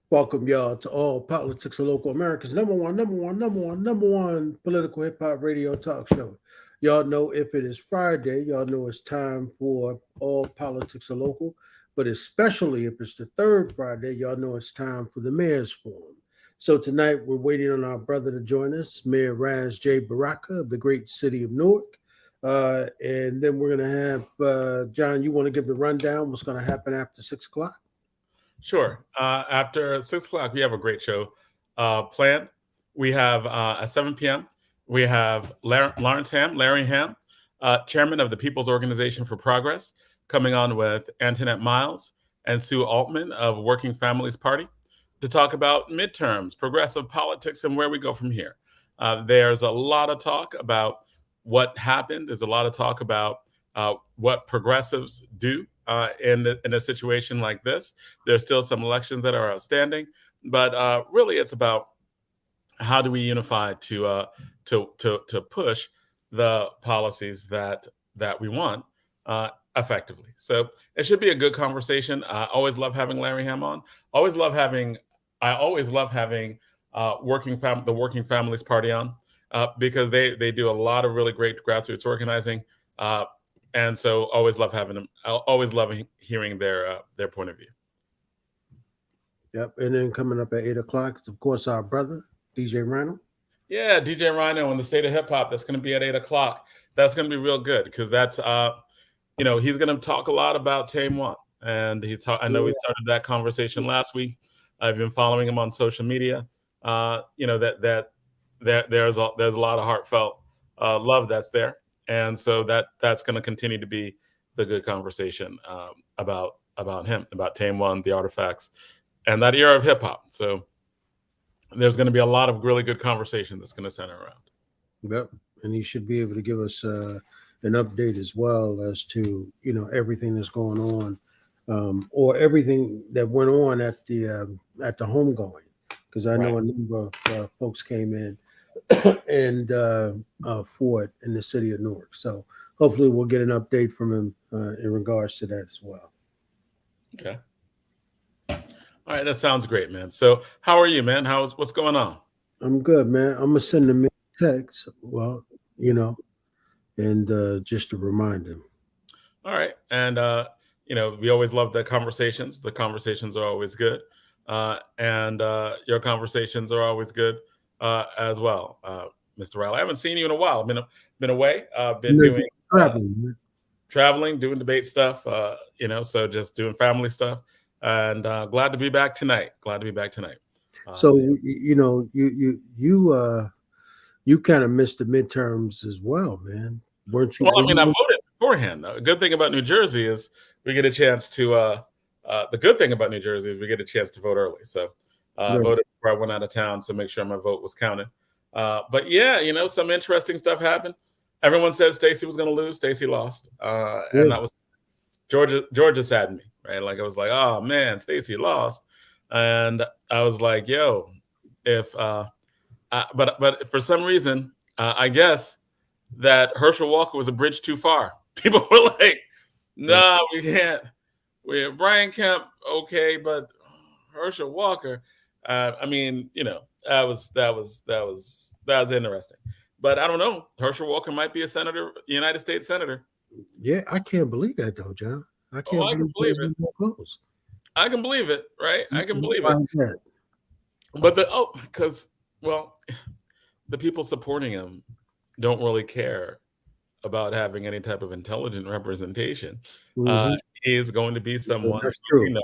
Welcome y'all to all politics of local America's number one political hip hop radio talk show. Y'all know if it is Friday, y'all know it's time for all politics of local, but especially if it's the third Friday, y'all know it's time for the Mayor's Forum. So tonight we're waiting on our brother to join us, Mayor Raz J. Baraka of the great city of Newark. And then we're going to have, John, you want to give the rundown what's going to happen after 6 o'clock? Sure. After 6 o'clock, we have a great show planned. We have at 7 p.m. We have Lawrence Hamm, Larry Hamm, chairman of the People's Organization for Progress, coming on with Antoinette Miles and Sue Altman of Working Families Party to talk about midterms, progressive politics, and where we go from here. There's a lot of talk about what happened. There's a lot of talk about what progressives do in a situation like this. There's still some elections that are outstanding, but really it's about how do we unify to push the policies that we want effectively. So it should be a good conversation. I always love having Larry Hamm on. I always love having the Working Families Party on because they do a lot of really great grassroots organizing. And so always love having them. I always love hearing their point of view. Yep. And then coming up at 8 o'clock is of course our brother, DJ Rhino. Yeah, DJ Rhino and the State of Hip Hop. That's going to be at 8 o'clock. That's going to be real good because that's he's going to talk a lot about Tame One, and I know we started that conversation last week. I've been following him on social media. There's a lot of heartfelt love that's there, and so that's going to continue to be the good conversation about him, about Tame One, the artifacts, and that era of hip hop. So there's going to be a lot of really good conversation that's going to center around. Yep. And he should be able to give us an update as well as to everything that's going on, or everything that went on at the homegoing, because I know a number of folks came in and for it in the city of Newark. So hopefully we'll get an update from him in regards to that as well. Okay. All right, that sounds great, man. So how are you, man? What's going on? I'm good, man. I'm gonna send him a text. Well, and just to remind him. All right, and we always love the conversations. The conversations are always good, and your conversations are always good as well, Mr. Riley. I haven't seen you in a while. I've been away. Been doing traveling, doing debate stuff. So just doing family stuff. And glad to be back tonight. So you kind of missed the midterms as well, man, weren't you? Well, I mean, I voted beforehand. The good thing about New Jersey is we get a chance to. The good thing about New Jersey is we get a chance to vote early. So I voted before I went out of town to make sure my vote was counted. But yeah, some interesting stuff happened. Everyone said Stacey was going to lose. Stacey lost, and that was Georgia saddened me. Right, like I was like, oh man, Stacey lost, and I was like, yo, if but for some reason, I guess that Herschel Walker was a bridge too far. People were like, nah, we can't. Brian Kemp, okay, but Herschel Walker. I mean, that was interesting. But I don't know. Herschel Walker might be a senator, United States senator. Yeah, I can't believe that though, John. I can't believe it. Close. I can believe it, right? I can believe it. But because the people supporting him don't really care about having any type of intelligent representation. Mm-hmm. He's going to be someone who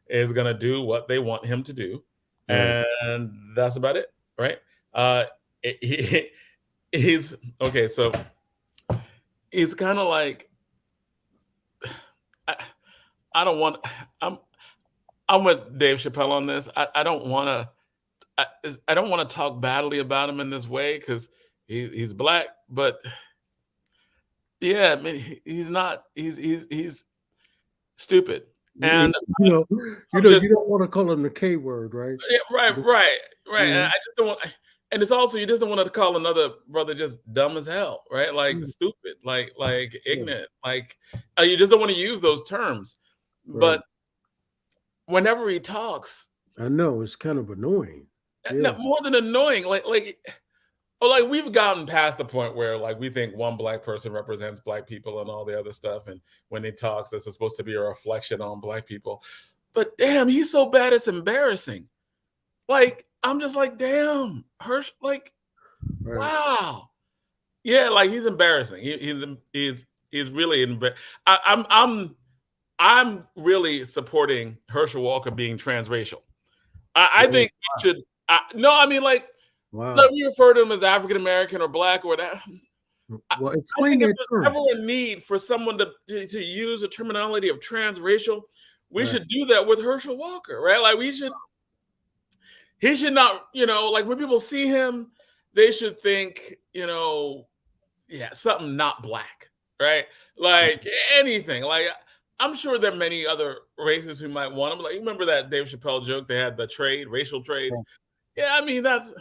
is going to do what they want him to do, and that's about it, right? He's okay. So he's kind of like. I don't want. I'm with Dave Chappelle on this. I don't want to. I don't want to talk badly about him in this way because he's black, but yeah, I mean, he's not. He's stupid, and you don't want to call him the K word, right? Yeah, right. Mm-hmm. And I just don't want. And it's also you just don't want to call another brother just dumb as hell, right? Like stupid, like ignorant, like you just don't want to use those terms. Right. But whenever he talks, I know it's kind of annoying. Yeah, Not more than annoying. Like we've gotten past the point where like we think one black person represents black people and all the other stuff, and when he talks, this is supposed to be a reflection on black people. But damn, he's so bad it's embarrassing. Like I'm just like, damn, Hirsch, like, right. wow, yeah, like he's embarrassing. He's really I'm really supporting Herschel Walker being transracial. I Oh, think we should. No, I mean like, let wow. me refer to him as African American or black or whatever. Well, I explain think if that there's term. ever a need for someone to use the terminology of transracial, we Right. should do that with Herschel Walker, right? Like he should not, like when people see him, they should think, yeah, something not black, right? Like anything. Like I'm sure there are many other races who might want him. Like remember that Dave Chappelle joke? They had the racial trades. Yeah, I mean that's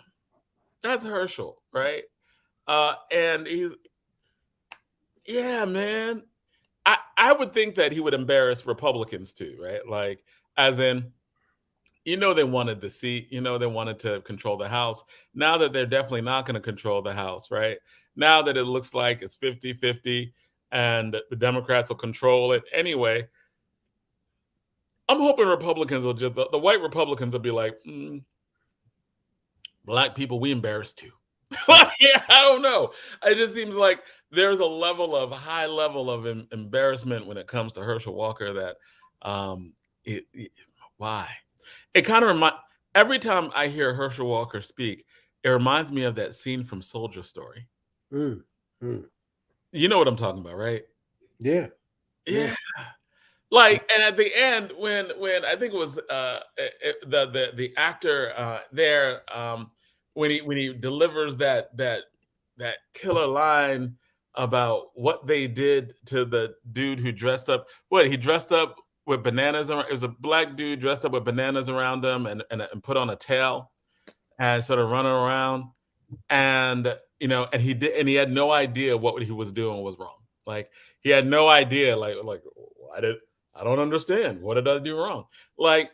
Herschel, right? And yeah, man. I would think that he would embarrass Republicans too, right? Like, as in, they wanted the seat, they wanted to control the House. Now that they're definitely not going to control the House, right? Now that it looks like it's 50-50 and the Democrats will control it anyway, I'm hoping Republicans will the white Republicans will be like, black people, we embarrassed too. Yeah, I don't know. It just seems like there's a high level of embarrassment when it comes to Herschel Walker that, um, why? It kind of every time I hear Herschel Walker speak, it reminds me of that scene from Soldier Story. Mm, mm. You know what I'm talking about, right? Yeah, yeah. Yeah. Like, and at the end, when I think it was the actor there, when he delivers that killer line about what they did to the dude who dressed up. What he dressed up with bananas around. It was a black dude dressed up with bananas around him and put on a tail and sort of running around. And and he had no idea what he was doing was wrong. Like he had no idea. Like I don't understand. What did I do wrong? Like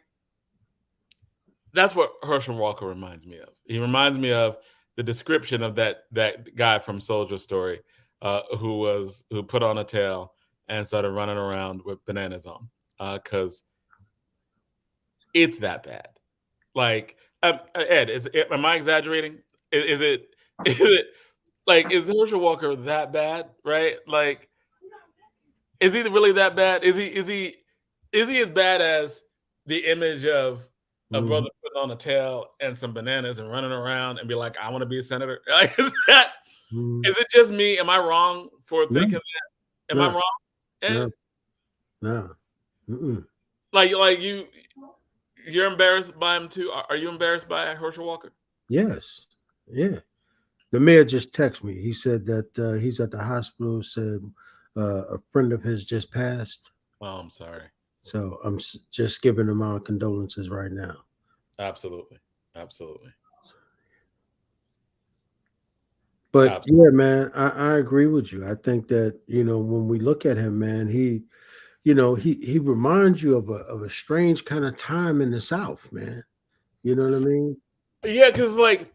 that's what Herschel Walker reminds me of. He reminds me of the description of that guy from Soldier Story, who put on a tail and started running around with bananas on, because it's that bad. Like, Ed, am I exaggerating? Is it is it like is Herschel Walker that bad? Right? Like, is he really that bad? Is he as bad as the image of a Mhm. brother putting on a tail and some bananas and running around and be like, I want to be a senator? Like, is it just me? Am I wrong for No, thinking that? Am I no, wrong? And no, no. Mm-mm. like you're embarrassed by him too? Are you embarrassed by Herschel Walker? Yes, yeah. The mayor just texted me. He said that he's at the hospital. Said a friend of his just passed. Oh, I'm sorry. So I'm just giving him our condolences right now. Absolutely. Absolutely. But Absolutely. yeah, man, I agree with you. I think that when we look at him, man, he reminds you of a strange kind of time in the South, man. You know what I mean? Yeah, because like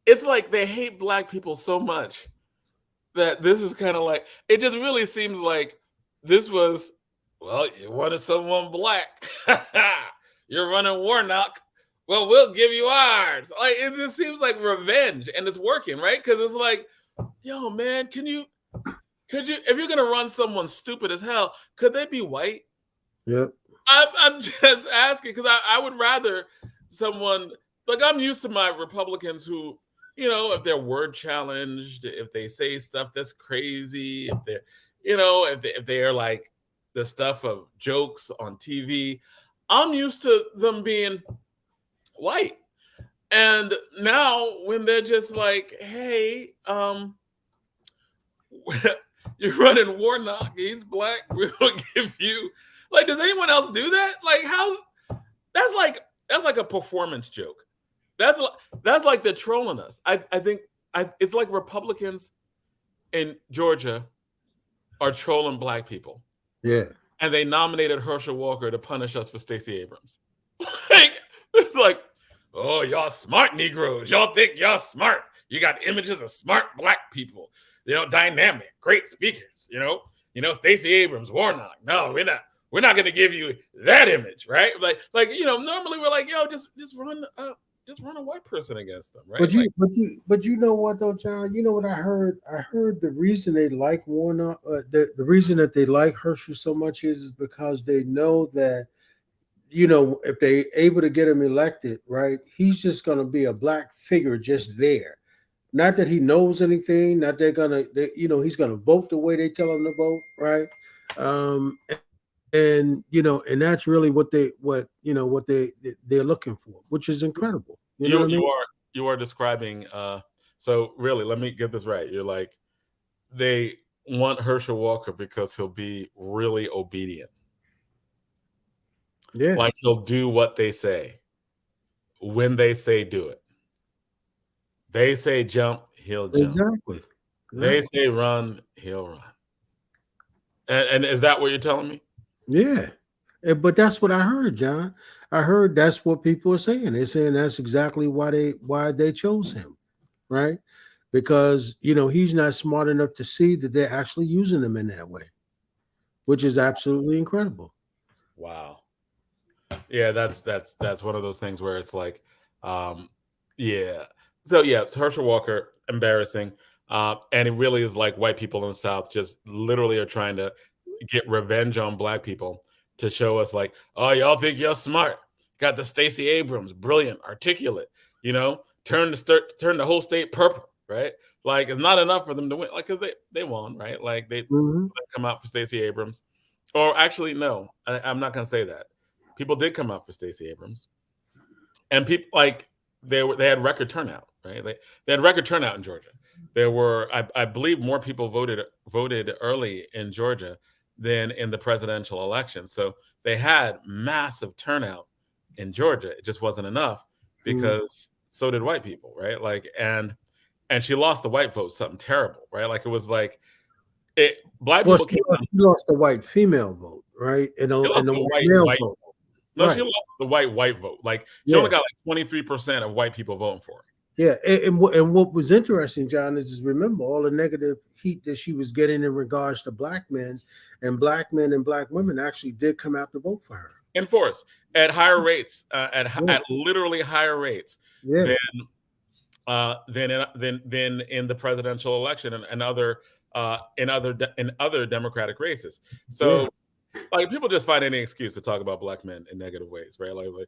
it's like they hate black people so much that this is kind of like it just really seems like this was, well, you wanted someone black. You're running Warnock. Well, we'll give you ours. Like it just seems like revenge, and it's working, right? Because it's like, yo, man, could you, if you're gonna run someone stupid as hell, could they be white? Yep. I'm just asking because I would rather someone, like, I'm used to my Republicans who, if they're word challenged, if they say stuff that's crazy, if they're, if they are like the stuff of jokes on TV, I'm used to them being white. And now when they're just like, hey, you're running Warnock, he's black, we'll give you, like, does anyone else do that? Like, how, that's like a performance joke. That's that's like they're trolling us. I think it's like Republicans in Georgia are trolling black people, Yeah. and they nominated Herschel Walker to punish us for Stacey Abrams. Like, like, oh, y'all smart Negroes. Y'all think y'all smart. You got images of smart black people, dynamic, great speakers, Stacey Abrams, Warnock. No, we're not gonna give you that image, right? Normally we're like, yo, just run a white person against them, right? But you know what though, John? You know what I heard? I heard the reason they like Warnock, the reason that they like Herschel so much is because they know that if they able to get him elected, right, he's just going to be a black figure just there. Not that he knows anything. Not he's going to vote the way they tell him to vote, right? And and that's really what they're looking for, which is incredible. You know what I mean? You are describing. So really, let me get this right. You're like, they want Herschel Walker because he'll be really obedient. Yeah. Like he'll do what they say when they say do it. They say jump, he'll jump. Exactly. They say run, he'll run. And is that what you're telling me? Yeah. But that's what I heard, John. I heard that's what people are saying. They're saying that's exactly why they chose him, right? Because he's not smart enough to see that they're actually using him in that way, which is absolutely incredible. Wow. Yeah, that's one of those things where it's like, yeah. So yeah, it's Herschel Walker, embarrassing, and it really is like white people in the South just literally are trying to get revenge on black people to show us like, oh, y'all think you're smart, got the Stacey Abrams, brilliant, articulate, turn the whole state purple, right? Like it's not enough for them to win, like because they won, right? Like they come out for Stacey Abrams, or actually no, I'm not gonna say that. People did come out for Stacey Abrams, and people like they had record turnout, right? They had record turnout in Georgia. There were, I believe, more people voted early in Georgia than in the presidential election. So they had massive turnout in Georgia. It just wasn't enough because so did white people, right? Like and she lost the white vote, something terrible, right? Like it was like black people She lost the white female vote, right? And the white male vote. No, right. She lost the white vote. Like she only got like 23% of white people voting for her. Yeah, and what was interesting, John, is remember all the negative heat that she was getting in regards to black men and black women actually did come out to vote for her in force at higher rates, at literally higher rates than in the presidential election and other in other Democratic races. So. Like people just find any excuse to talk about black men in negative ways, right? Like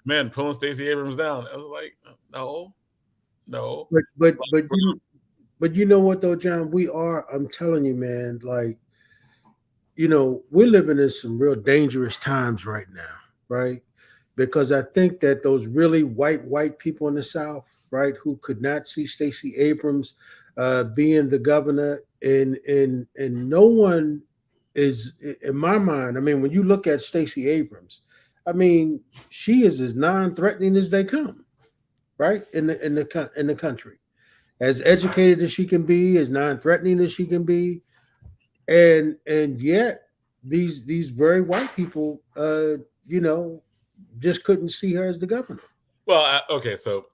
men pulling Stacey Abrams down. I was like, no. But you know what though, John? I'm telling you, man, like, we're living in some real dangerous times right now, right? Because I think that those really white people in the South, right, who could not see Stacey Abrams being the governor, and no one is, in my mind, I mean, when you look at Stacey Abrams, I mean, she is as non-threatening as they come, right? In the country, as educated as she can be, as non-threatening as she can be, and yet these very white people, just couldn't see her as the governor. Well, okay, so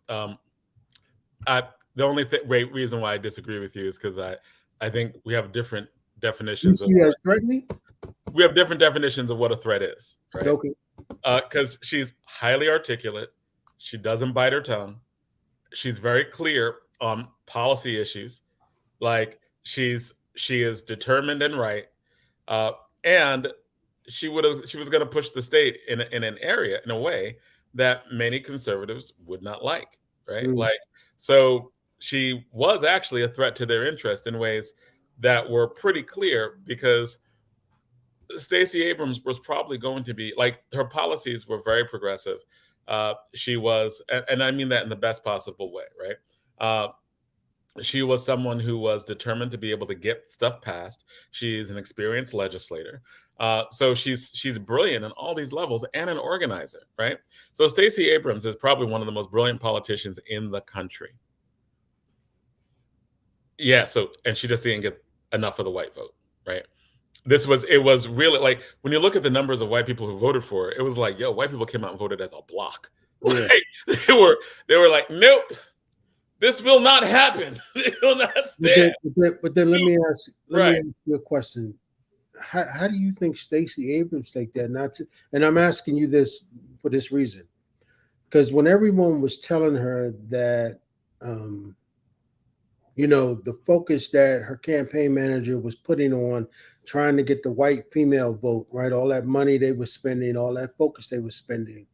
the only reason why I disagree with you is because I think we have different definitions. You see her as threatening? We have different definitions of what a threat is, right? Okay. Because she's highly articulate, she doesn't bite her tongue, she's very clear on policy issues, like she is determined and right, and she was going to push the state in an area in a way that many conservatives would not like, right? Like so she was actually a threat to their interest in ways that were pretty clear because Stacey Abrams was probably going to be like her policies were very progressive. She was, and I mean that in the best possible way, right? She was someone who was determined to be able to get stuff passed. She's an experienced legislator, so she's brilliant on all these levels and an organizer, right? So Stacey Abrams is probably one of the most brilliant politicians in the country. Yeah. So and she just didn't get enough of the white vote, right? It was really like when you look at the numbers of white people who voted for her, it was like, yo, white people came out and voted as a block. Yeah. They were like, nope, this will not happen. It will not stand. But then let me Right. ask you a question. How do you think Stacey Abrams take that? Not to, and I'm asking you this for this reason, because when everyone was telling her that, um, the focus that her campaign manager was putting on trying to get the white female vote, right? All that money they were spending, all that focus they were spending.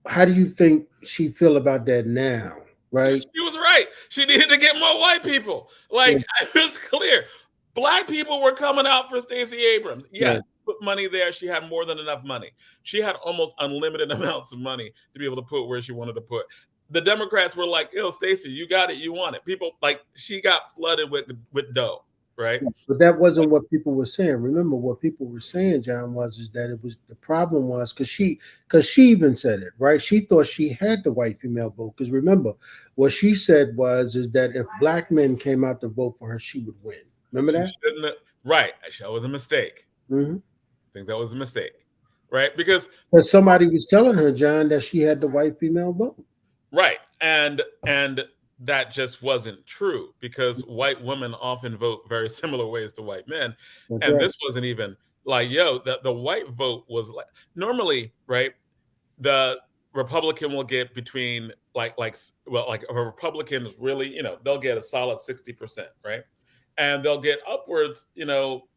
How do you think she feel about that now, right? She was right. She needed to get more white people. Yeah, Like, it was clear. Black people were coming out for Stacey Abrams. Yes, right. put money there. She had more than enough money. She had almost unlimited amounts of money to be able to put where she wanted to put. The Democrats were like, yo, Stacey, you got it. You want it. People, like, she got flooded with dough, right? But that wasn't what people were saying. Remember, what people were saying, John, was is that it was the problem was because she even said it, right? She thought she had the white female vote. Because remember, what she said was is that if black men came out to vote for her, she would win. Remember She that? shouldn't have, right. That was a mistake. Mm-hmm. I think that was a mistake, right? Because Because somebody was telling her, John, that she had the white female vote. right. And that just wasn't true because white women often vote very similar ways to white men. That's And right. this wasn't even like, yo, the white vote was like normally, right? The Republican will get between like a Republican is really, they'll get a solid 60%, right? And they'll get upwards, they'll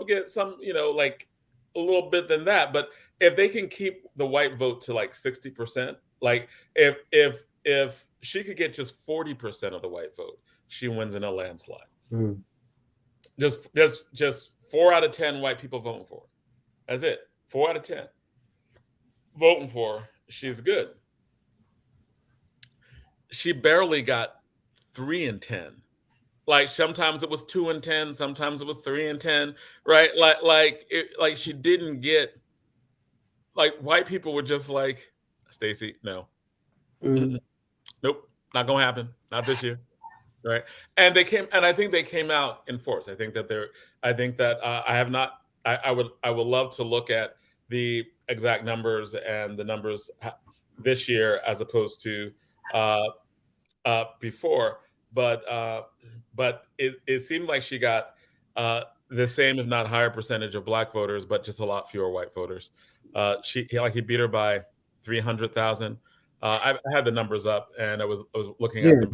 get some, like a little bit than that. But if they can keep the white vote to like 60%, like if she could get just 40% of the white vote, she wins in a landslide. Mm. Just 4 out of 10 white people voting for her. That's it. 4 out of 10 voting for her. She's good. She barely got 3 in 10. Like sometimes it was 2 in 10, sometimes it was 3 in 10, right? Like she didn't get like white people were just like, Stacey, no, Mm. nope, not gonna happen, not this year, right? And I think they came out in force. I think that I have not. I would love to look at the exact numbers and the numbers this year as opposed to uh, before, but it seemed like she got the same, if not higher, percentage of black voters, but just a lot fewer white voters. He beat her by 300,000. I had the numbers up, and I was looking Yeah, at them.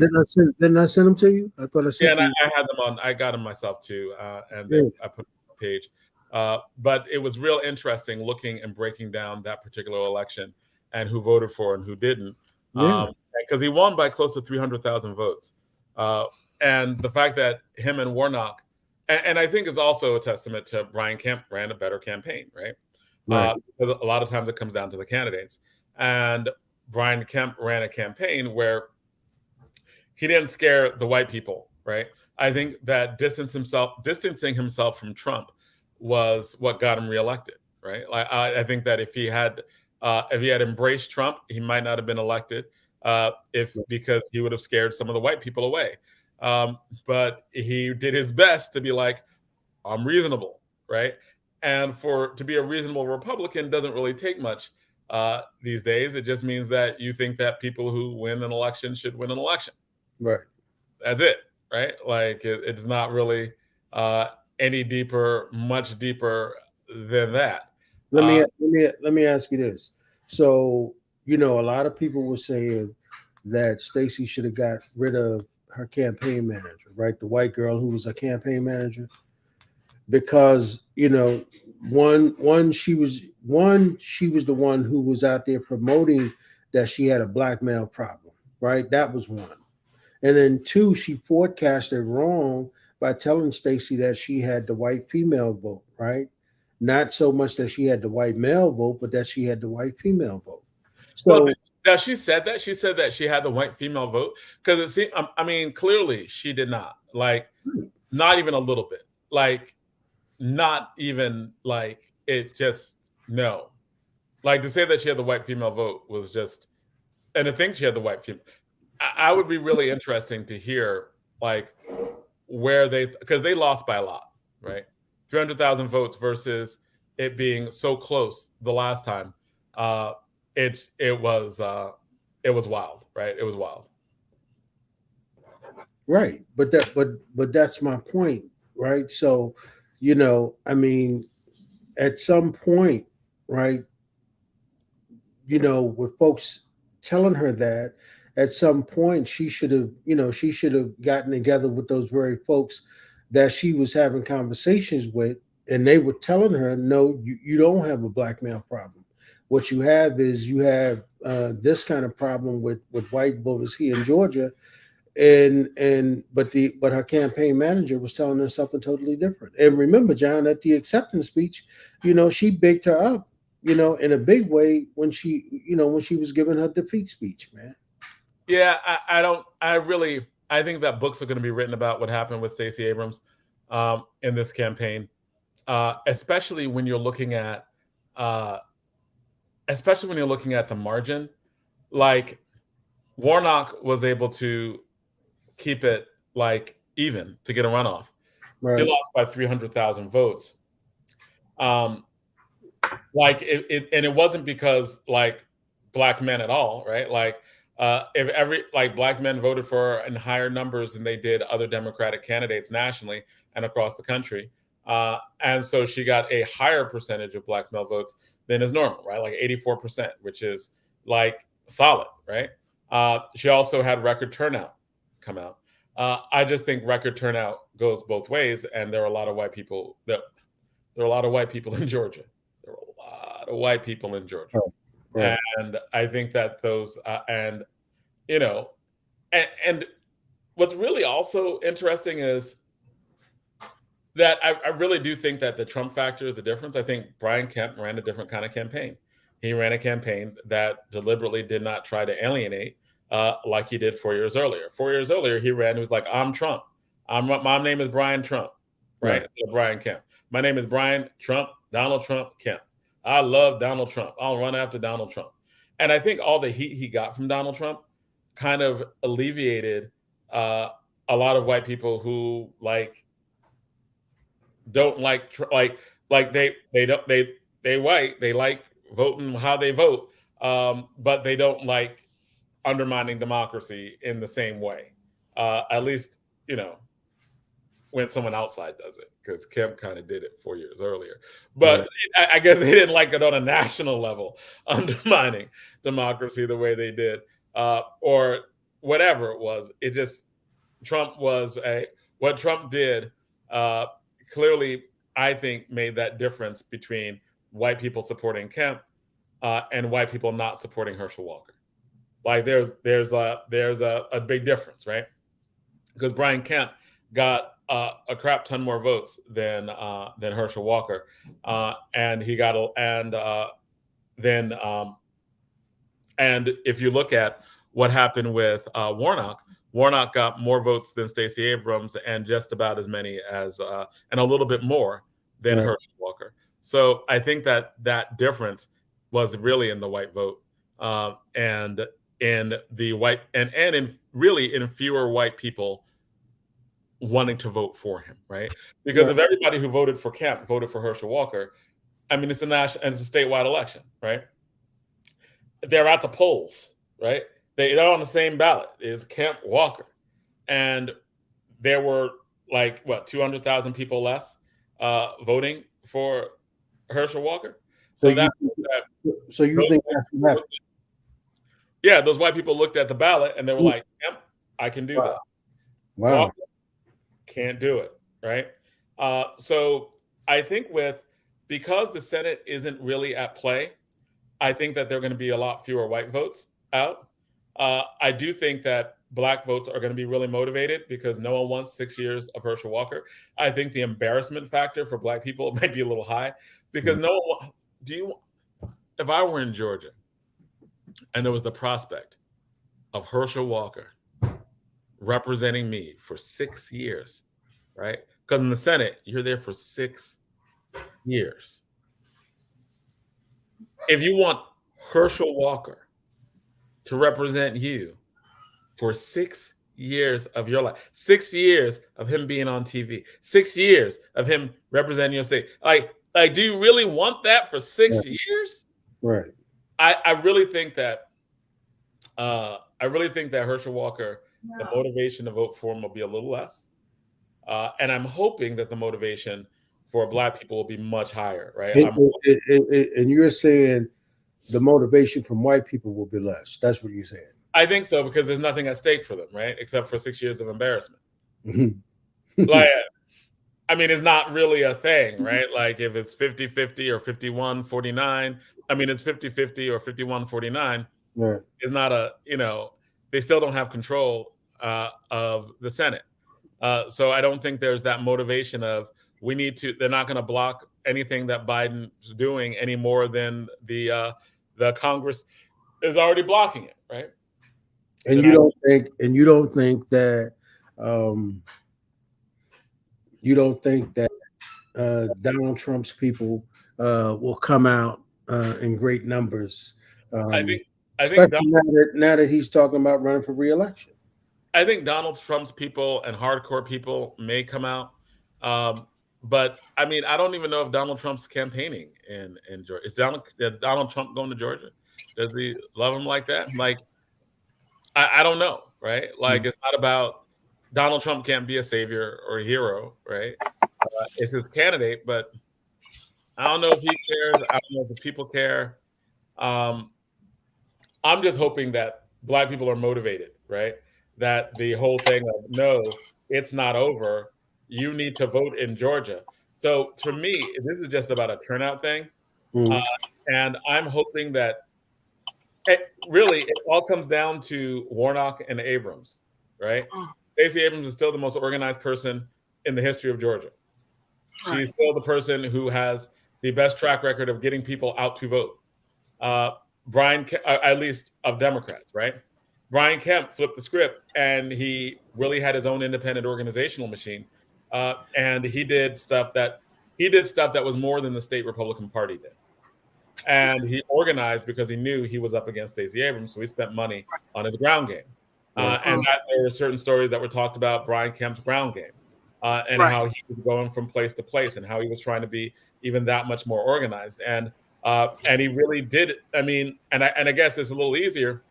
didn't I send them to you? I thought I Yeah, sent and I, you. I had them on. I got them myself too, and Yeah, I put them on the page. But it was real interesting looking and breaking down that particular election and who voted for and who didn't, yeah, because he won by close to 300,000 votes. Uh, and the fact that him and Warnock, and I think it's also a testament to Brian Kemp ran a better campaign, right? right, Because a lot of times it comes down to the candidates. And Brian Kemp ran a campaign where he didn't scare the white people, right? I think that distancing himself from Trump was what got him reelected, right? I think that if he had embraced Trump, he might not have been elected, if because he would have scared some of the white people away. But he did his best to be like, I'm reasonable, right? And to be a reasonable Republican doesn't really take much these days. It just means that you think that people who win an election should win an election. right. That's it, right? Like it's not really uh, any deeper, much deeper than that. Let me Uh, let me ask you this. So, a lot of people were saying that Stacey should have got rid of her campaign manager, right? The white girl who was a campaign manager, because one she was the one who was out there promoting that she had a black male problem, right? That was one. And then two, she forecasted wrong by telling Stacey that she had the white female vote, right? Not so much that she had the white male vote, but that she had the white female vote. well, So now she said that she had the white female vote because it seemed. I mean, clearly she did not. Like, not even a little bit. Like, not even like it. Just no. Like to say that she had the white female vote was just, and to think she had the white female. I would be really interesting to hear like where because they lost by a lot, right? 300,000 votes versus it being so close the last time. Uh, it was wild, right? It was wild. Right. But that's my point, right? So, I mean, at some point, right, with folks telling her that, at some point she should have gotten together with those very folks that she was having conversations with, and they were telling her, no, you don't have a black male problem. What you have is you have this kind of problem with white voters here in Georgia, but her campaign manager was telling her something totally different. And remember, John, at the acceptance speech, she bigged her up, in a big way when she was giving her defeat speech, man. Yeah, I don't. I think that books are going to be written about what happened with Stacey Abrams in this campaign, especially when you're looking at, uh, especially when you're looking at the margin. Like Warnock was able to keep it like even to get a runoff. He Right, lost by 300,000 votes. Um, like and it wasn't because like black men at all, right? Like if every like black men voted for her in higher numbers than they did other Democratic candidates nationally and across the country, and so she got a higher percentage of black male votes than is normal, right? Like 84%, which is like solid, right? She also had record turnout come out. I just think record turnout goes both ways, and there are a lot of white people there are a lot of white people in Georgia. There are a lot of white people in Georgia, right, right, and I think that those and you know, and what's really also interesting is that I really do think that the Trump factor is the difference. I think Brian Kemp ran a different kind of campaign. He ran a campaign that deliberately did not try to alienate like he did 4 years earlier. 4 years earlier, he ran. He was like, "I'm Trump. My name is Brian Trump, right? right, Instead of Brian Kemp. My name is Brian Trump, Donald Trump Kemp. I love Donald Trump. I'll run after Donald Trump." And I think all the heat he got from Donald Trump kind of alleviated uh, a lot of white people who don't like they don't they white they like voting how they vote, but they don't like undermining democracy in the same way. At least you know when someone outside does it, because Kemp kind of did it 4 years earlier. But right, I guess they didn't like it on a national level, undermining democracy the way they did, or whatever it was. It just Trump was a what Trump did uh, clearly, I think, made that difference between white people supporting Kemp and white people not supporting Herschel Walker. Like there's a big difference, right? Because Brian Kemp got a crap ton more votes than Herschel Walker, and he got then and if you look at what happened with Warnock, Warnock got more votes than Stacey Abrams, and just about as many as, and a little bit more than right, Herschel Walker. So I think that that difference was really in the white vote, and in the white, and in really in fewer white people wanting to vote for him, right? Because right, if everybody who voted for Kemp voted for Herschel Walker, I mean, it's a statewide election, right? They're at the polls, right? They're on the same ballot. It's Kemp Walker, and there were like what 200,000 people less voting for Herschel Walker. so So you that so you those think white that's people what happened? yeah, those white people looked at the ballot and they were like, "Kemp, I can do Wow, this. wow, Walker can't do it." Right. So I think because the Senate isn't really at play, I think that there are going to be a lot fewer white votes out. I do think that black votes are going to be really motivated because no one wants 6 years of Herschel Walker. I think the embarrassment factor for black people might be a little high because no one. Do you? If I were in Georgia and there was the prospect of Herschel Walker representing me for 6 years, right? Because in the Senate, you're there for 6 years. If you want Herschel Walker to represent you for 6 years of your life, 6 years of him being on TV, 6 years of him representing your state. Like, do you really want that for six right, years? right. I really think that Herschel Walker, the No. motivation to vote for him will be a little less, and I'm hoping that the motivation for Black people will be much higher. Right? And you're saying the motivation from white people will be less. That's what you're saying. I think so because there's nothing at stake for them, right? Except for 6 years of embarrassment. Mhm. Like, I mean, it's not really a thing, right? Like if it's 50-50 or 51-49, I mean, it's 50-50 or 51-49. Right. It's not they still don't have control of the Senate. So I don't think there's that motivation of they're not going to block anything that Biden's doing any more than the Congress is already blocking it, right? And Then you don't think, that, you don't think that Donald Trump's people will come out in great numbers, I think I think especially now that he's talking about running for reelection. I think Donald Trump's people and hardcore people may come out. But I mean, I don't even know if Donald Trump's campaigning in Georgia. Is Donald Trump going to Georgia? Does he love him like that? Like, I don't know, right? Like, it's not about Donald Trump can't be a savior or a hero, right? It's his candidate, but I don't know if he cares. I don't know if the people care. Um, I'm just hoping that Black people are motivated, right? That the whole thing of no, it's not over. You need to vote in Georgia. So to me, this is just about a turnout thing, uh, Mhm. and I'm hoping that it all comes down to Warnock and Abrams, right? Stacey Abrams is still the most organized person in the history of Georgia. Right. She's still the person who has the best track record of getting people out to vote. Uh, at least of Democrats, right? Brian Kemp flipped the script and he really had his own independent organizational machine, and he did stuff that was more than the state Republican Party did. And he organized because he knew he was up against Stacey Abrams, so he spent money on his ground game. Right. There were certain stories that were talked about Brian Kemp's ground game, and Right. how he was going from place to place, and how he was trying to be even that much more organized. And he really did. I mean, and I guess it's a little easier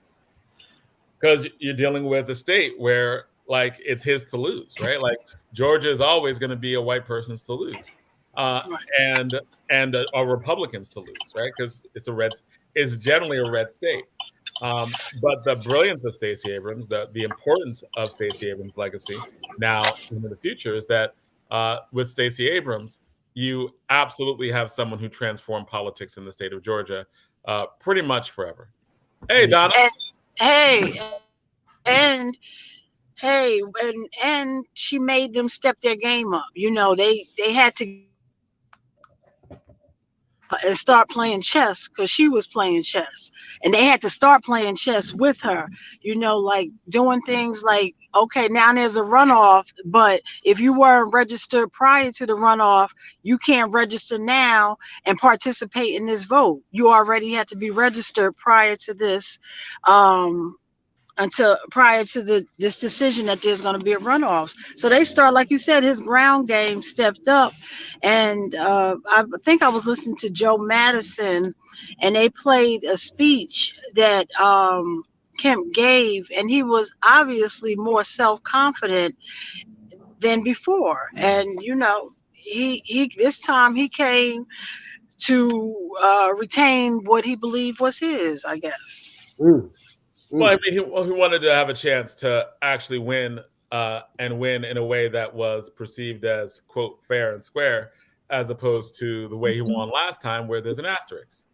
because you're dealing with a state where like it's his to lose, right? Like Georgia is always going to be a white person's to lose, uh, Right. and a Republicans to lose, right? Because it's generally a red state. But the brilliance of Stacey Abrams, the importance of Stacey Abrams' legacy now into the future is that with Stacey Abrams, you absolutely have someone who transformed politics in the state of Georgia pretty much forever. Hey, Donna. And hey, and she made them step their game up. They had to and start playing chess because she was playing chess, and they had to start playing chess with her. Like doing things like, okay, now there's a runoff, but if you weren't registered prior to the runoff, you can't register now and participate in this vote. You already had to be registered prior to this. Until prior to this decision that there's going to be a runoff. So they start, like you said, his ground game stepped up. And I think I was listening to Joe Madison, and they played a speech that Kemp gave, and he was obviously more self-confident than before. And he this time he came to retain what he believed was his, I guess. Mm. Well, I Mm. mean, he wanted to have a chance to actually win, and win in a way that was perceived as quote fair and square, as opposed to the way he won last time, where there's an asterisk,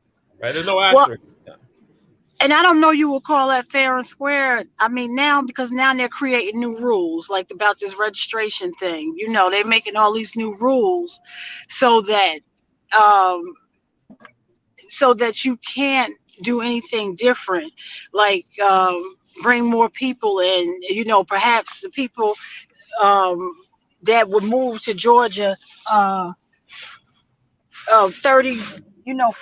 right? There's no Well, asterisk this time. and I don't know you will call that fair and square. I mean, now, because now they're creating new rules, like about this registration thing. They're making all these new rules so that um, you can't do anything different, like bring more people in. Perhaps the people um, that would move to Georgia uh, 30,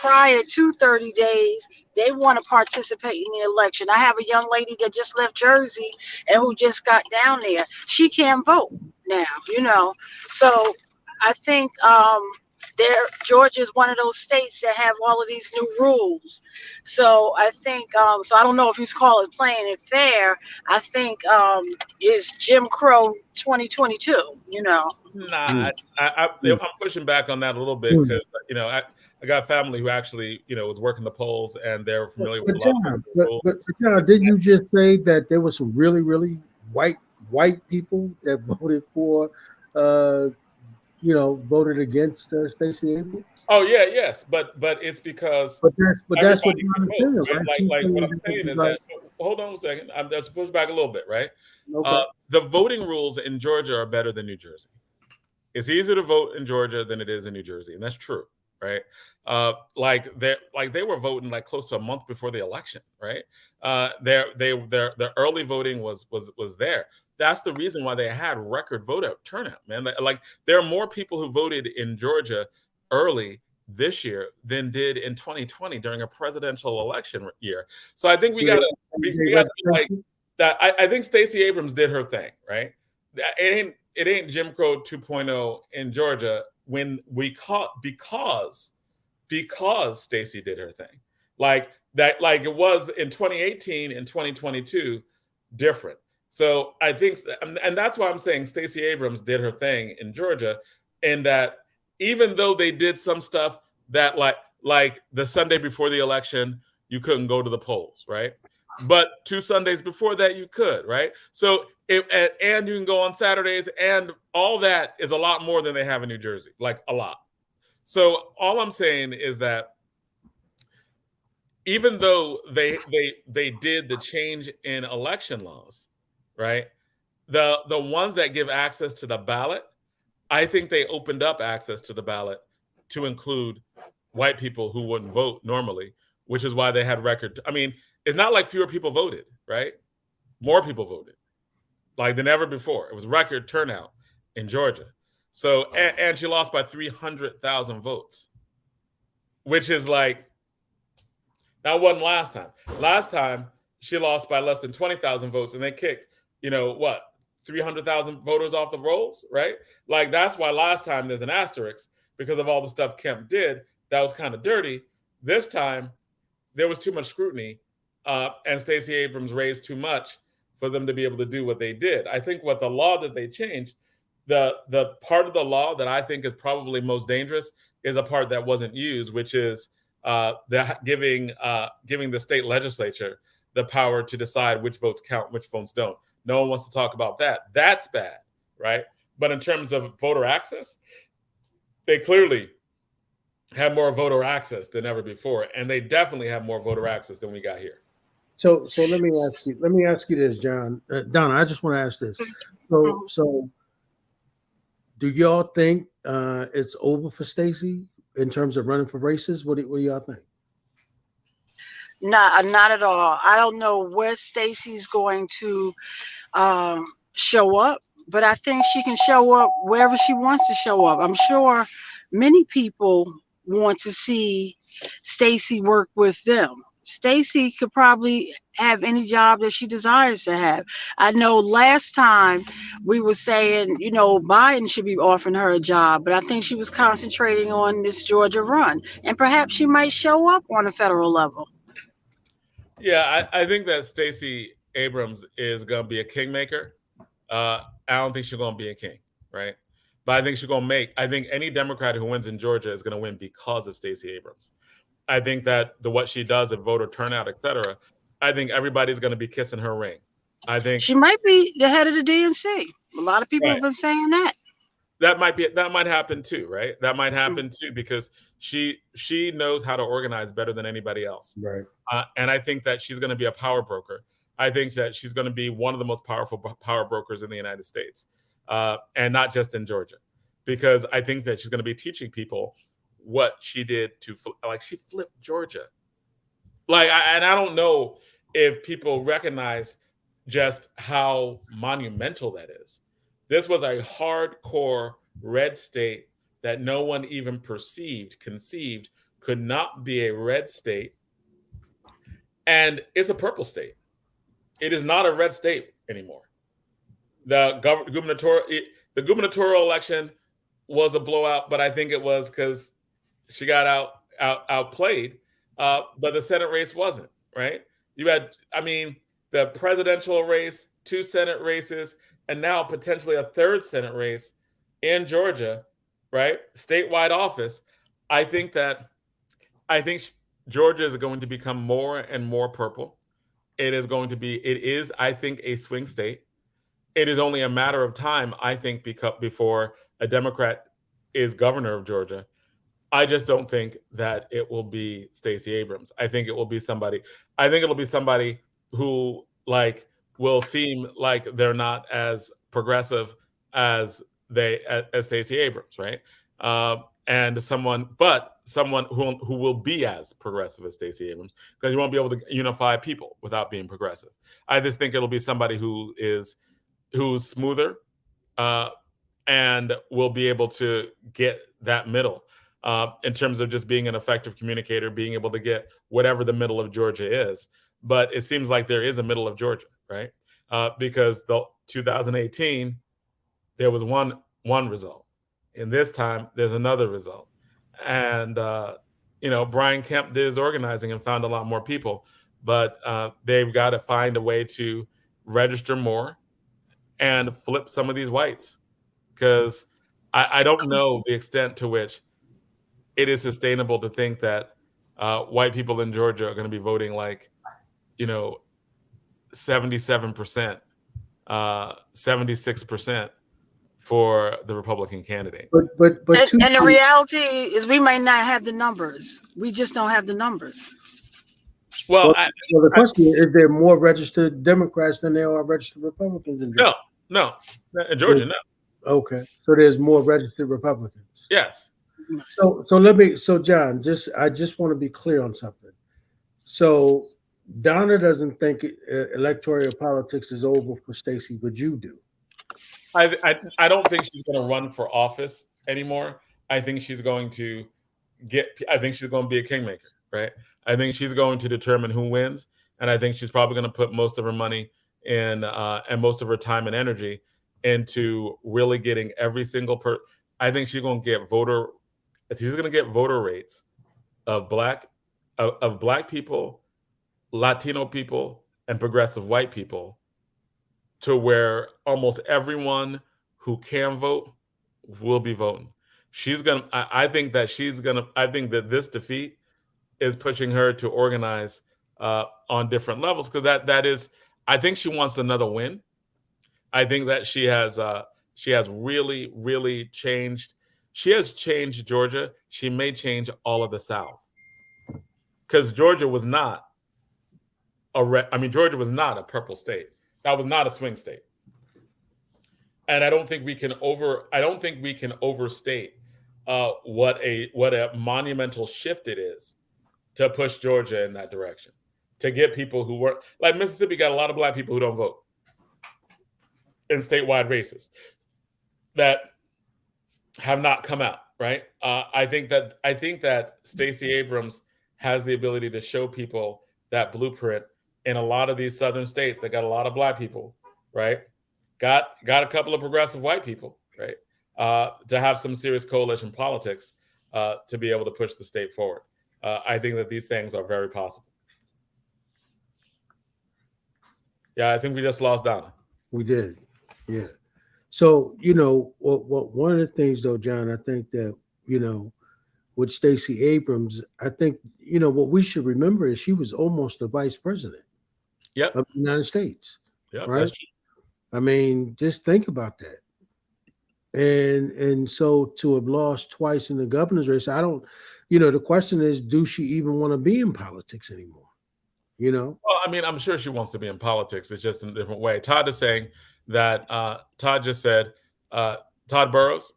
prior to 30 days, they want to participate in the election. I have a young lady that just left Jersey and who just got down there. She can't vote now. So I think Georgia is one of those states that have all of these new rules. So I think, so I don't know if you call it playing it fair. I think is Jim Crow 2022. You know. Nah, Mm, I'm pushing back on that a little bit mm. because I got family who actually was working the polls and they're familiar with But a lot of John, the rules. but John, did you just say that there were some really, really white people that voted for, uh, voted against Stacey Abrams? Oh yeah, yes, but it's because But that's what everybody could John is vote, saying, right? right? She's Like what saying I'm that saying is like, that hold on a second. I'm just push back a little bit, right? okay, The voting rules in Georgia are better than New Jersey. It's easier to vote in Georgia than it is in New Jersey, and that's true, right? They were voting like close to a month before the election, right? Their early voting was there. That's the reason why they had record vote out turnout, man. Like there are more people who voted in Georgia early this year than did in 2020 during a presidential election year. So I think we do they got to we do have to be like registration? that. I think Stacey Abrams did her thing, right? It ain't Jim Crow 2.0 in Georgia when we caught because Stacey did her thing. Like that, like it was in 2018 and 2022, different. So I think, and that's why I'm saying Stacey Abrams did her thing in Georgia, in that even though they did some stuff that like the Sunday before the election, you couldn't go to the polls, right? But 2 Sundays before that, you could, right? So and you can go on Saturdays, and all that is a lot more than they have in New Jersey, like a lot. So all I'm saying is that even though they did the change in election laws, right? The ones that give access to the ballot, I think they opened up access to the ballot to include white people who wouldn't vote normally, which is why they had record. I mean, it's not like fewer people voted, right? More people voted, like than ever before. It was record turnout in Georgia. So and she lost by 300,000 votes, which is like that wasn't last time. Last time she lost by less than 20,000 votes, and they kicked, 300,000 voters off the rolls, right? Like that's why last time there's an asterisk because of all the stuff Kemp did that was kind of dirty. This time there was too much scrutiny, and Stacey Abrams raised too much for them to be able to do what they did. I think what the law that they changed, the part of the law that I think is probably most dangerous is a part that wasn't used, which is giving the state legislature the power to decide which votes count, which votes don't. No one wants to talk about that. That's bad, right? But in terms of voter access, they clearly have more voter access than ever before, and they definitely have more voter access than we got here. So let me ask you this, John. Donna, I just want to ask this. So do y'all think it's over for Stacey in terms of running for races? What do y'all think? Not at all. I don't know where Stacey's going to show up, but I think she can show up wherever she wants to show up. I'm sure many people want to see Stacey work with them. Stacey could probably have any job that she desires to have. I know last time we were saying, Biden should be offering her a job, but I think she was concentrating on this Georgia run, and perhaps she might show up on a federal level. Yeah, I think that Stacey Abrams is going to be a kingmaker. I don't think she's going to be a king, right? But I think she's going to I think any Democrat who wins in Georgia is going to win because of Stacey Abrams. I think that what she does at voter turnout, et cetera, I think everybody's going to be kissing her ring. I think she might be the head of the DNC. A lot of people have been saying that. That might happen too, right? That might happen too because she knows how to organize better than anybody else, right? And I think that she's going to be a power broker. I think that she's going to be one of the most powerful power brokers in the United States, and not just in Georgia, because I think that she's going to be teaching people what she did she flipped Georgia. And I don't know if people recognize just how monumental that is. This was a hardcore red state that no one even conceived could not be a red state. And it's a purple state. It is not a red state anymore. The gubernatorial election was a blowout, but I think it was because she got outplayed. But the Senate race wasn't, right. You had, I mean, the presidential race, 2 Senate races, and now potentially a 3rd Senate race in Georgia, right? Statewide office. I think that I think Georgia is going to become more and more purple. It is, I think, a swing state. It is only a matter of time, I think, before a Democrat is governor of Georgia. I just don't think that it will be Stacey Abrams. I think it will be somebody. I think it'll be somebody who will seem like they're not as progressive as as Stacey Abrams, right? And someone who will be as progressive as Stacey Abrams, because you won't be able to unify people without being progressive. I just think it'll be somebody who's smoother, and will be able to get that middle. In terms of just being an effective communicator, being able to get whatever the middle of Georgia is. But it seems like there is a middle of Georgia, right? Because the 2018, there was one result. And this time, there's another result. And, Brian Kemp did his organizing and found a lot more people. But they've got to find a way to register more and flip some of these whites. Because I don't know the extent to which it is sustainable to think that white people in Georgia are going to be voting 77%, 76% for the Republican candidate. But and the reality is we might not have the numbers. We just don't have the numbers. Well, the question is there more registered Democrats than there are registered Republicans in Georgia? No. In Georgia, no. Okay. So there's more registered Republicans. Yes. So John, I just want to be clear on something. So Donna doesn't think electoral politics is over for Stacey, but you do. I don't think she's going to run for office anymore. I think she's going to be a kingmaker, right? I think she's going to determine who wins, and I think she's probably going to put most of her money in and most of her time and energy into really getting every single person. I think she's going to get voter rates of black people, Latino people, and progressive white people to where almost everyone who can vote will be voting. I think that this defeat is pushing her to organize on different levels, because that is, I think she wants another win. I think that she has really, really changed. She has changed Georgia. She may change all of the South, because Georgia was not Georgia was not a purple state. That was not a swing state. And I don't think we can overstate what a monumental shift it is to push Georgia in that direction, to get people who work. Like Mississippi got a lot of black people who don't vote in statewide races that have not come out, right? I think that Stacey Abrams has the ability to show people that blueprint in a lot of these southern states that got a lot of black people, right? Got a couple of progressive white people, right? To have some serious coalition politics to be able to push the state forward. I think that these things are very possible. Yeah, I think we just lost Donna. We did, yeah. So, one of the things, though, John, I think that, with Stacey Abrams, I think, what we should remember is she was almost the vice president of the United States. Yeah, right? That's true. I mean, just think about that. And so to have lost twice in the governor's race, I don't, the question is, do she even want to be in politics anymore? Well, I mean, I'm sure she wants to be in politics. It's just in a different way. Todd is saying that Todd Burrows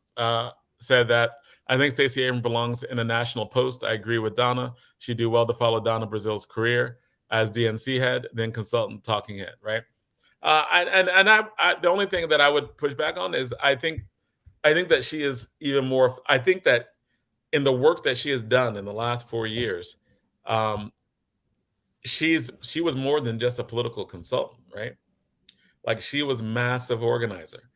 said that I think Stacey Abrams belongs in a national post. I agree with Donna. She'd do well to follow Donna Brazil's career as DNC head, then consultant talking head, right? The only thing that I would push back on is I think that she is even more. I think that in the work that she has done in the last 4 years, she was more than just a political consultant, right? Like, she was massive organizer,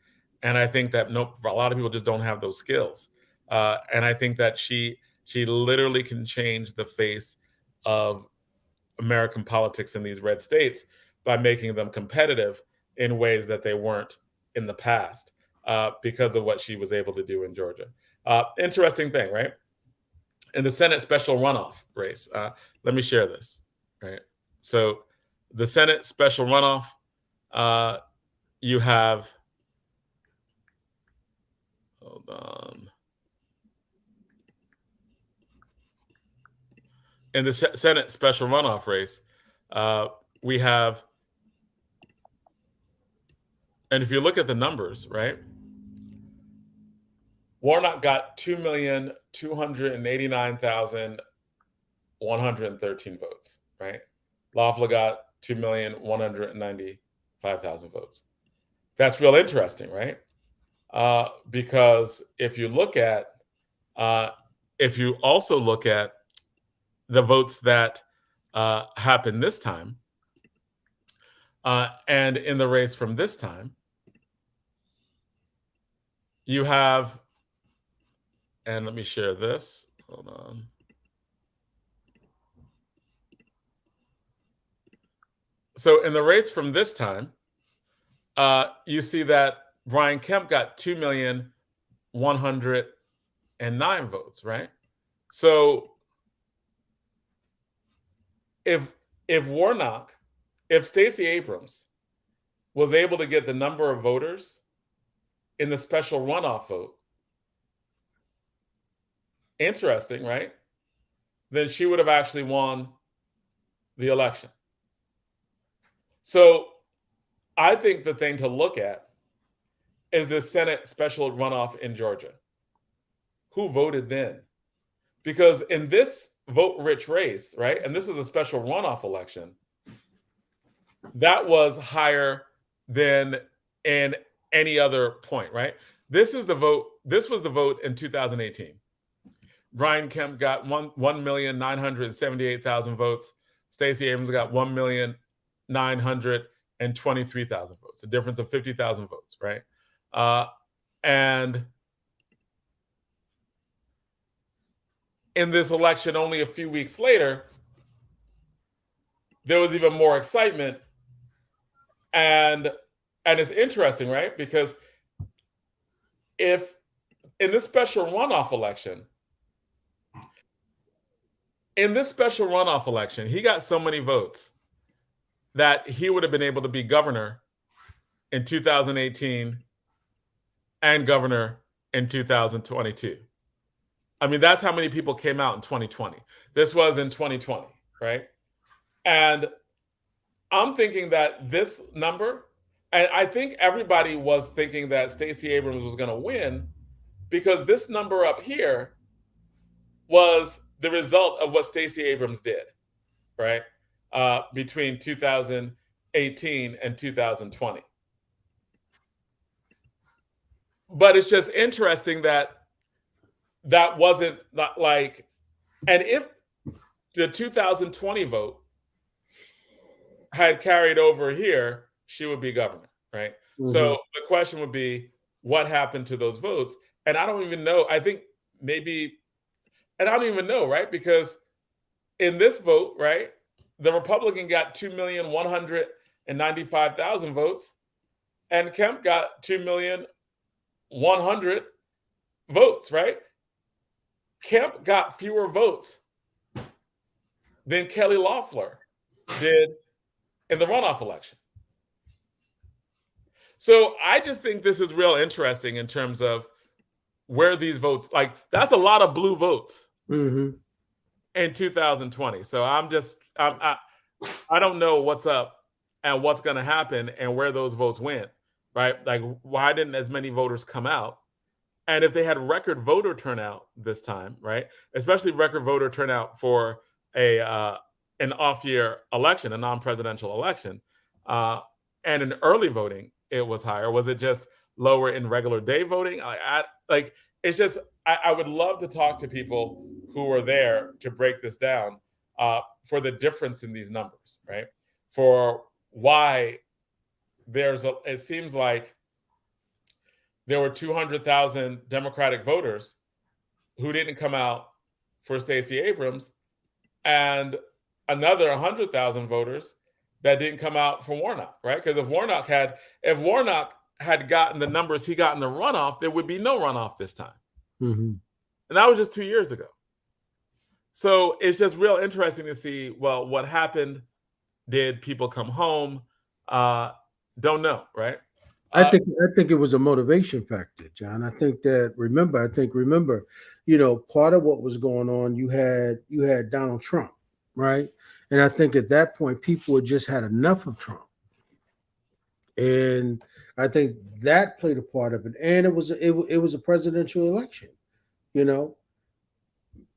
And I think that a lot of people just don't have those skills. And I think that she literally can change the face of American politics in these red states by making them competitive in ways that they weren't in the past, because of what she was able to do in Georgia. Interesting thing, right? In the Senate special runoff race, let me share this, right? So the Senate special runoff, you have, hold on. In the Senate special runoff race, we have, and if you look at the numbers, right? Warnock got 2,289,113 votes, right? Loeffler got 2,195,000 votes. That's real interesting, right? Because if you also look at the votes that happened this time, and in the race from this time, you have, and let me share this. Hold on. So in the race from this time, you see that Brian Kemp got 2,109 votes, right? So if Stacey Abrams was able to get the number of voters in the special runoff vote, interesting, right? Then she would have actually won the election. So I think the thing to look at is the Senate special runoff in Georgia. Who voted then? Because in this vote-rich race, right, and this is a special runoff election, that was higher than in any other point, right? This was the vote in 2018. Brian Kemp got 1,978,000 votes. Stacey Abrams got 1,923,000 votes, a difference of 50,000 votes, right? And in this election, only a few weeks later, there was even more excitement. And it's interesting, right? Because if in this special runoff election, he got so many votes that he would have been able to be governor in 2018 and governor in 2022. I mean, that's how many people came out in 2020. This was in 2020, right? And I'm thinking that this number, and I think everybody was thinking that Stacey Abrams was going to win, because this number up here was the result of what Stacey Abrams did, right? Between 2018 and 2020. But it's just interesting that wasn't not like, and if the 2020 vote had carried over here, she would be governor, right? Mm-hmm. So the question would be, what happened to those votes? And I don't even know. I think maybe, and I don't even know, right? Because in this vote, right, the Republican got 2,195,000 votes, and Kemp got 2,100,000 votes, right? Kemp got fewer votes than Kelly Loeffler did in the runoff election. So I just think this is real interesting in terms of where these votes, like, that's a lot of blue votes in 2020. So I don't know what's up and what's going to happen and where those votes went, right? Like, why didn't as many voters come out? And if they had record voter turnout this time, right, especially record voter turnout for an off-year election, a non-presidential election, and in early voting, it was higher. Was it just lower in regular day voting? It's just, I would love to talk to people who were there to break this down for the difference in these numbers, right? For why it seems like there were 200,000 Democratic voters who didn't come out for Stacey Abrams, and another 100,000 voters that didn't come out for Warnock, right? Because if Warnock had gotten the numbers he got in the runoff, there would be no runoff this time. Mm-hmm. And that was just 2 years ago. So it's just real interesting to see, well, what happened? Did people come home? Don't know, right? I think it was a motivation factor, John. I think remember, part of what was going on, you had Donald Trump, right? And I think at that point people had just had enough of Trump. And I think that played a part of it. And it was a presidential election, you know.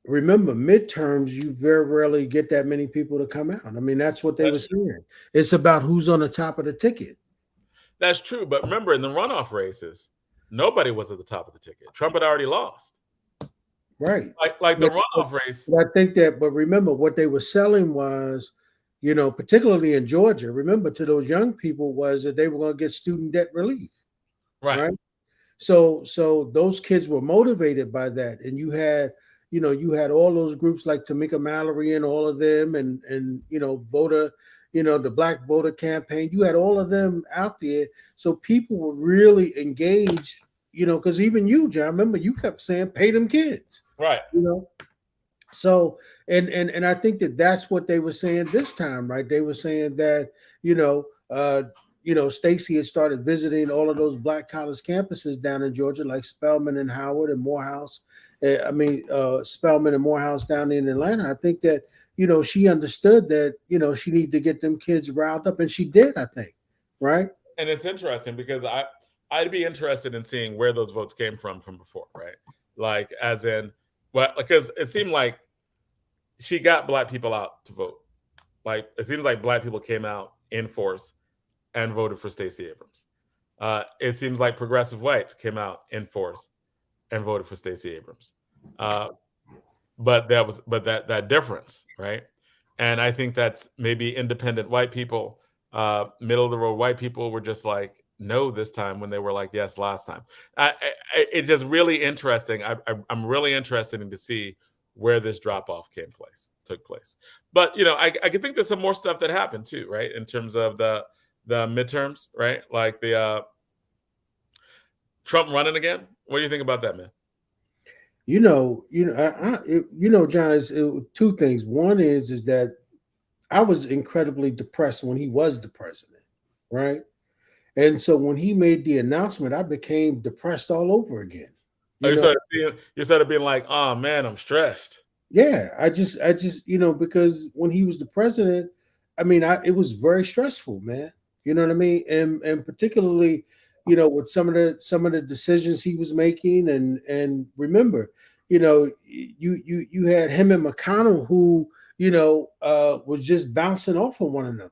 Remember, midterms, you very rarely get that many people to come out. I mean, that's what they were saying. It's about who's on the top of the ticket. That's true. But remember, in the runoff races, nobody was at the top of the ticket. Trump had already lost. Right. Like the runoff race. I think but remember, what they were selling was, particularly in Georgia, remember, to those young people, was that they were going to get student debt relief. Right. So those kids were motivated by that. And you had all those groups like Tamika Mallory and all of them, and voter, the Black Voter Campaign. You had all of them out there. So people were really engaged, because even you, John, remember, you kept saying, pay them kids. Right. So, and I think that's what they were saying this time, right? They were saying that, Stacey had started visiting all of those Black college campuses down in Georgia, like Spelman and Howard and Morehouse. Spelman and Morehouse down in Atlanta. I think that, she understood that, she needed to get them kids riled up, and she did, I think, right? And it's interesting because I'd be interested in seeing where those votes came from before, right? Like, as in, well, because it seemed like she got Black people out to vote. Like, it seems like Black people came out in force and voted for Stacey Abrams. It seems like progressive whites came out in force and voted for Stacey Abrams. But that difference, right? And I think that's maybe independent white people, middle of the road white people were just like, no this time, when they were like, yes last time. It's just really interesting. I'm really interested in to see where this drop off took place. But I can think there's some more stuff that happened too, right? In terms of the midterms, right? Like the Trump running again. What do you think about that, man? John, two things. One is that I was incredibly depressed when he was the president, right? And so when he made the announcement, I became depressed all over again. You started being like, oh man, I'm stressed. Yeah, I just, because when he was the president, I mean, it was very stressful, man. You know what I mean? And particularly, with some of the decisions he was making, and remember, you had him and McConnell who, was just bouncing off of one another.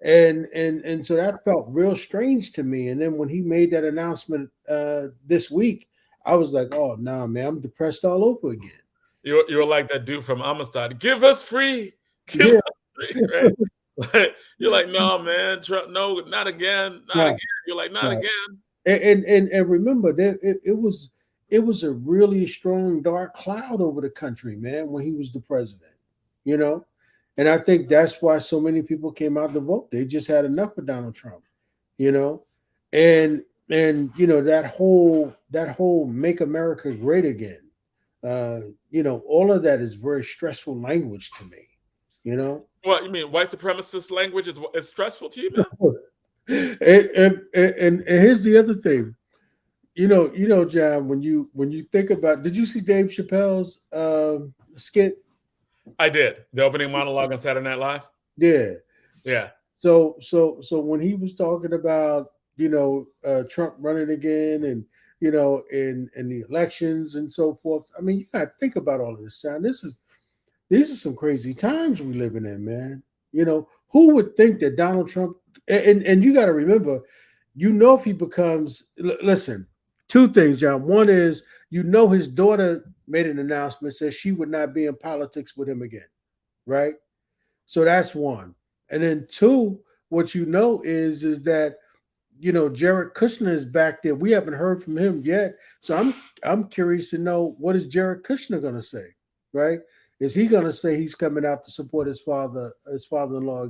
And so that felt real strange to me. And then when he made that announcement this week, I was like, oh no, man, I'm depressed all over again. You were like that dude from Amistad. Give us free. Give us free, right? You're like, no, man, Trump, no, not again, not again. You're like, not again. And remember that it was a really strong dark cloud over the country, man, when he was the president, And I think that's why so many people came out to vote. They just had enough of Donald Trump, and that whole "Make America Great Again," all of that is very stressful language to me. What you mean? White supremacist language is stressful to you, man? and here's the other thing, John. When you think about, did you see Dave Chappelle's skit? I did. The opening monologue on Saturday Night Live. Yeah. So when he was talking about Trump running again, and in the elections and so forth, I mean, you got to think about all of this, John. These are some crazy times we're living in, man. Who would think that Donald Trump, and you got to remember, if he becomes, listen, two things, John. One is, his daughter made an announcement, says she would not be in politics with him again, right? So that's one. And then two, what is that Jared Kushner is back there. We haven't heard from him yet, so I'm curious to know what is Jared Kushner going to say, right? Is he going to say he's coming out to support his father-in-law,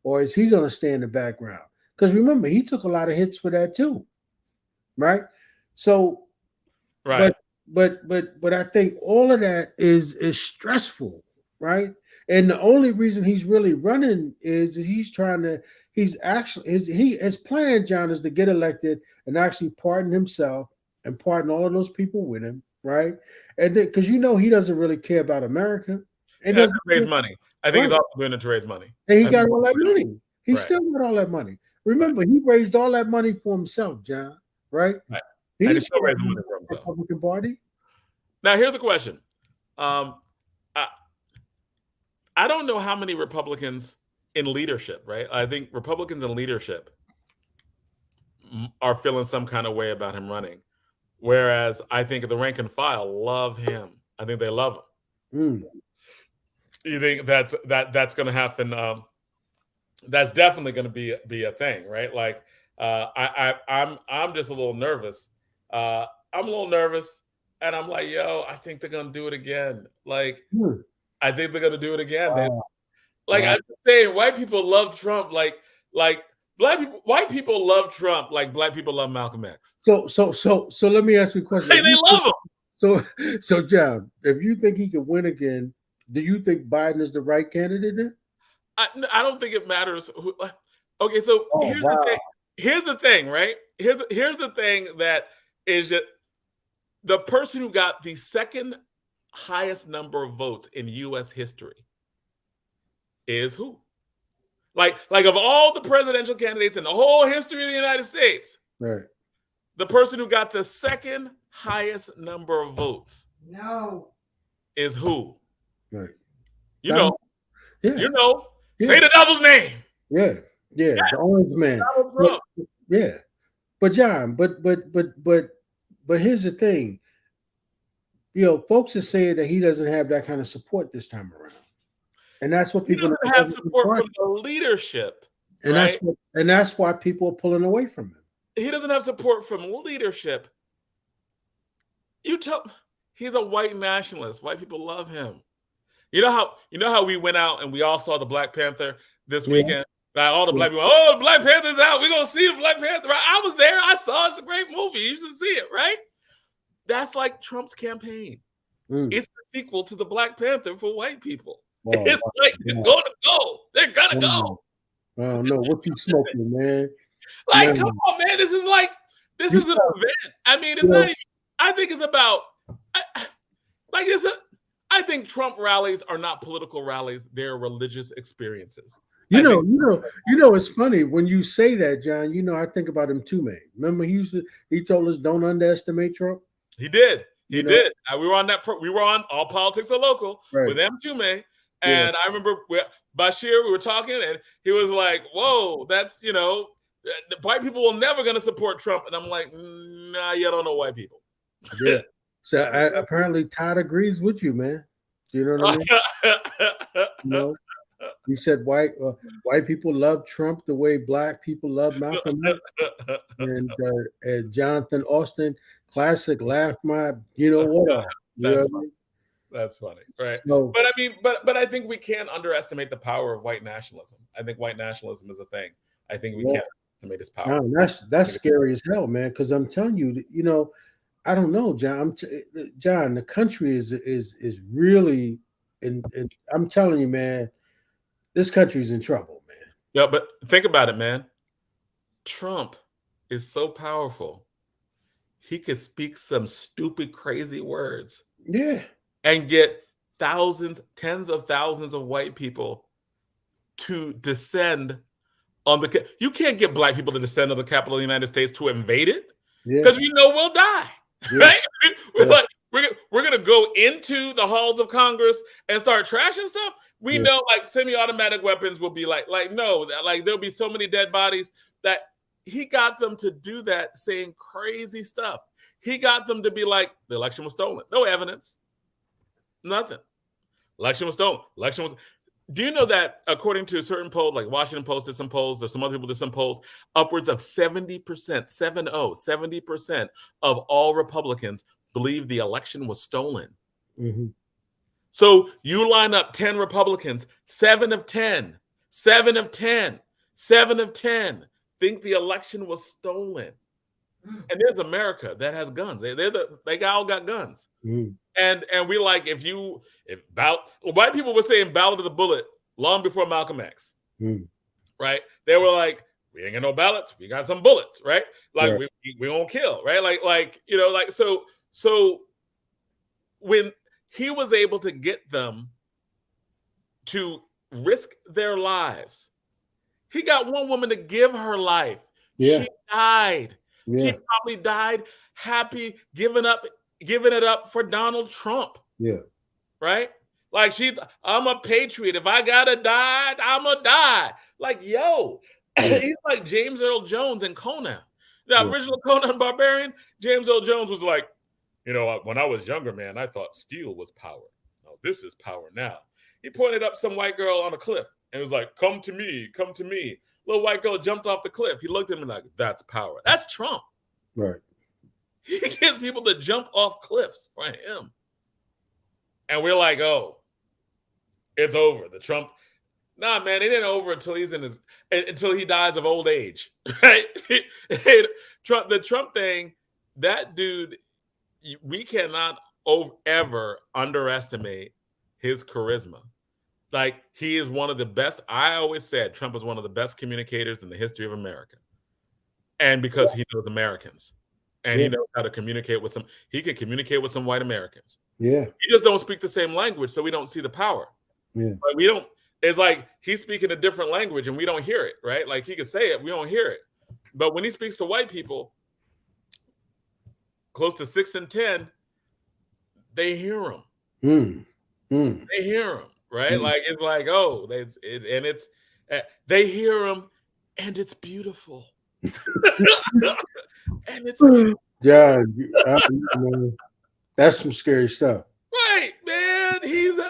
or is he going to stay in the background? Because remember, he took a lot of hits for that too, right? So, right. but I think all of that is stressful, right? And the only reason he's really running is his plan, John, is to get elected and actually pardon himself and pardon all of those people with him, right? And then because he doesn't really care about America. It Yeah, to doesn't raise money. I think he's also doing it to raise money. And he got all that money. He Right. still got all that money. Remember, he raised all that money for himself, John, right? Right. He And didn't he's still raising for money for the himself. Republican Party. Now, here's a question. I don't know how many Republicans in leadership, right? I think Republicans in leadership are feeling some kind of way about him running. Whereas I think the rank and file love him. I think they love him. You think that's going to happen? That's definitely going to be a thing, right? Like I'm just a little nervous. I'm a little nervous, and I'm like, yo, I think they're going to do it again. Like, I think they're going to do it again. Wow. I'm just saying, white people love Trump. Like white people love Trump. Like black people love Malcolm X. So let me ask you a question. Hey, they love him. So John, if you think he can win again, do you think Biden is the right candidate then? I don't think it matters. Okay, so the thing. Here's the thing, right? Here's the thing that is just the person who got the second highest number of votes in U.S. history is who? Like of all the presidential candidates in the whole history of the United States, right? The person who got the second highest number of votes, is who? Right. You know. Yeah. Say the devil's name. Yeah. The orange man. Yeah. But John, but here's the thing. Folks are saying that he doesn't have that kind of support this time around. And that's what people doesn't have support from the leadership. And right? that's why people are pulling away from him. He doesn't have support from leadership. He's a white nationalist. White people love him. You know how we went out and we all saw the Black Panther this weekend? Like all the black people, the Black Panther's out. We're gonna see the Black Panther. Right? I was there. I saw it. It's a great movie. You should see it, right? That's like Trump's campaign. It's the sequel to the Black Panther for white people. It's like they're gonna go. They're gonna go. I don't know what you smoking, man. Like, come on, man. This is an event. I mean, it's not even, I think it's about I think Trump rallies are not political rallies, they're religious experiences. It's funny when you say that, John. I think about him too, man. Remember he told us don't underestimate Trump. He did. He did. We were on we were on All Politics Are Local with Tame. And I remember Bashir, we were talking, and he was like, whoa, that's, the white people were never going to support Trump. And I'm like, nah, you don't know white people. Yeah. So apparently Todd agrees with you, man. You know what I mean? He said white people love Trump the way black people love Malcolm X. And Jonathan Austin, classic laugh my, what? That's funny, right? So, but I think we can't underestimate the power of white nationalism. I think white nationalism is a thing. I think we can't underestimate its power. No, that's scary as hell, man. Because I'm telling you, I don't know, John. John, the country is really, and I'm telling you, man, this country's in trouble, man. Yeah, but think about it, man. Trump is so powerful. He could speak some stupid, crazy words. Yeah. And get tens of thousands of white people to descend on you can't get black people to descend on the capital of the United States to invade it because we know we'll die, right? We're gonna go into the halls of Congress and start trashing stuff. We know like semi-automatic weapons will be no, there'll be so many dead bodies that he got them to do that, saying crazy stuff. He got them to be like, the election was stolen. No evidence. Nothing. Election was stolen. Do you know that according to certain polls, like Washington Post did some polls, there's some other people did some polls, upwards of 70%, 70% of all Republicans believe the election was stolen. Mm-hmm. So you line up 10 Republicans, 7 of 10, 7 of 10, 7 of 10 think the election was stolen. And there's America that has guns. They all got guns. Mm-hmm. And we like white people were saying ballot of the bullet long before Malcolm X, right? They were like, we ain't got no ballots, we got some bullets, right? Like we won't kill, right? Like so when he was able to get them to risk their lives, he got one woman to give her life. Yeah. She died. Yeah. She probably died happy, giving it up for Donald Trump. Yeah. Right? Like I'm a patriot. If I gotta die, I'ma die. Like, yo, he's like James Earl Jones in Conan. The original Conan Barbarian, James Earl Jones was like, when I was younger, man, I thought steel was power. No, this is power now. He pointed up some white girl on a cliff and was like, come to me, come to me. Little white girl jumped off the cliff. He looked at me like, that's power. That's Trump. Right. He gets people to jump off cliffs for him. And we're like, oh, it's over. The Trump. Nah, man, it ain't over until until he dies of old age. Right? The Trump thing, that dude, we cannot ever underestimate his charisma. Like, he is one of the best. I always said Trump is one of the best communicators in the history of America. And because he knows Americans. And he knows how to communicate with he can communicate with some white Americans. Yeah. He just don't speak the same language, so we don't see the power. Yeah. But it's like he's speaking a different language and we don't hear it, right? Like, he can say it, we don't hear it. But when he speaks to white people, close to 6 in 10, they hear him. They hear him, right? Like, it's like, oh, they hear him, and it's beautiful. And it's John, that's some scary stuff. Right, man. He's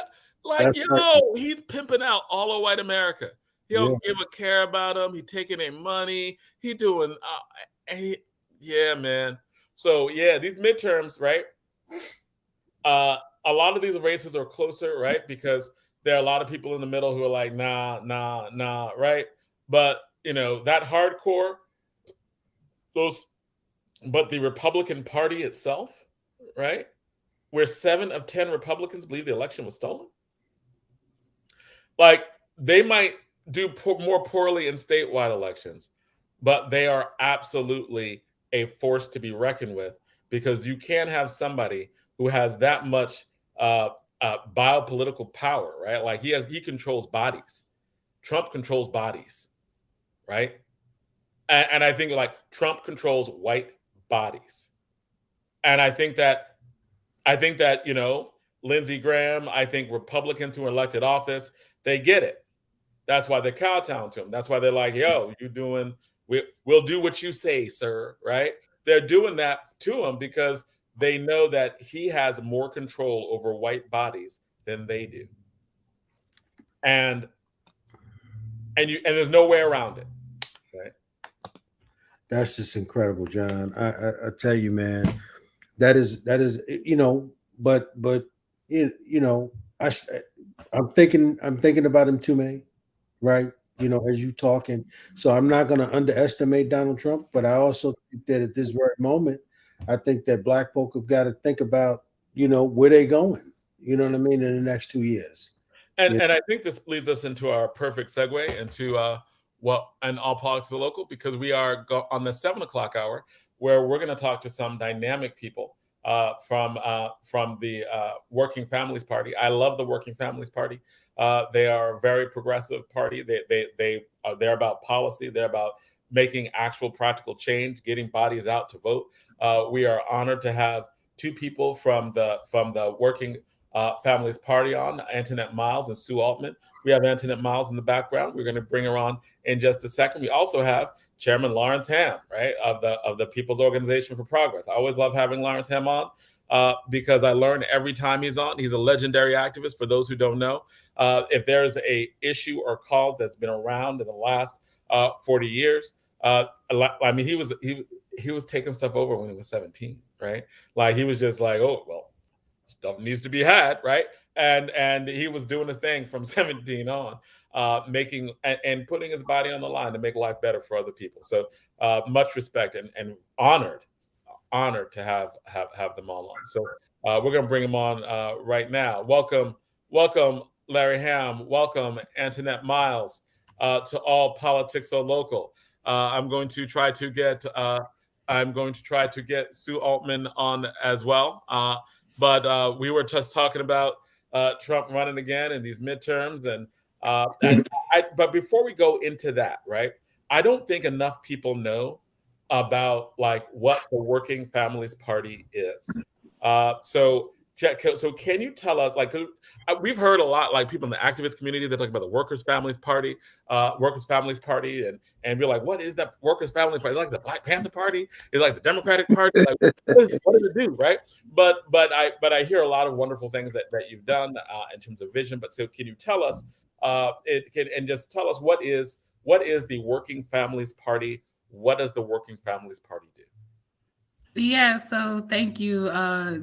he's pimping out all of white America. He don't give a care about them. He taking their money. He doing, man. So these midterms, right? A lot of these races are closer, right? Because there are a lot of people in the middle who are like, nah, right? But that hardcore, but the Republican Party itself, right? Where 7 of 10 Republicans believe the election was stolen. Like, they might do more poorly in statewide elections, but they are absolutely a force to be reckoned with, because you can't have somebody who has that much biopolitical power, right? Like, he controls bodies. Trump controls bodies, right? And I think, like, Trump controls white bodies. And I think that, Lindsey Graham, I think Republicans who are elected office, they get it. That's why they kowtow to him. That's why they're like, yo, we'll do what you say, sir, right? They're doing that to him because they know that he has more control over white bodies than they do. And there's no way around it. Right? That's just incredible, John. I tell you, man, that is, but I'm thinking about him too, man. Right. As you talking. So I'm not going to underestimate Donald Trump, but I also think that at this very moment, I think that Black folk have got to think about, where they going, you know what I mean, in the next 2 years. And I think this leads us into our perfect segue into and All Politics to the Local, because we are on the 7 o'clock hour, where we're going to talk to some dynamic people from the Working Families Party. I love the Working Families Party. They are a very progressive party. They're about policy. They're about making actual practical change, getting bodies out to vote. We are honored to have 2 people from the Working Families Party on, Antoinette Miles and Sue Altman. We have Antoinette Miles in the background. We're going to bring her on in just a second. We also have Chairman Lawrence Hamm, right, of the People's Organization for Progress. I always love having Lawrence Hamm on. because I learn every time he's on. He's a legendary activist. For those who don't know, if there's a issue or cause that's been around in the last 40 years, I mean, he was taking stuff over when he was 17, right? Like he was just like, oh well, stuff needs to be had, right? And he was doing his thing from 17 on, making and putting his body on the line to make life better for other people. So much respect and honored to have them all on. So we're gonna bring them on right now. Welcome, Larry Hamm. Welcome, Antoinette Miles, to All Politics So Local. I'm going to try to get Sue Altman on as well. But we were just talking about Trump running again in these midterms, but before we go into that, right? I don't think enough people know about like what the Working Families Party is. So can you tell us, like, we've heard a lot, like people in the activist community, they're talking about the Workers' Families Party, and we're like, what is that Workers' Families Party? Is it like the Black Panther Party? Is it like the Democratic Party? Like, what does it do, right? But I hear a lot of wonderful things that you've done in terms of vision. But so can you tell us, and just tell us what is the Working Families Party? What does the Working Families Party do? Yeah, so thank you,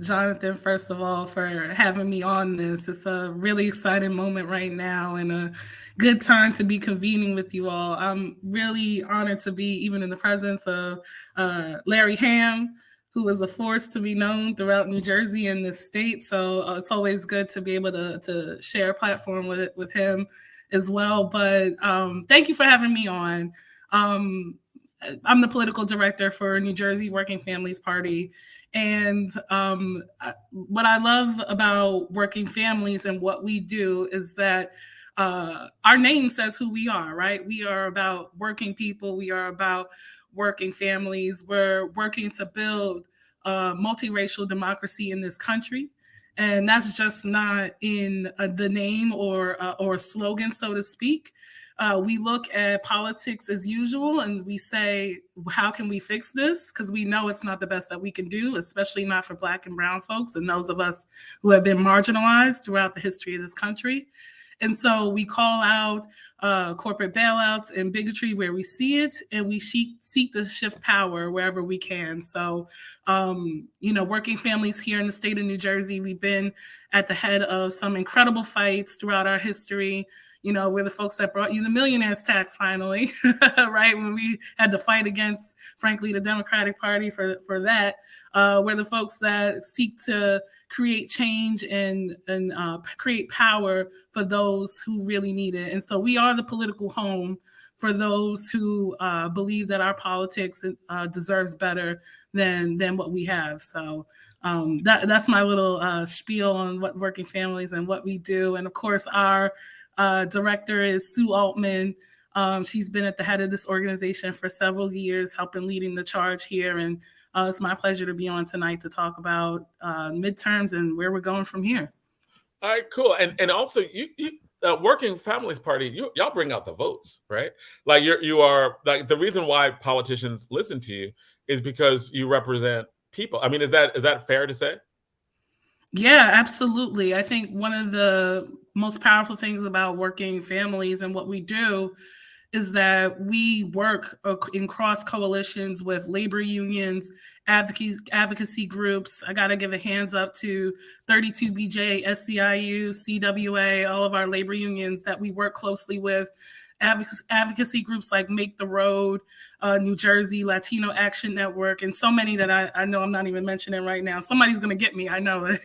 Jonathan, first of all, for having me on this. It's a really exciting moment right now and a good time to be convening with you all. I'm really honored to be even in the presence of Larry Hamm, who is a force to be known throughout New Jersey and this state. So it's always good to be able to share a platform with him as well. But thank you for having me on. I'm the political director for New Jersey Working Families Party. And what I love about Working Families and what we do is that our name says who we are, right? We are about working people. We are about working families. We're working to build multiracial democracy in this country. And that's just not in the name or a slogan, so to speak. We look at politics as usual and we say, how can we fix this? Because we know it's not the best that we can do, especially not for Black and brown folks and those of us who have been marginalized throughout the history of this country. And so we call out corporate bailouts and bigotry where we see it, and we seek to shift power wherever we can. So, Working Families here in the state of New Jersey, we've been at the head of some incredible fights throughout our history. We're the folks that brought you the millionaire's tax finally, right? When we had to fight against, frankly, the Democratic Party for that. We're the folks that seek to create change and create power for those who really need it. And so we are the political home for those who believe that our politics deserves better than what we have. So that's my little spiel on what Working Families and what we do. And of course, our director is Sue Altman. She's been at the head of this organization for several years, leading the charge here. And it's my pleasure to be on tonight to talk about midterms and where we're going from here. All right, cool. And also, you Working Families Party, y'all bring out the votes, right? Like you are like, the reason why politicians listen to you is because you represent people. I mean, is that fair to say? Yeah, absolutely. I think one of the most powerful things about Working Families and what we do is that we work in cross coalitions with labor unions, advocacy groups. I got to give a hands up to 32BJ, SCIU, CWA, all of our labor unions that we work closely with. Advocacy groups like Make the Road, New Jersey Latino Action Network, and so many that I know I'm not even mentioning right now. Somebody's going to get me, I know it.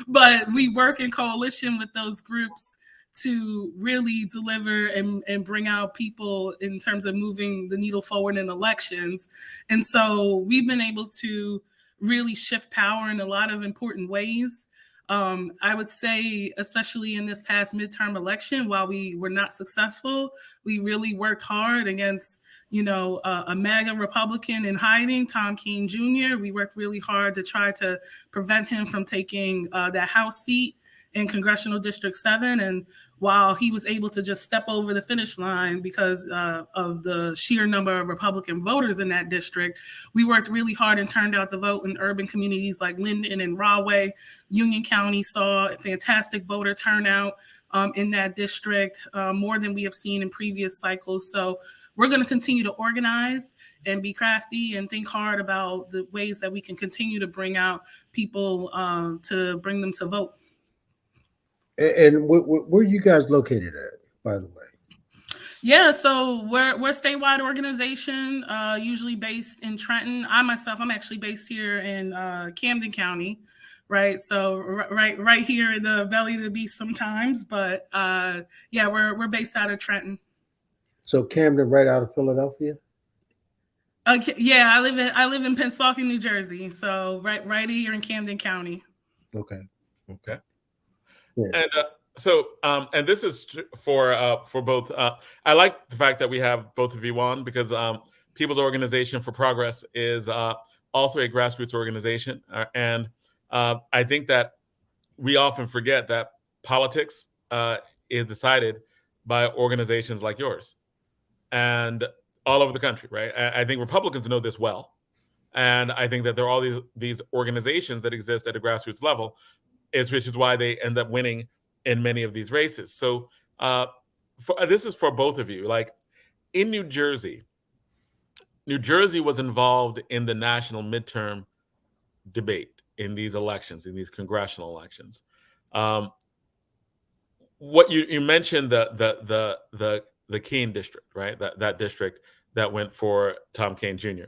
But we work in coalition with those groups to really deliver and bring out people in terms of moving the needle forward in elections. And so we've been able to really shift power in a lot of important ways. I would say, especially in this past midterm election, while we were not successful, we really worked hard against, a MAGA Republican in hiding, Tom Keene Jr. We worked really hard to try to prevent him from taking that House seat in Congressional District 7. And while he was able to just step over the finish line because of the sheer number of Republican voters in that district, we worked really hard and turned out the vote in urban communities like Linden and Rahway. Union County saw a fantastic voter turnout in that district, more than we have seen in previous cycles. So we're going to continue to organize and be crafty and think hard about the ways that we can continue to bring out people to bring them to vote. And where are you guys located at, by the way? Yeah, so we're a statewide organization, usually based in Trenton. I'm actually based here in Camden County, right? So right here in the belly of the beast sometimes, but yeah, we're based out of Trenton. So Camden, right out of Philadelphia. Yeah, I live in Pensacola, New Jersey. So right here in Camden County. Okay. Okay. Yeah. And and this is for both. I like the fact that we have both of you on because People's Organization for Progress is also a grassroots organization, and I think that we often forget that politics is decided by organizations like yours and all over the country, right? I think Republicans know this well, and I think that there are all these organizations that exist at a grassroots level, which is why they end up winning in many of these races. So this is for both of you. Like in New Jersey was involved in the national midterm debate in these elections, in these congressional elections. What you mentioned the Keene district, right? That district that went for Tom Keene Jr.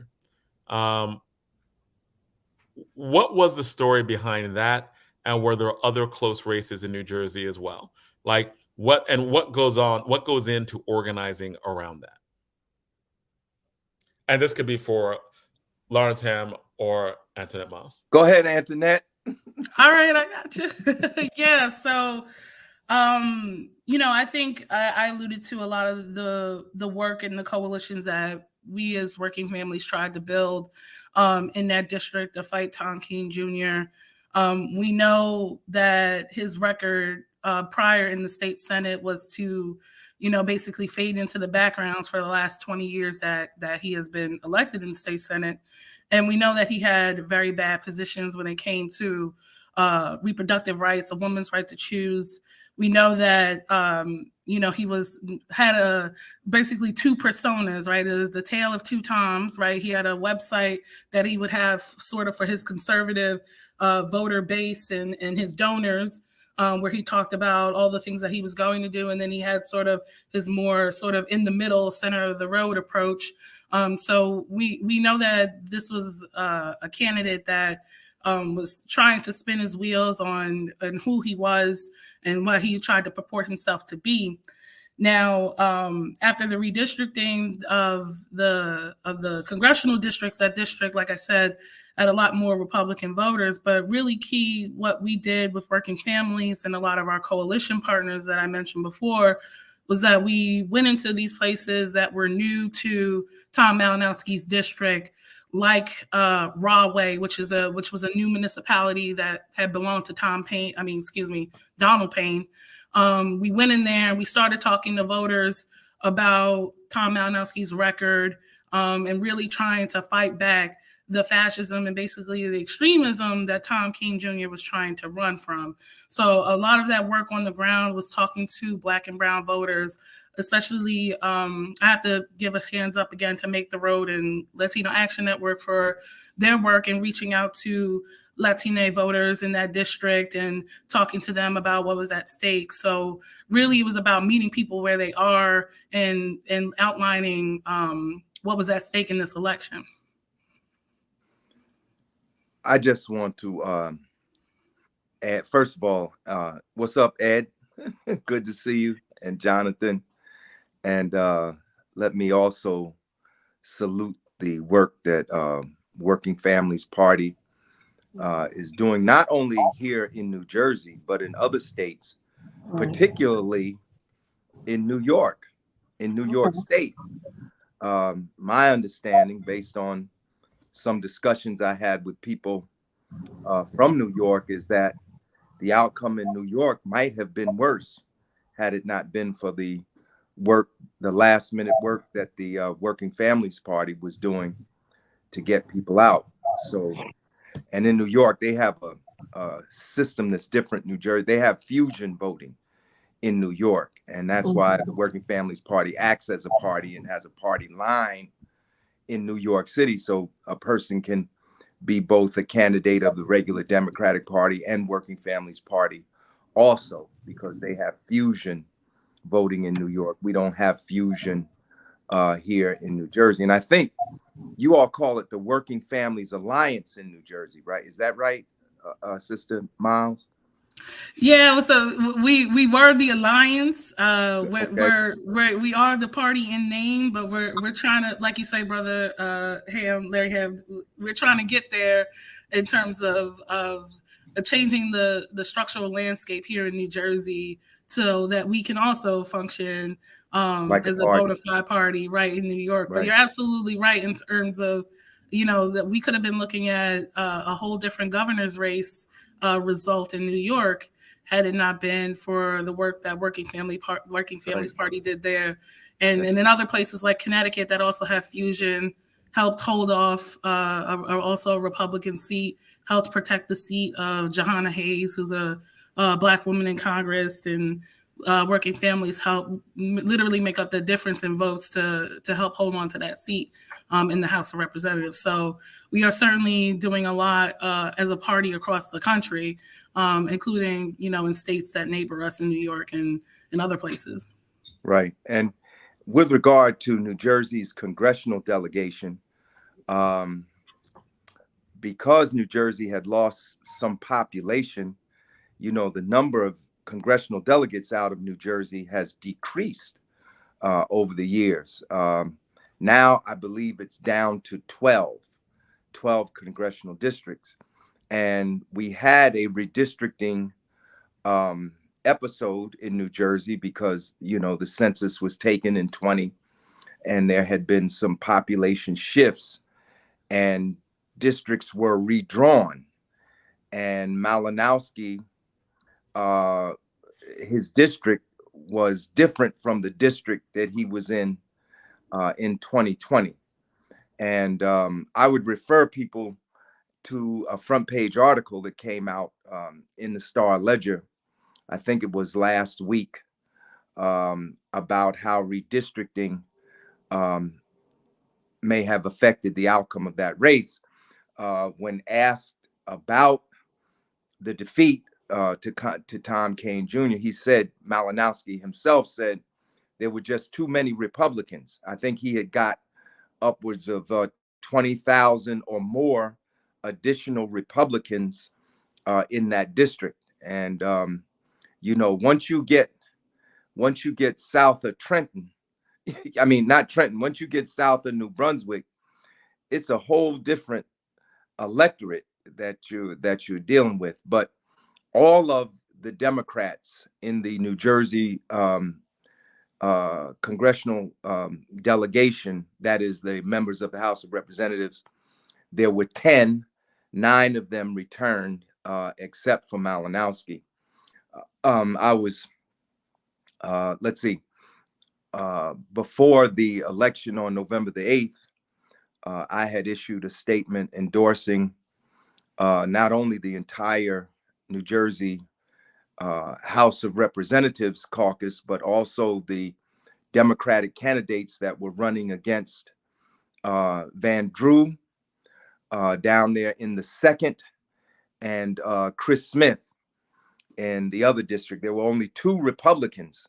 What was the story behind that? And were there other close races in New Jersey as well? Like what goes into organizing around that? And this could be for Lawrence Hamm or Antoinette Miles. Go ahead, Antoinette. All right, I got you. Yeah, so I think I alluded to a lot of the work and the coalitions that we as working families tried to build in that district to fight Tom Keene Jr. We know that his record prior in the state Senate was to, basically fade into the backgrounds for the last 20 years that he has been elected in the state Senate. And we know that he had very bad positions when it came to reproductive rights, a woman's right to choose. We know that, he had basically two personas, right? It was the tale of two Toms, right? He had a website that he would have sort of for his conservative voter base and his donors, where he talked about all the things that he was going to do. And then he had sort of his more sort of in the middle, center of the road approach. So we know that this was a candidate that was trying to spin his wheels on who he was and what he tried to purport himself to be. Now, after the redistricting of the congressional districts, that district, like I said, had a lot more Republican voters, but really key what we did with working families and a lot of our coalition partners that I mentioned before was that we went into these places that were new to Tom Malinowski's district, like Rahway, which was a new municipality that had belonged to Donald Payne. We went in there and we started talking to voters about Tom Malinowski's record and really trying to fight back the fascism and basically the extremism that Tom Keene Jr. was trying to run from. So a lot of that work on the ground was talking to Black and Brown voters, especially I have to give a hands up again to Make the Road and Latino Action Network for their work in reaching out to Latina voters in that district and talking to them about what was at stake. So really it was about meeting people where they are and outlining what was at stake in this election. I just want to add, first of all, what's up, Ed? Good to see you, and Jonathan. And let me also salute the work that Working Families Party is doing, not only here in New Jersey, but in other states, particularly in New York State. My understanding, based on some discussions I had with people from New York, is that the outcome in New York might have been worse had it not been for the last minute work that the Working Families Party was doing to get people out. So, and in New York, they have a system that's different. New Jersey, they have fusion voting in New York. And that's why the Working Families Party acts as a party and has a party line in New York City. So a person can be both a candidate of the regular Democratic Party and Working Families Party also, because they have fusion voting in New York. We don't have fusion here in New Jersey. And I think you all call it the Working Families Alliance in New Jersey, right? Is that right, Sister Miles? Yeah, so we were the alliance. Okay. We are the party in name, but we're trying to, like you say, brother Larry Hamm, we're trying to get there in terms of changing the structural landscape here in New Jersey so that we can also function Like as a a party. bona fide party, right, in New York. But Right. you're absolutely right in terms of, that we could have been looking at a whole different governor's race result in New York had it not been for the work that Working Families Party did there, and in other places like Connecticut that also have fusion, helped hold off also a Republican seat, helped protect the seat of Johanna Hayes, who's a Black woman in Congress, and Working Families help literally make up the difference in votes to help hold on to that seat in the House of Representatives. So we are certainly doing a lot as a party across the country, including, in states that neighbor us in New York and in other places. Right. And with regard to New Jersey's congressional delegation, because New Jersey had lost some population, the number of congressional delegates out of New Jersey has decreased over the years. Now, I believe it's down to 12 congressional districts. And we had a redistricting episode in New Jersey because, the census was taken in 20 and there had been some population shifts and districts were redrawn. And Malinowski, his district was different from the district that he was in 2020. And I would refer people to a front page article that came out in the Star Ledger, I think it was last week, about how redistricting may have affected the outcome of that race. When asked about the defeat to Tom Kaine Jr., he said, Malinowski himself said, there were just too many Republicans. I think he had got upwards of 20,000 or more additional Republicans in that district. And once you get south of Trenton, I mean, not Trenton, once you get south of New Brunswick, it's a whole different electorate that you're dealing with. But all of the Democrats in the New Jersey congressional delegation, that is the members of the House of Representatives, there were 10, 9 of them returned, except for Malinowski. I was, before the election on November the 8th, I had issued a statement endorsing not only the entire New Jersey House of Representatives caucus, but also the Democratic candidates that were running against Van Drew down there in the 2nd, and Chris Smith in the other district. There were only 2 Republicans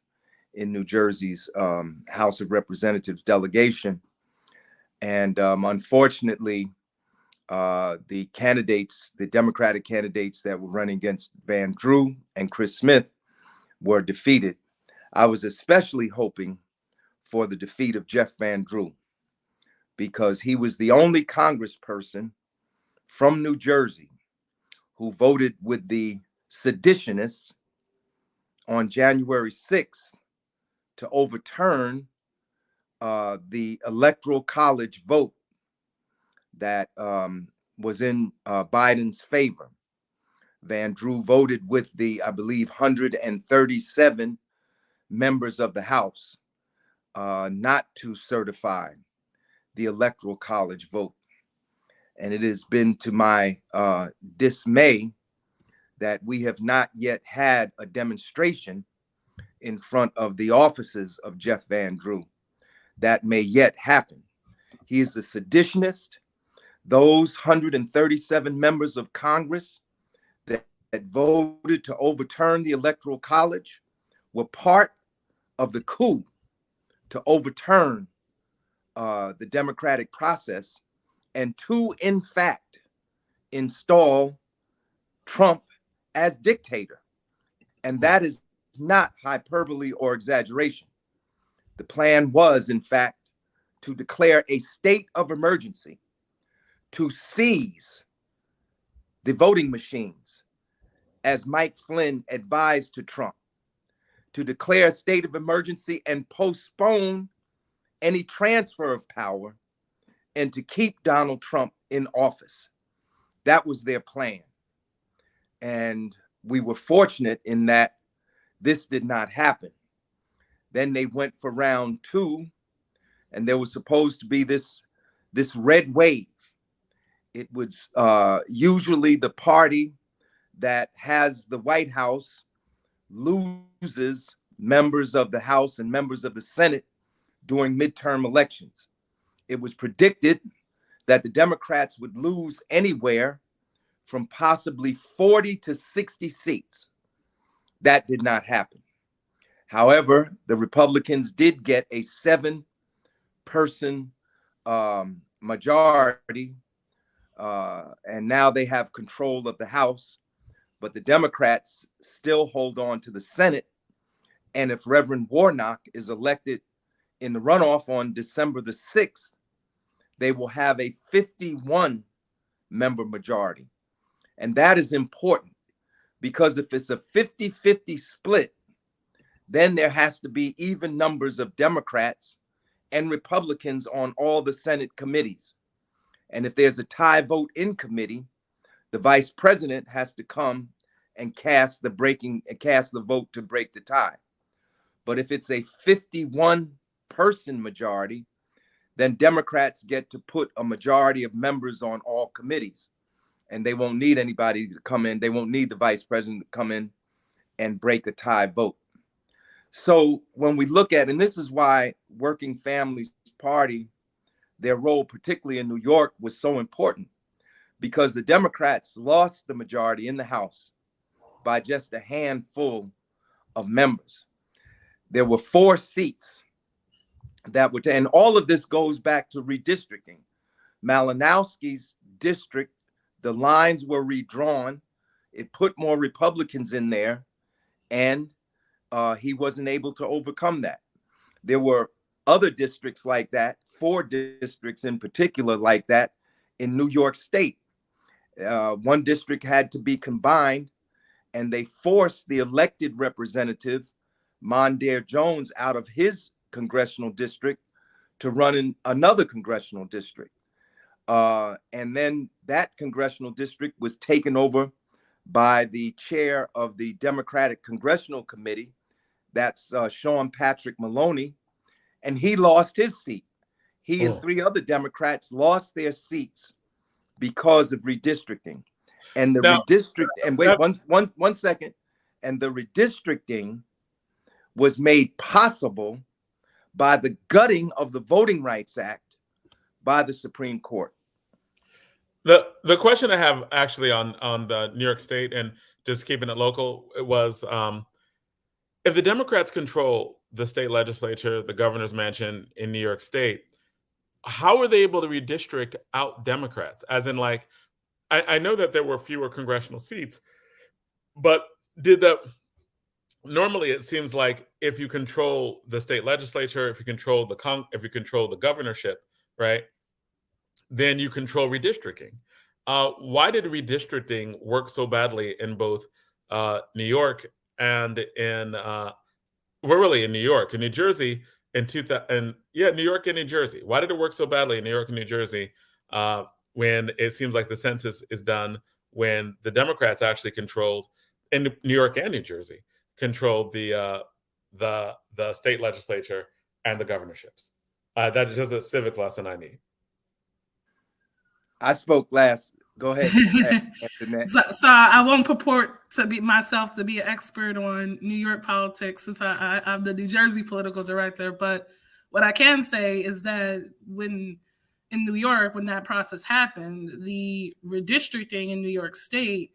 in New Jersey's House of Representatives delegation. And unfortunately, the Democratic candidates that were running against Van Drew and Chris Smith were defeated. I was especially hoping for the defeat of Jeff Van Drew, because he was the only congressperson from New Jersey who voted with the seditionists on January 6th to overturn the Electoral College vote that was in Biden's favor. Van Drew voted with the, I believe, 137 members of the House not to certify the Electoral College vote. And it has been to my dismay that we have not yet had a demonstration in front of the offices of Jeff Van Drew. That may yet happen. He is a seditionist. Those 137 members of Congress that voted to overturn the Electoral College were part of the coup to overturn the democratic process and to, in fact, install Trump as dictator. And that is not hyperbole or exaggeration. The plan was, in fact, to declare a state of emergency, to seize the voting machines, as Mike Flynn advised to Trump, to declare a state of emergency and postpone any transfer of power, and to keep Donald Trump in office. That was their plan. And we were fortunate in that this did not happen. Then they went for round two, and there was supposed to be this red wave. It was usually the party that has the White House loses members of the House and members of the Senate during midterm elections. It was predicted that the Democrats would lose anywhere from possibly 40 to 60 seats. That did not happen. However, the Republicans did get a 7-person majority, and now they have control of the House, but the Democrats still hold on to the Senate. And if Reverend Warnock is elected in the runoff on December the 6th, they will have a 51-member majority. And that is important because if it's a 50-50 split, then there has to be even numbers of Democrats and Republicans on all the Senate committees. And if there's a tie vote in committee, the vice president has to come and cast the vote to break the tie. But if it's a 51-person majority, then Democrats get to put a majority of members on all committees. And they won't need anybody to come in. They won't need the vice president to come in and break a tie vote. So when we look at, and this is why Working Families Party, their role, particularly in New York, was so important, because the Democrats lost the majority in the House by just a handful of members. There were 4 seats that were, and all of this goes back to redistricting. Malinowski's district, the lines were redrawn. It put more Republicans in there, and he wasn't able to overcome that. There were other districts like that, 4 districts in particular like that in New York State. One district had to be combined, and they forced the elected representative, Mondaire Jones, out of his congressional district to run in another congressional district. And then that congressional district was taken over by the chair of the Democratic Congressional Committee, that's Sean Patrick Maloney, and he lost his seat. He and 3 other Democrats lost their seats because of redistricting. And the and wait, one second. And the redistricting was made possible by the gutting of the Voting Rights Act by the Supreme Court. The question I have actually on the New York State, and just keeping it local, it was if the Democrats control the state legislature, the governor's mansion in New York State, how are they able to redistrict out Democrats? As in, like, I know that there were fewer congressional seats, but normally it seems like if you control the state legislature, if you control the governorship, right, then you control redistricting. Why did redistricting work so badly in both New York and in in New York and New Jersey in 2000? New York and New Jersey. Why did it work so badly in New York and New Jersey when it seems like the census is done when the Democrats actually controlled, in New York and New Jersey, controlled the the state legislature, and the governorships. That is just a civic lesson I need. I spoke last. Go ahead, Antoinette. So I won't purport to be myself to be an expert on New York politics, since I'm the New Jersey political director. But what I can say is that when in New York, when that process happened, the redistricting in New York State,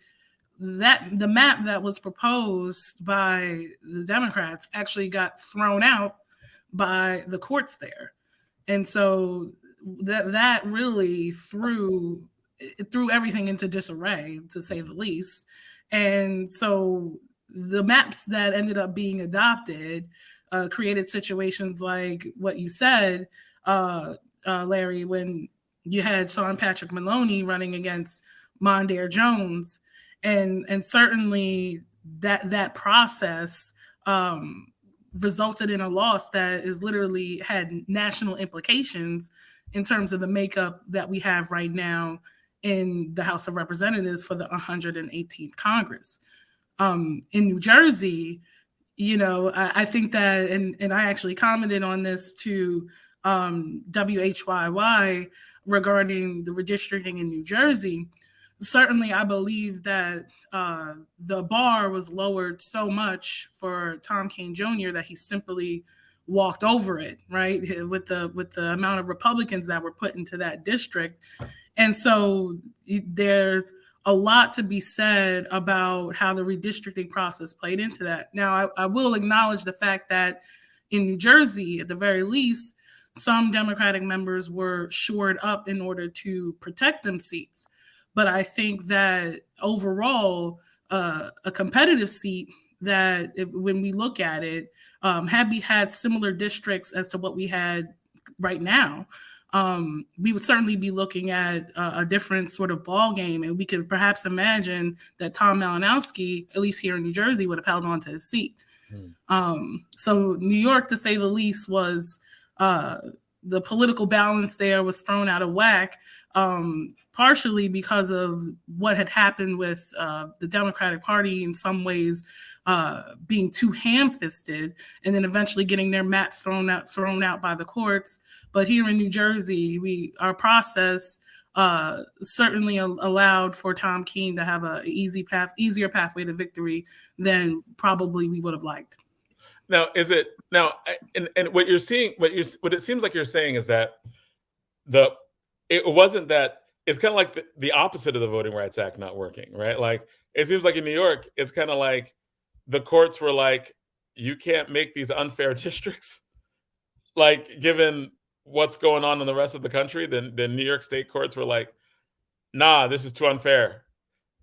that the map that was proposed by the Democrats actually got thrown out by the courts there. And so that really threw everything into disarray, to say the least. And so the maps that ended up being adopted created situations like what you said, Larry, when you had Sean Patrick Maloney running against Mondaire Jones, and certainly that process resulted in a loss that is literally had national implications in terms of the makeup that we have right now in the House of Representatives for the 118th Congress. In New Jersey, I think that, and I actually commented on this to WHYY regarding the redistricting in New Jersey. Certainly, I believe that the bar was lowered so much for Tom Kean Jr. that he simply walked over it, right? With the amount of Republicans that were put into that district. And so there's a lot to be said about how the redistricting process played into that. Now, I will acknowledge the fact that in New Jersey, at the very least, some Democratic members were shored up in order to protect them seats. But I think that overall, a competitive seat that when we look at it, had we had similar districts as to what we had right now, we would certainly be looking at a different sort of ball game. And we could perhaps imagine that Tom Malinowski, at least here in New Jersey, would have held on to his seat. So New York, to say the least, was the political balance there was thrown out of whack. Partially because of what had happened with the Democratic Party in some ways being too ham-fisted, and then eventually getting their map thrown out by the courts. But here in New Jersey, our process certainly allowed for Tom Kean to have an easier pathway to victory than probably we would have liked. Now, and what you're seeing, what it seems like you're saying is that it wasn't that. It's kind of like the opposite of the Voting Rights Act not working, right? Like, it seems like in New York, it's kind of like the courts were like, you can't make these unfair districts. Like, given what's going on in the rest of the country, then the New York state courts were like, nah, this is too unfair.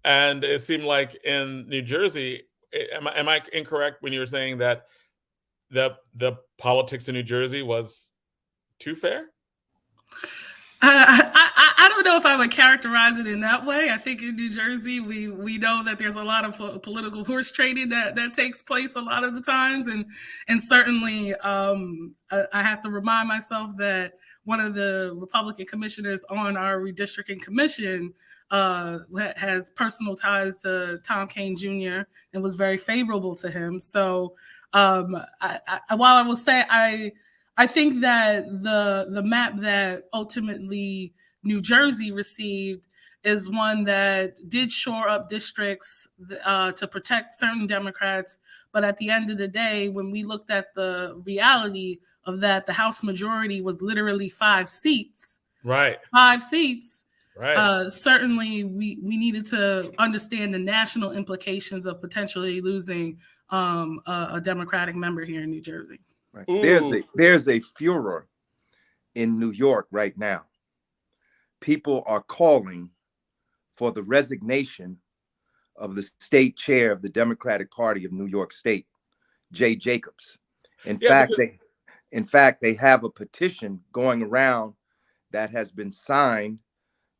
And it seemed like in New Jersey, am I incorrect when you were saying that the politics in New Jersey was too fair? I don't know if I would characterize it in that way. I think in New Jersey, we know that there's a lot of political horse trading that takes place a lot of the times. And certainly I have to remind myself that one of the Republican commissioners on our redistricting commission has personal ties to Tom Kean Jr. and was very favorable to him. So while I will say I think that the map that ultimately New Jersey received is one that did shore up districts to protect certain Democrats. But at the end of the day, when we looked at the reality of that, the House majority was literally 5 seats. Right. 5 seats. Right. Certainly, we needed to understand the national implications of potentially losing a Democratic member here in New Jersey. Right. There's a furor in New York right now. People are calling for the resignation of the state chair of the Democratic Party of New York State, Jay Jacobs. In fact, they have a petition going around that has been signed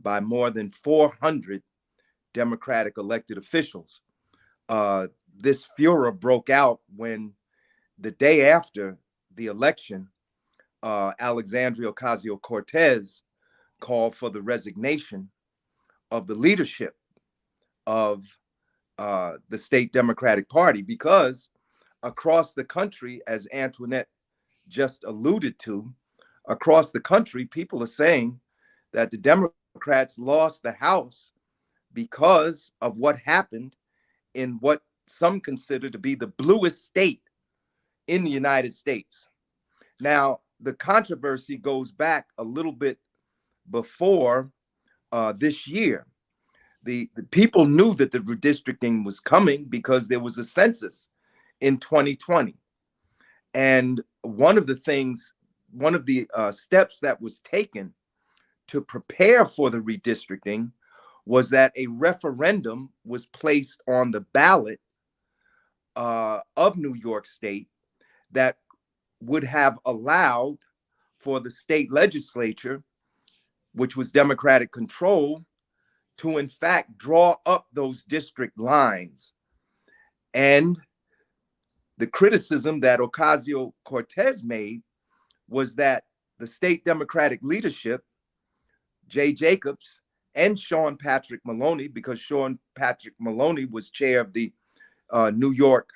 by more than 400 Democratic elected officials. This furor broke out when the day after the election, Alexandria Ocasio-Cortez called for the resignation of the leadership of the state Democratic Party because across the country, as Antoinette just alluded to, across the country, people are saying that the Democrats lost the House because of what happened in what some consider to be the bluest state in the United States. Now, the controversy goes back a little bit before this year. The people knew that the redistricting was coming because there was a census in 2020. And one of the steps that was taken to prepare for the redistricting was that a referendum was placed on the ballot of New York State that would have allowed for the state legislature, which was Democratic control, to in fact draw up those district lines. And the criticism that Ocasio-Cortez made was that the state Democratic leadership, Jay Jacobs and Sean Patrick Maloney, because Sean Patrick Maloney was chair of the New York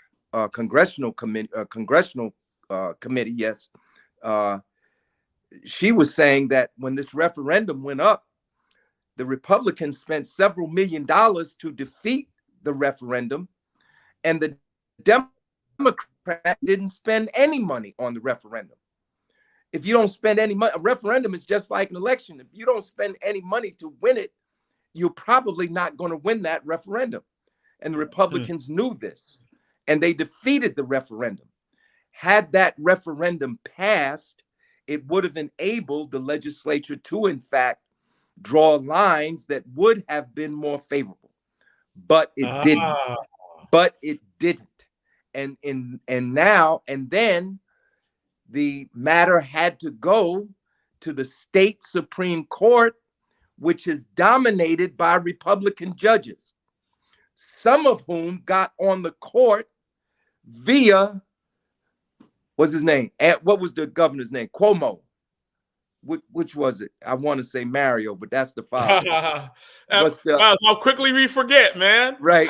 Congressional Committee, yes, she was saying that when this referendum went up, the Republicans spent several $1 million to defeat the referendum, and the Democrats didn't spend any money on the referendum. If you don't spend any money, a referendum is just like an election. If you don't spend any money to win it, you're probably not going to win that referendum. And the Republicans knew this, and they defeated the referendum. Had that referendum passed, it would have enabled the legislature to, in fact, draw lines that would have been more favorable. But it didn't. But it didn't. And then the matter had to go to the state Supreme Court, which is dominated by Republican judges, some of whom got on the court via, what's his name? What was the governor's name? Cuomo. Which was it? I want to say Mario, but that's the father. Wow, how quickly we forget, man. Right.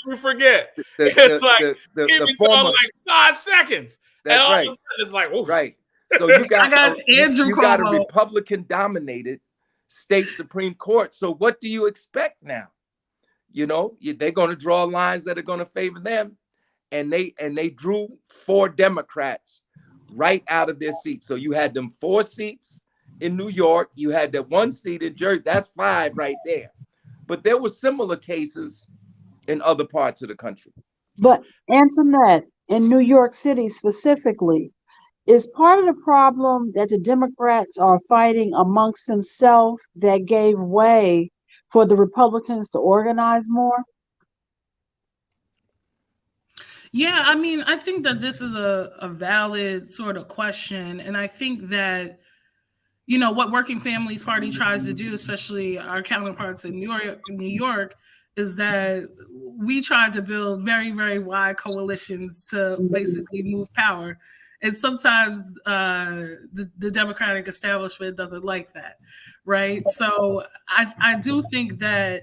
We forget. The former, like 5 seconds. That's and all right. Of a sudden it's like, oof. Right. So you got you got a Republican-dominated state Supreme Court. So what do you expect now? You know, they're going to draw lines that are going to favor them, and they drew 4 Democrats right out of their seats. So you had them 4 seats in New York. You had that 1 seat in Jersey. That's 5 right there. But there were similar cases in other parts of the country. But Antoinette, in New York City specifically, is part of the problem that the Democrats are fighting amongst themselves that gave way for the Republicans to organize more? Yeah, I mean, I think that this is a valid sort of question. And I think that, you know, what Working Families Party tries to do, especially our counterparts in New York, is that we tried to build very, very wide coalitions to basically move power. And sometimes the Democratic establishment doesn't like that, right? So I do think that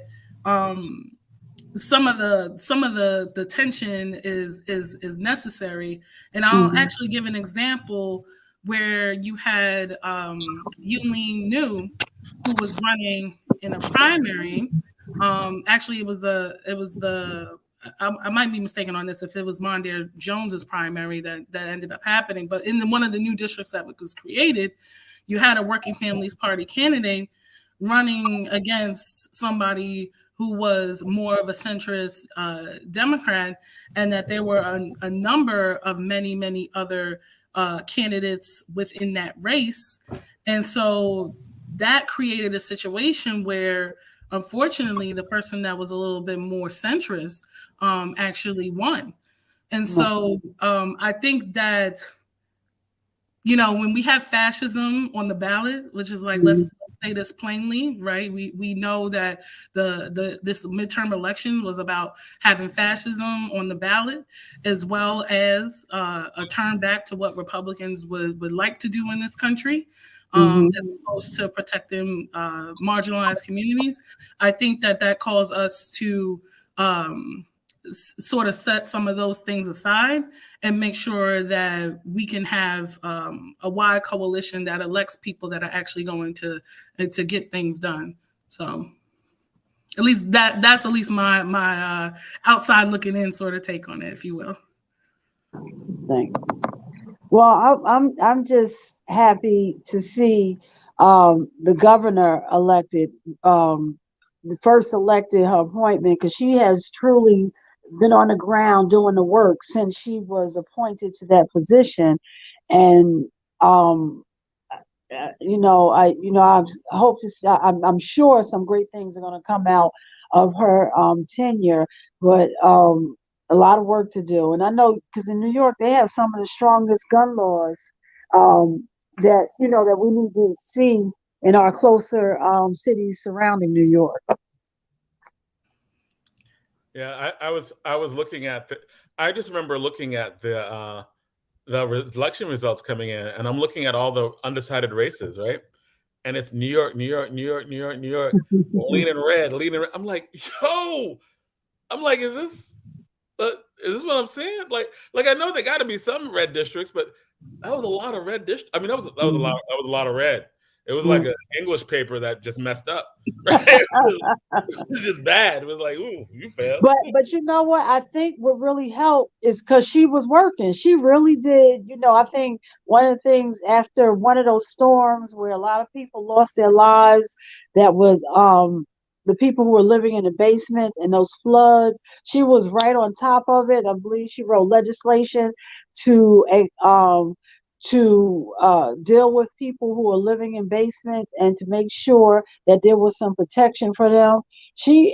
some of the tension is necessary. And I'll actually give an example where you had Yunlin New, who was running in a primary. Actually, it was the I might be mistaken on this if it was Mondaire Jones's primary that ended up happening. But in one of the new districts that was created, you had a Working Families Party candidate running against somebody who was more of a centrist Democrat, and that there were a number of many other candidates within that race. And so that created a situation where, unfortunately, the person that was a little bit more centrist actually won. And so I think that, you know, when we have fascism on the ballot, which is like, let's say this plainly, right? We know that this midterm election was about having fascism on the ballot, as well as a turn back to what Republicans would like to do in this country. As opposed to protecting marginalized communities. I think that calls us to sort of set some of those things aside and make sure that we can have a wide coalition that elects people that are actually going to get things done. So at least that's at least my outside looking in sort of take on it, if you will. Thank you. Well, I'm just happy to see the governor elected, the first elected her appointment, because she has truly been on the ground doing the work since she was appointed to that position, and I hope to. I'm sure some great things are going to come out of her tenure, but a lot of work to do. And I know because in New York they have some of the strongest gun laws that we need to see in our closer cities surrounding New York. Yeah, I was looking at I just remember looking at the election results coming in, and I'm looking at all the undecided races, right? And it's New York, New York, New York, New York, New York, leaning red, leaning red. I'm like, is this what I'm seeing? Like I know there got to be some red districts, but that was a lot of red districts. I mean, that was a lot of red. It was like an English paper that just messed up. Right? It was just bad. It was like, ooh, you failed. But you know what? I think what really helped is because she was working. She really did. I think one of the things after one of those storms where a lot of people lost their lives, that was the people who were living in the basements and those floods. She was right on top of it. I believe she wrote legislation to deal with people who are living in basements and to make sure that there was some protection for them.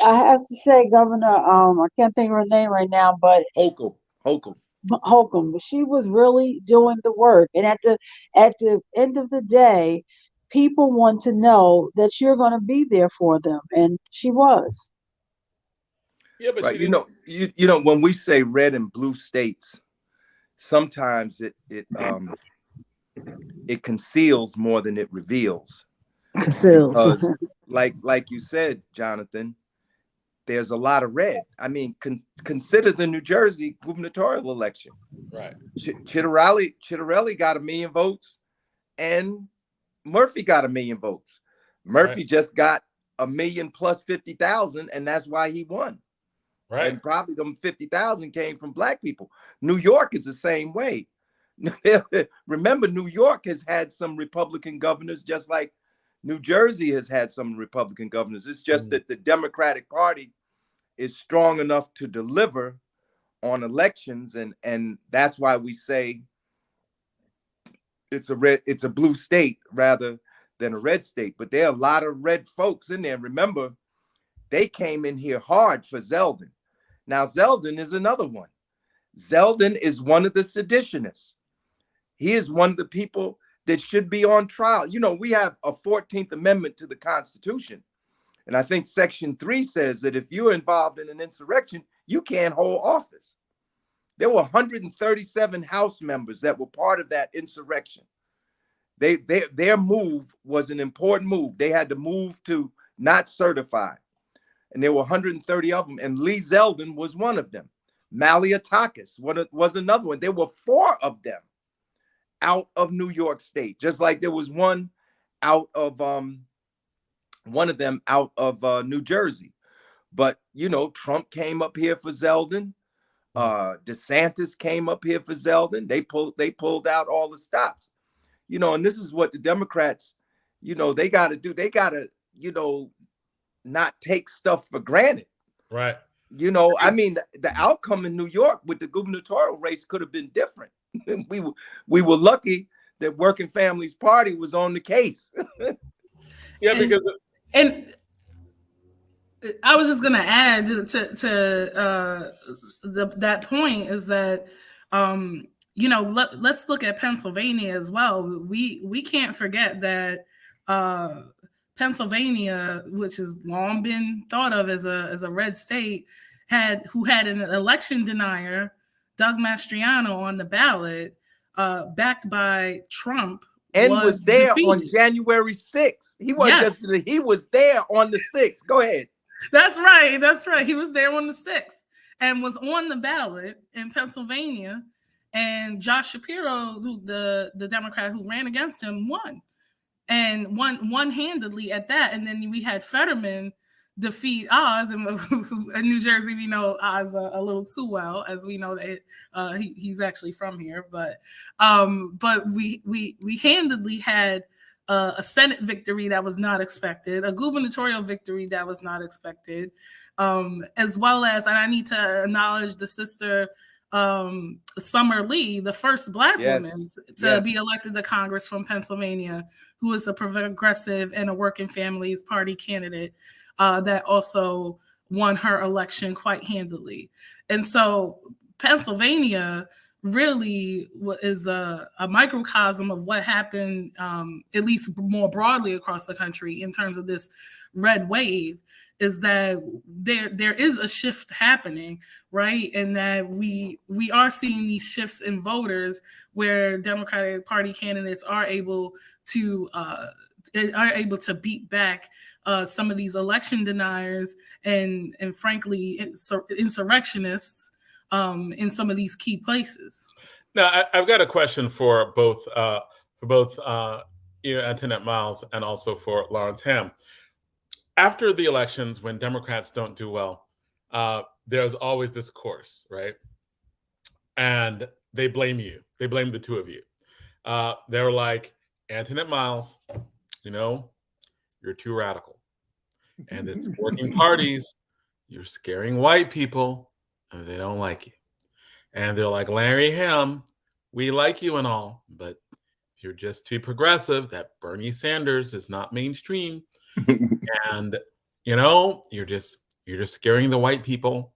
I have to say, Governor, I can't think of her name right now, but Holcomb. But she was really doing the work. And at the end of the day, people want to know that you're going to be there for them, and she was. Yeah, but right. When we say red and blue states, sometimes it conceals more than it reveals. Because, like you said, Jonathan, there's a lot of red. I mean, consider the New Jersey gubernatorial election. Right. Chitterelli got 1 million votes, and Murphy got 1 million votes. Murphy just got 1 million plus 50,000, and that's why he won. Right. And probably them 50,000 came from Black people. New York is the same way. Remember, New York has had some Republican governors, just like New Jersey has had some Republican governors. It's just that the Democratic Party is strong enough to deliver on elections, and that's why we say it's a blue state rather than a red state. But there are a lot of red folks in there. Remember, they came in here hard for Zeldin. Now, Zeldin is another one. Zeldin is one of the seditionists. He is one of the people that should be on trial. We have a 14th Amendment to the Constitution. And I think Section 3 says that if you're involved in an insurrection, you can't hold office. There were 137 House members that were part of that insurrection. Their move was an important move. They had to move to not certify. And there were 130 of them. And Lee Zeldin was one of them. Maliotakis was another one. There were 4 of them out of New York State, just like there was one of them out of New Jersey. But Trump came up here for Zeldin. DeSantis came up here for Zeldin. They pulled out all the stops. And this is what the Democrats, they got to do. They got to, not take stuff for granted. Right. I mean, the outcome in New York with the gubernatorial race could have been different. We were lucky that Working Families Party was on the case. Yeah, because and I was just gonna add to that point is that let's look at Pennsylvania as well. We can't forget that Pennsylvania, which has long been thought of as a red state, had an election denier, Doug Mastriano, on the ballot, backed by Trump, and was there defeated on January 6th. He wasn't he was there on the 6th. Go ahead. That's right. He was there on the 6th. and was on the ballot in Pennsylvania. And Josh Shapiro, the Democrat who ran against him, won, and won one-handedly at that. And then we had Fetterman defeat Oz, and in New Jersey we know Oz a little too well, as we know that he's actually from here. But we handedly had a Senate victory that was not expected, a gubernatorial victory that was not expected, as well as, and I need to acknowledge the sister Summer Lee, the first Black woman to be elected to Congress from Pennsylvania, who is a progressive and a working families party candidate that also won her election quite handily. And so Pennsylvania really is a microcosm of what happened, at least more broadly across the country in terms of this red wave, is that there is a shift happening, right? And that we are seeing these shifts in voters where Democratic Party candidates are able to beat back some of these election deniers and frankly insurrectionists in some of these key places. Now, I've got a question for both Antoinette Miles and also for Lawrence Hamm. After the elections, when Democrats don't do well, there's always this course, right? And they blame you. They blame the two of you. They're like, Antoinette Miles, you're too radical. And it's working parties, you're scaring white people, and they don't like you. And they're like, Larry Hamm, we like you and all, but if you're just too progressive, that Bernie Sanders is not mainstream. And you're just scaring the white people,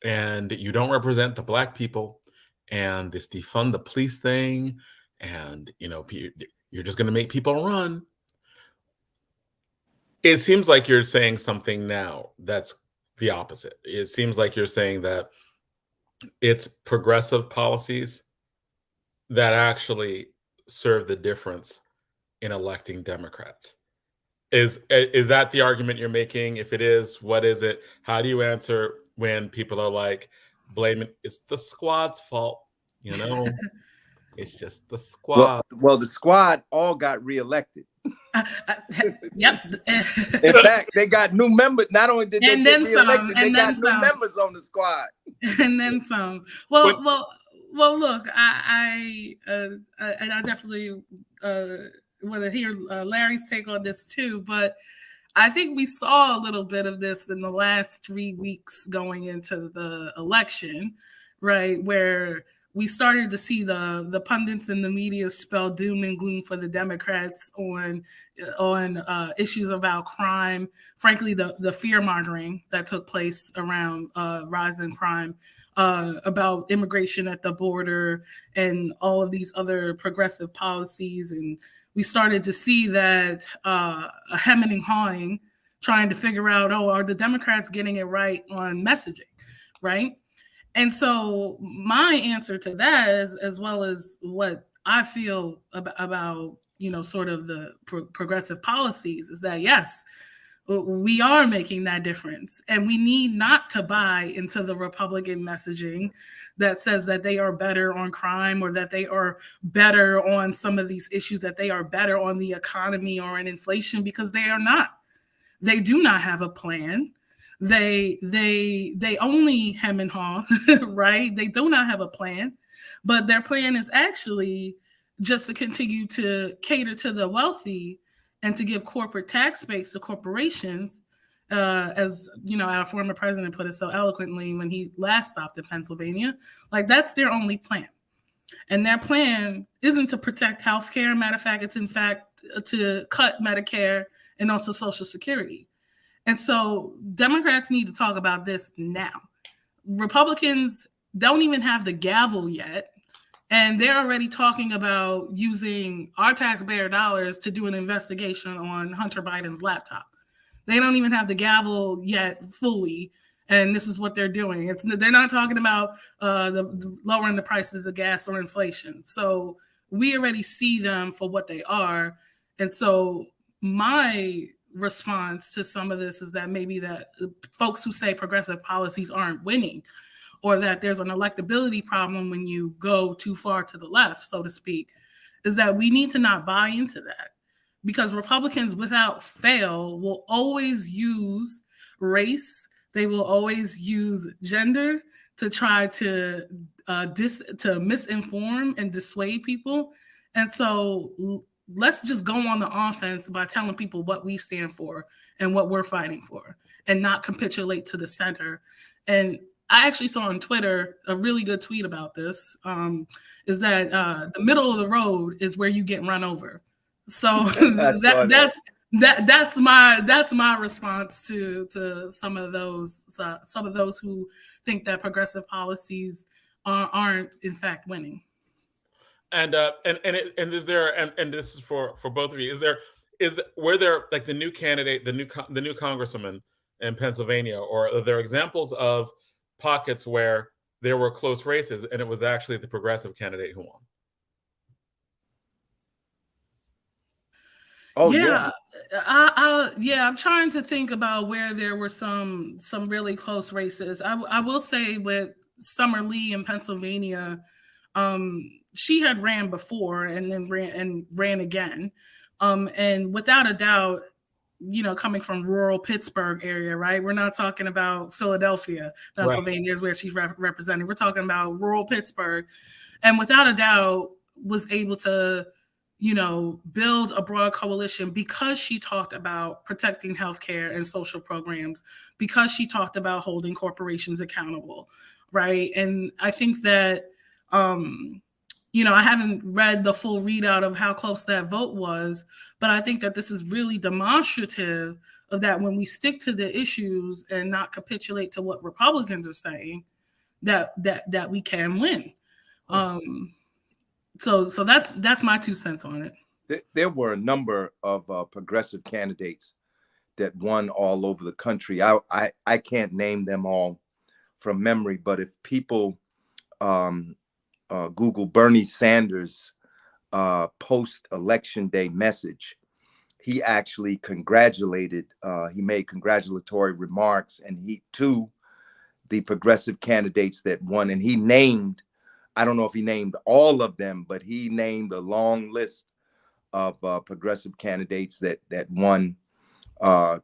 and you don't represent the Black people, and this defund the police thing, and you're just going to make people run. It seems like you're saying something now that's the opposite. It seems like you're saying that it's progressive policies that actually serve the difference in electing Democrats. Is that the argument you're making? If it is, what is it? How do you answer when people are like, blaming it's the squad's fault? It's just the squad. Well, the squad all got reelected. Yep. In fact, they got new members. Not only did they get reelected, they got new members on the squad. And then some. Well, look, I definitely want to hear Larry's take on this too, but I think we saw a little bit of this in the last 3 weeks going into the election, right? Where we started to see the pundits and the media spell doom and gloom for the Democrats on issues about crime. Frankly, the fear mongering that took place around rise in crime, about immigration at the border, and all of these other progressive policies. And we started to see that a hemming and hawing, trying to figure out, are the Democrats getting it right on messaging, right? And so my answer to that is, as well as what I feel about sort of the progressive policies, is that yes, we are making that difference, and we need not to buy into the Republican messaging that says that they are better on crime, or that they are better on some of these issues, that they are better on the economy or in inflation, because they are not. They do not have a plan. They only hem and haw, right? They do not have a plan, but their plan is actually just to continue to cater to the wealthy and to give corporate tax base to corporations, as our former president put it so eloquently when he last stopped in Pennsylvania. Like, that's their only plan. And their plan isn't to protect healthcare. Matter of fact, it's in fact to cut Medicare and also Social Security. And so Democrats need to talk about this now. Republicans don't even have the gavel yet, and they're already talking about using our taxpayer dollars to do an investigation on Hunter Biden's laptop. They don't even have the gavel yet fully, and this is what they're doing. They're not talking about the lowering the prices of gas or inflation. So we already see them for what they are. And so my response to some of this is that maybe that folks who say progressive policies aren't winning or that there's an electability problem when you go too far to the left, so to speak, is that we need to not buy into that, because Republicans without fail will always use race, they will always use gender to try to misinform and dissuade people. And so let's just go on the offense by telling people what we stand for and what we're fighting for, and not capitulate to the center. And I actually saw on Twitter a really good tweet about this, is that the middle of the road is where you get run over. So that's my response to some of those who think that progressive policies aren't in fact winning. And is there, and this is for both of you, were there like the new candidate, the new congresswoman in Pennsylvania, or are there examples of pockets where there were close races and it was actually the progressive candidate who won? Oh yeah, I'm trying to think about where there were some really close races. I will say with Summer Lee in Pennsylvania, she had ran before and then ran again, and without a doubt, coming from rural Pittsburgh area, right? We're not talking about Philadelphia, Pennsylvania is where she's representing. We're talking about rural Pittsburgh, and without a doubt was able to build a broad coalition because she talked about protecting healthcare and social programs, because she talked about holding corporations accountable, right? And I think that, I haven't read the full readout of how close that vote was, but I think that this is really demonstrative of that when we stick to the issues and not capitulate to what Republicans are saying, that we can win. So that's my 2 cents on it. There were a number of progressive candidates that won all over the country. I can't name them all from memory, but if people Google Bernie Sanders post-election day message, he actually he made congratulatory remarks, and to the progressive candidates that won, and he named, I don't know if he named all of them, but he named a long list of progressive candidates that won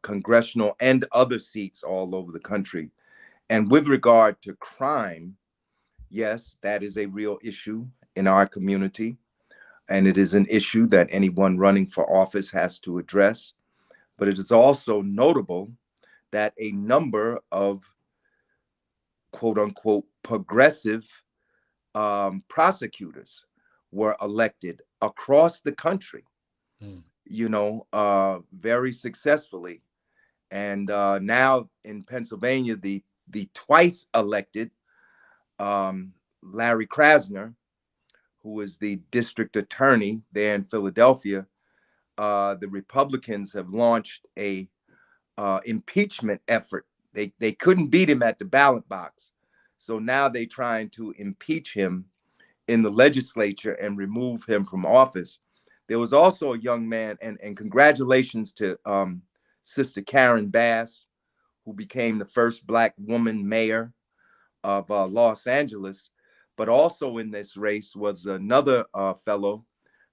congressional and other seats all over the country. And with regard to crime, yes, that is a real issue in our community, and it is an issue that anyone running for office has to address. But it is also notable that a number of quote unquote progressive prosecutors were elected across the country, very successfully. And now in Pennsylvania, the twice elected Larry Krasner, who is the district attorney there in Philadelphia, the Republicans have launched a impeachment effort. They couldn't beat him at the ballot box, so now they're trying to impeach him in the legislature and remove him from office. There was also a young man, and congratulations to Sister Karen Bass, who became the first Black woman mayor of Los Angeles. But also in this race was another fellow,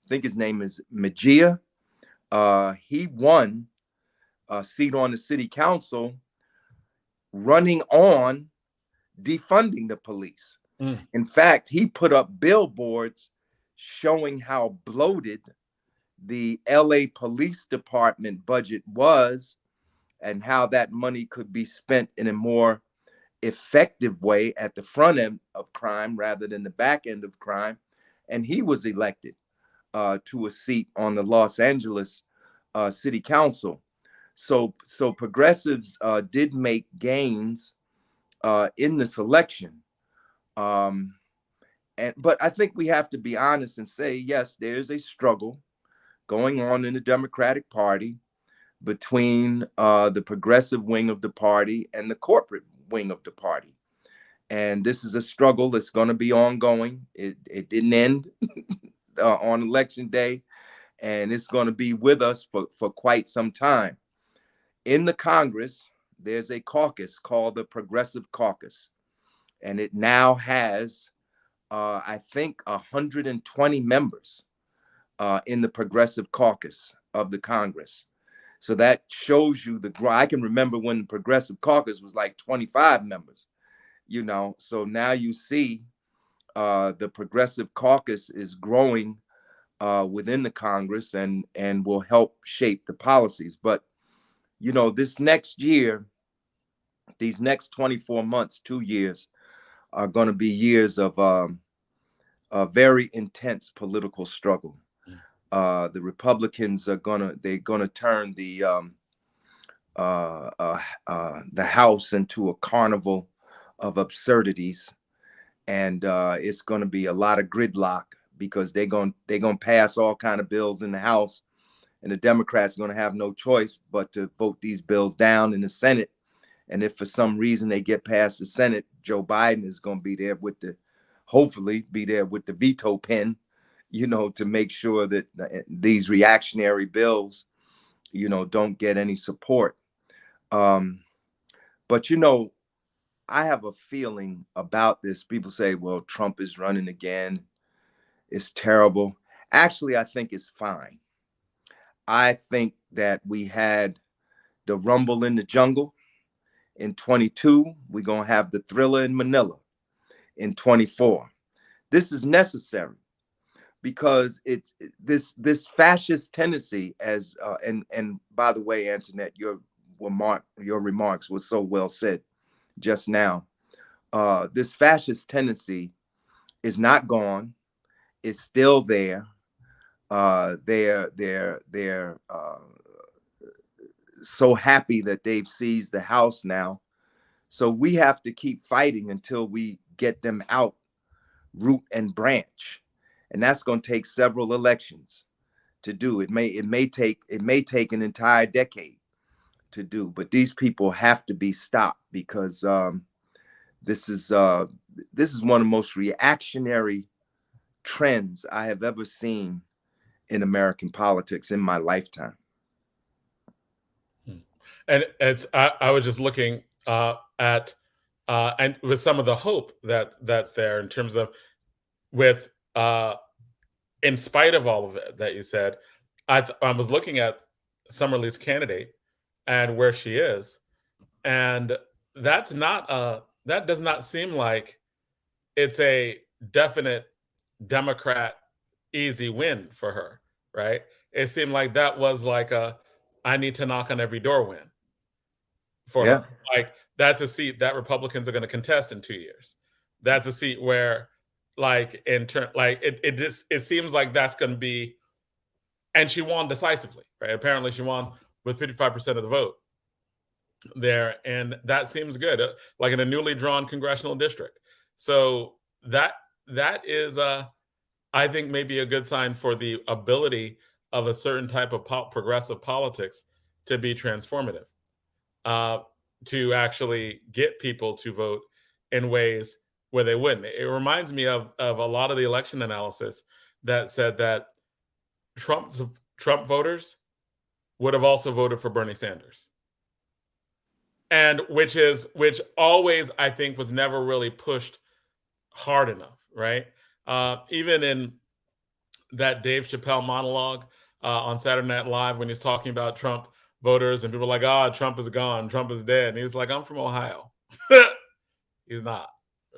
I think his name is Mejia. He won a seat on the city council running on defunding the police. In fact, he put up billboards showing how bloated the LA Police Department budget was and how that money could be spent in a more effective way at the front end of crime rather than the back end of crime. And he was elected to a seat on the Los Angeles City Council. So progressives did make gains in this election. But I think we have to be honest and say, yes, there's a struggle going on in the Democratic Party between the progressive wing of the party and the corporate wing of the party. And this is a struggle that's going to be ongoing. It didn't end on election day, and it's going to be with us for quite some time. In the Congress, there's a caucus called the Progressive Caucus. and it now has, I think, 120 members in the Progressive Caucus of the Congress. So that shows you I can remember when the Progressive Caucus was like 25 members, you know. So now you see the Progressive Caucus is growing within the Congress and will help shape the policies. But, you know, this next year, these next 24 months, 2 years, are going to be years of a very intense political struggle. The Republicans are they're gonna turn the House into a carnival of absurdities, and it's going to be a lot of gridlock because they're going to pass all kind of bills in the House, and the Democrats are going to have no choice but to vote these bills down in the Senate. And if for some reason they get past the Senate, Joe Biden is going to be there hopefully be there with the veto pen, you know, to make sure that these reactionary bills, you know, don't get any support. But, you know, I have a feeling about this. People say, well, Trump is running again. It's terrible. Actually, I think it's fine. I think that we had the rumble in the jungle in 22. We're going to have the thriller in Manila in 24. This is necessary because it's this fascist tendency as and by the way, Antoinette, your remarks were so well said just now. This fascist tendency is not gone. It's still there. They're so happy that they've seized the House now. So we have to keep fighting until we get them out, root and branch. And that's going to take several elections to do. It may take an entire decade to do, but these people have to be stopped because this is one of the most reactionary trends I have ever seen in American politics in my lifetime. And I was just looking at and with some of the hope that's there in terms of with in spite of all of it that you said, I was looking at Summerlee's candidate and where she is, and that does not seem like it's a definite Democrat easy win for her, right? It seemed like that was like I need to knock on every door win for her. Like that's a seat that Republicans are going to contest in 2 years. That's a seat where, like, it seems like that's going to be, and she won decisively, right? Apparently, she won with 55% of the vote there, and that seems good, like in a newly drawn congressional district. So that is I think maybe a good sign for the ability of a certain type of progressive politics to be transformative, to actually get people to vote in ways where they wouldn't. It reminds me of a lot of the election analysis that said that Trump voters would have also voted for Bernie Sanders. And which always, I think, was never really pushed hard enough, right? Even in that Dave Chappelle monologue on Saturday Night Live when he's talking about Trump voters and people are like, oh, Trump is gone, Trump is dead. And he was like, I'm from Ohio. He's not,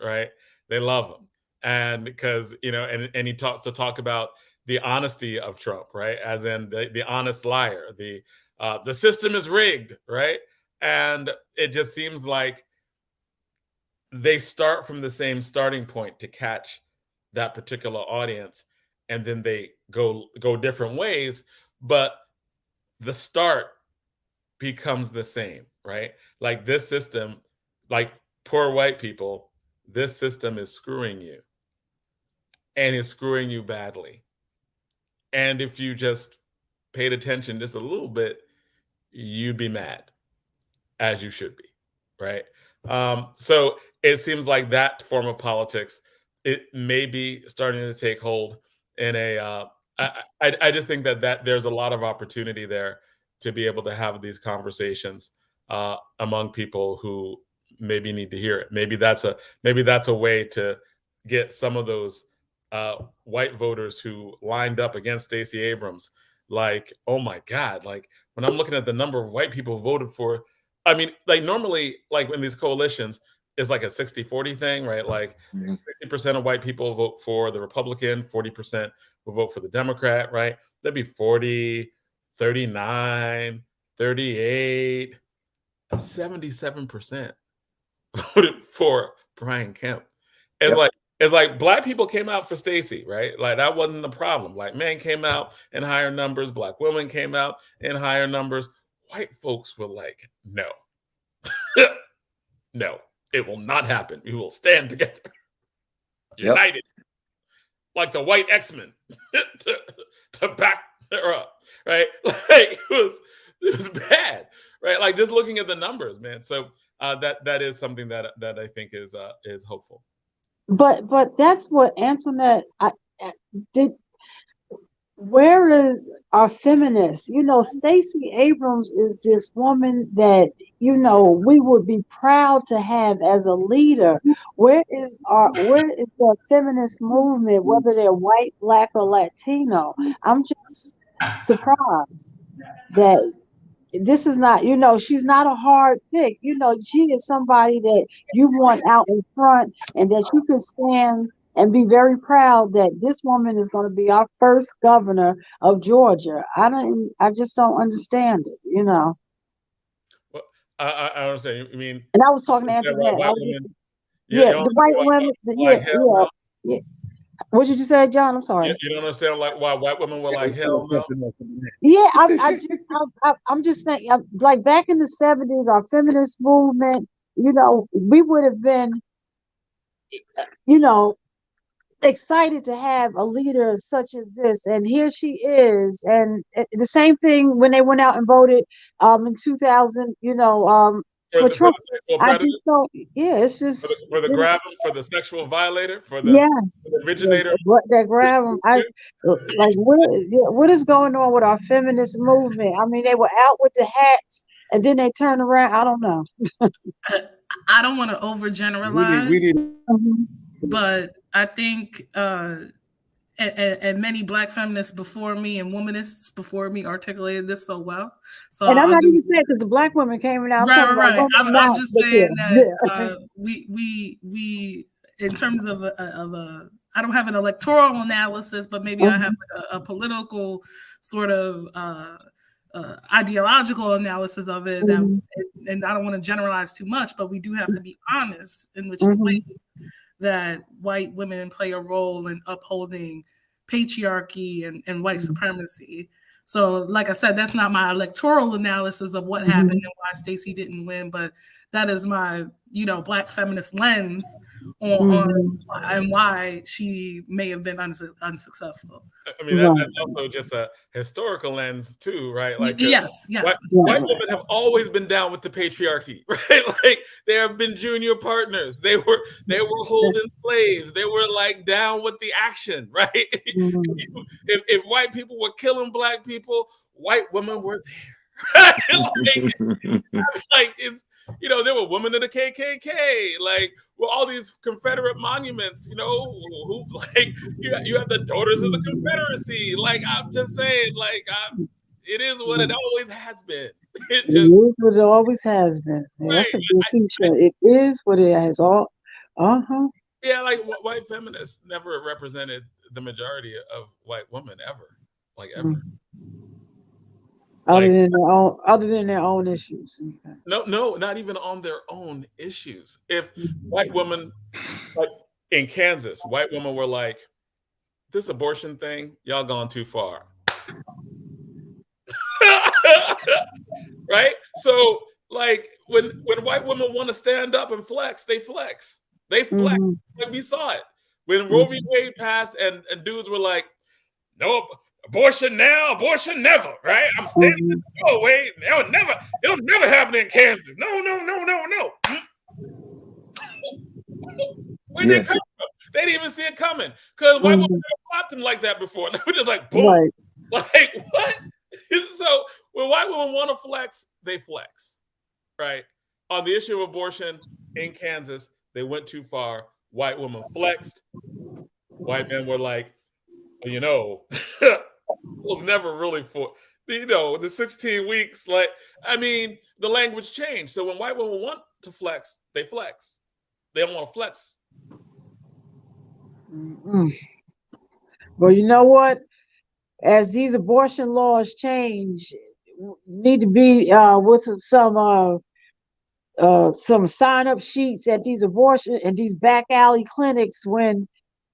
right? They love him. And because, you know, and he talk about the honesty of Trump, right? As in the honest liar, the system is rigged, right? And it just seems like they start from the same starting point to catch that particular audience, and then they go different ways, but the start becomes the same, right? Like this system, like poor white people, this system is screwing you, and it's screwing you badly. And if you just paid attention just a little bit, you'd be mad, as you should be, right? So it seems like that form of politics, it may be starting to take hold in a. I just think that there's a lot of opportunity there to be able to have these conversations among people who maybe need to hear it. Maybe that's a way to get some of those white voters who lined up against Stacey Abrams. Like, oh my God! Like when I'm looking at the number of white people voted for, I mean, like normally, like in these coalitions, it's like a 60-40 thing, right? Like 60% of white people vote for the Republican, 40% will vote for the Democrat, right? That'd be 40, 39, 38, 77% voted for Brian Kemp. It's like black people came out for Stacey, right? Like that wasn't the problem. Like men came out in higher numbers, black women came out in higher numbers. White folks were like, no, no, it will not happen. We will stand together, united, like the white X-Men to back her up, right? Like it was bad, right? Like just looking at the numbers, man. So that is something that I think is hopeful. But that's what Antoinette did. Where is our feminists? You know, Stacey Abrams is this woman that, you know, we would be proud to have as a leader. Where is the feminist movement, whether they're white, black, or Latino? I'm just surprised that this is not, you know, she's not a hard pick. You know, she is somebody that you want out in front and that you can stand and be very proud that this woman is going to be our first governor of Georgia. I just don't understand it, you know. Well, I understand. You mean? And I was talking to Antoinette. The white women. Yeah. What did you say, John? I'm sorry. You don't understand like why white women were like hell no. Yeah, I'm just saying, like back in the 70s, our feminist movement, you know, we would have been, you know, excited to have a leader such as this, and here she is. And the same thing when they went out and voted in 2000, you know, for Trump. I just don't. Yeah, it's just for the grab him, for the sexual violator, for the, yes, for the originator. That grab him. Like what is going on with our feminist movement? I mean, they were out with the hats, and then they turned around. I don't know. I don't want to overgeneralize, but I think and many black feminists before me and womanists before me articulated this so well. So and I'm not even saying because the black women came out. Right. I'm just saying that we in terms of I don't have an electoral analysis, but maybe I have a political sort of ideological analysis of it. And I don't want to generalize too much, but we do have to be honest in which the ways that white women play a role in upholding patriarchy and white supremacy. So, like I said, that's not my electoral analysis of what happened and why Stacey didn't win, but that is my, you know, black feminist lens on and why she may have been unsuccessful. I mean, that's also just a historical lens too, right? Like, yes. White women have always been down with the patriarchy, right? Like, they have been junior partners. They were holding slaves. They were like down with the action, right? If white people were killing black people, white women were there. Like it's, you know, there were women in the KKK, like, well, all these Confederate monuments, you know, who like you have the Daughters of the Confederacy. Like, I'm just saying, like, it is what it always has been. It is what it always has been. Right. That's a good t-shirt. It is what it has all. Yeah, like white feminists never represented the majority of white women ever, like ever. Other than their own issues. No, not even on their own issues. If white women, like in Kansas, white women were like, this abortion thing, y'all gone too far. Right? So, like, when white women want to stand up and flex, they flex. They flex. Like we saw it. When Roe v. Wade passed and dudes were like, no, abortion now, abortion never, right? I'm standing in the doorway. It'll never happen in Kansas. No. Where'd they come from? They didn't even see it coming. Because white women never popped him like that before. They were just like, boom. Right. Like, what? So when white women want to flex, they flex, right? on the issue of abortion in Kansas, they went too far. White women flexed. White men were like, it was never really for, the 16 weeks. Like, I mean, the language changed. So when white women want to flex, they flex. They don't want to flex. Well, you know what? As these abortion laws change, need to be with some sign-up sheets at these abortion and these back alley clinics when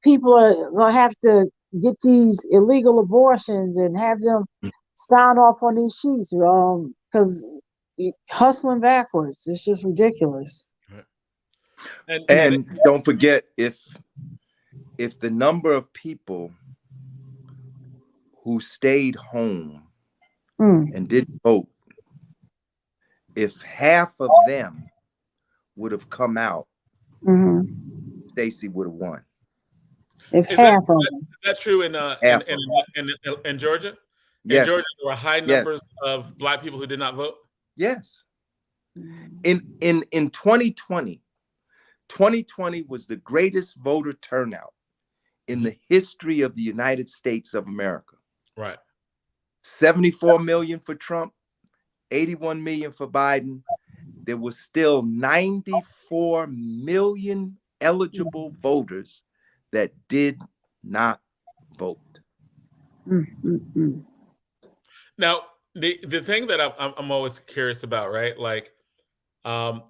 people are gonna have to get these illegal abortions and have them sign off on these sheets, because hustling backwards, it's just ridiculous. And don't forget, if the number of people who stayed home and didn't vote, if half of them would have come out, Stacey would have won. If half of them. Is that true in Georgia? Yes. In Georgia, there were high numbers of Black people who did not vote? Yes. In 2020 was the greatest voter turnout in the history of the United States of America. Right. 74 million for Trump, 81 million for Biden. There was still 94 million eligible voters that did not vote. Now, the thing that I'm always curious about, right? Like, I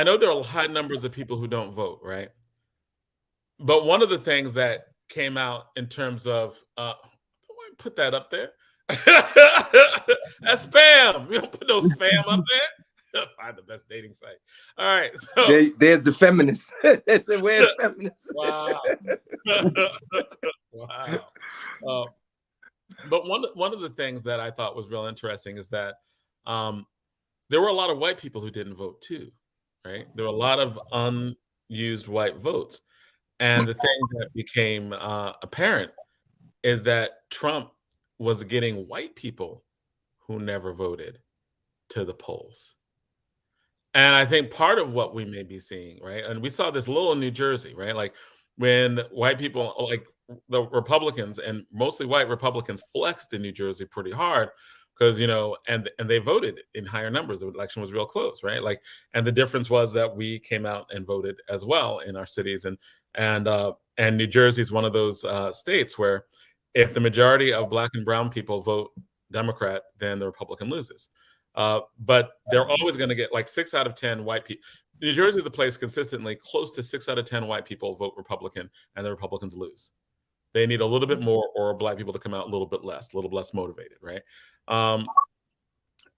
know there are high numbers of people who don't vote, right? But one of the things that came out in terms of, put that up there. That's spam. We don't put no spam up there. Find the best dating site. All right. So there's the feminists. That's the way feminists. Wow. Wow. But one of the things that I thought was real interesting is that there were a lot of white people who didn't vote too, right? There were a lot of unused white votes. And the thing that became apparent is that Trump was getting white people who never voted to the polls. And I think part of what we may be seeing, right? And we saw this little in New Jersey, right? Like when white people, like the Republicans and mostly white Republicans, flexed in New Jersey pretty hard because, and they voted in higher numbers. The election was real close, right? Like, and the difference was that we came out and voted as well in our cities. And New Jersey is one of those states where if the majority of Black and brown people vote Democrat, then the Republican loses. But they're always going to get like 6 out of 10 white people. New Jersey is the place consistently close to 6 out of 10 white people vote Republican and the Republicans lose. They need a little bit more or Black people to come out a little less motivated, right? And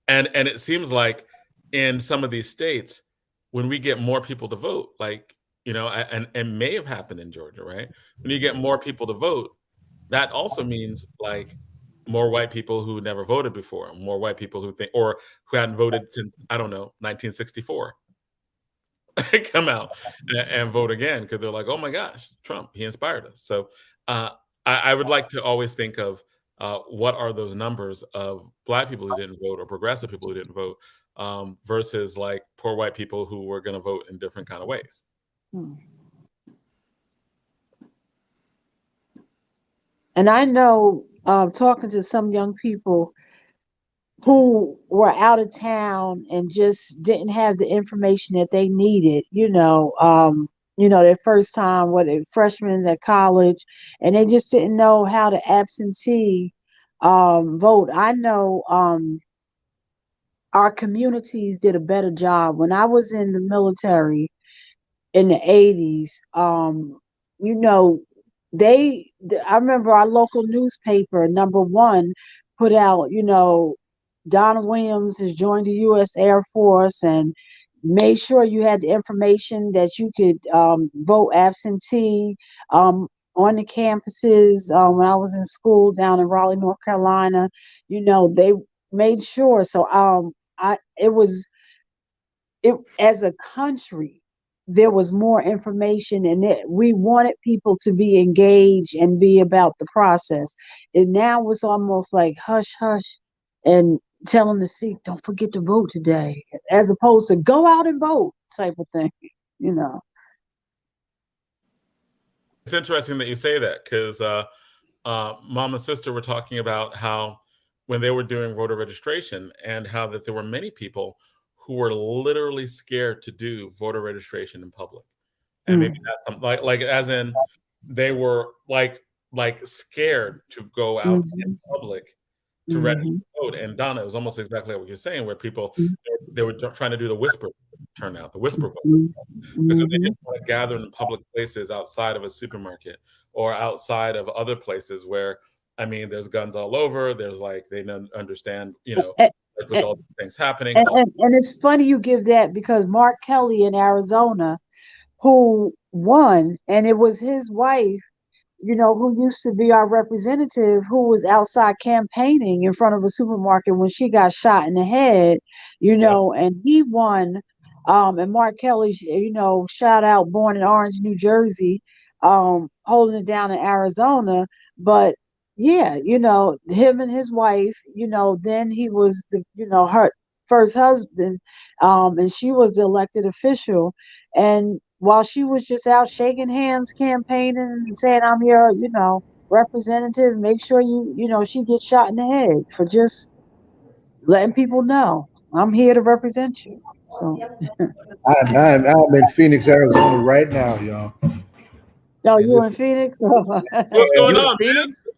it seems like in some of these states, when we get more people to vote, like, and may have happened in Georgia, right? When you get more people to vote, that also means like more white people who never voted before, more white people who think, or who hadn't voted since, 1964, come out and vote again because they're like, oh my gosh, Trump, he inspired us. So I would like to always think of what are those numbers of Black people who didn't vote or progressive people who didn't vote versus like poor white people who were going to vote in different kind of ways. And I know, talking to some young people who were out of town and just didn't have the information that they needed, their first time, freshmen at college, and they just didn't know how to absentee vote. I know our communities did a better job. When I was in the military in the 80s, I remember our local newspaper, number one, put out, Donald Williams has joined the U.S. Air Force and made sure you had the information that you could vote absentee on the campuses. When I was in school down in Raleigh, North Carolina, they made sure. So as a country, there was more information, and we wanted people to be engaged and be about the process. And now it's almost like hush, hush, and tell them to see, don't forget to vote today, as opposed to go out and vote type of thing, you know. It's interesting that you say that because mom and sister were talking about how when they were doing voter registration and how that there were many people who were literally scared to do voter registration in public. And maybe that's like as in they were like scared to go out in public to register to vote. And Donna, it was almost exactly what you're saying, where people they were trying to do the whisper turnout, the whisper vote, because they didn't want to gather in public places outside of a supermarket or outside of other places where, I mean, there's guns all over. There's like they don't understand, you know, like with all these things happening. And it's funny you give that, because Mark Kelly in Arizona, who won, and it was his wife, you know, who used to be our representative, who was outside campaigning in front of a supermarket when she got shot in the head, you know, and he won. And Mark Kelly, you know, shout out, born in Orange, New Jersey, holding it down in Arizona. But yeah, you know, him and his wife, you know, then he was the, you know, her first husband, and she was the elected official. And while she was just out shaking hands, campaigning, and saying, I'm your, you know, representative, make sure you know, she gets shot in the head for just letting people know I'm here to represent you. So I'm in Phoenix, Arizona right now, y'all. oh, And you in this, Phoenix? What's going You in on, man? Phoenix?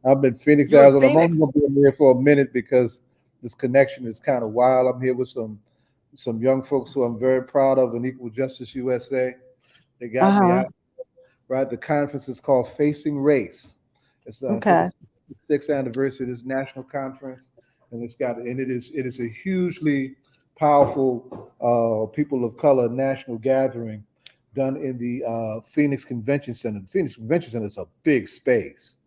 I'm in Phoenix, You in Arizona. I'm only Phoenix? gonna be in here for a minute because this connection is kind of wild. I'm here with some young folks who I'm very proud of in Equal Justice USA. They got me out. Right, the conference is called Facing Race. It's the Okay. 56th anniversary of this national conference, and it is a hugely powerful people of color national gathering done in the Phoenix Convention Center. The Phoenix Convention Center is a big space,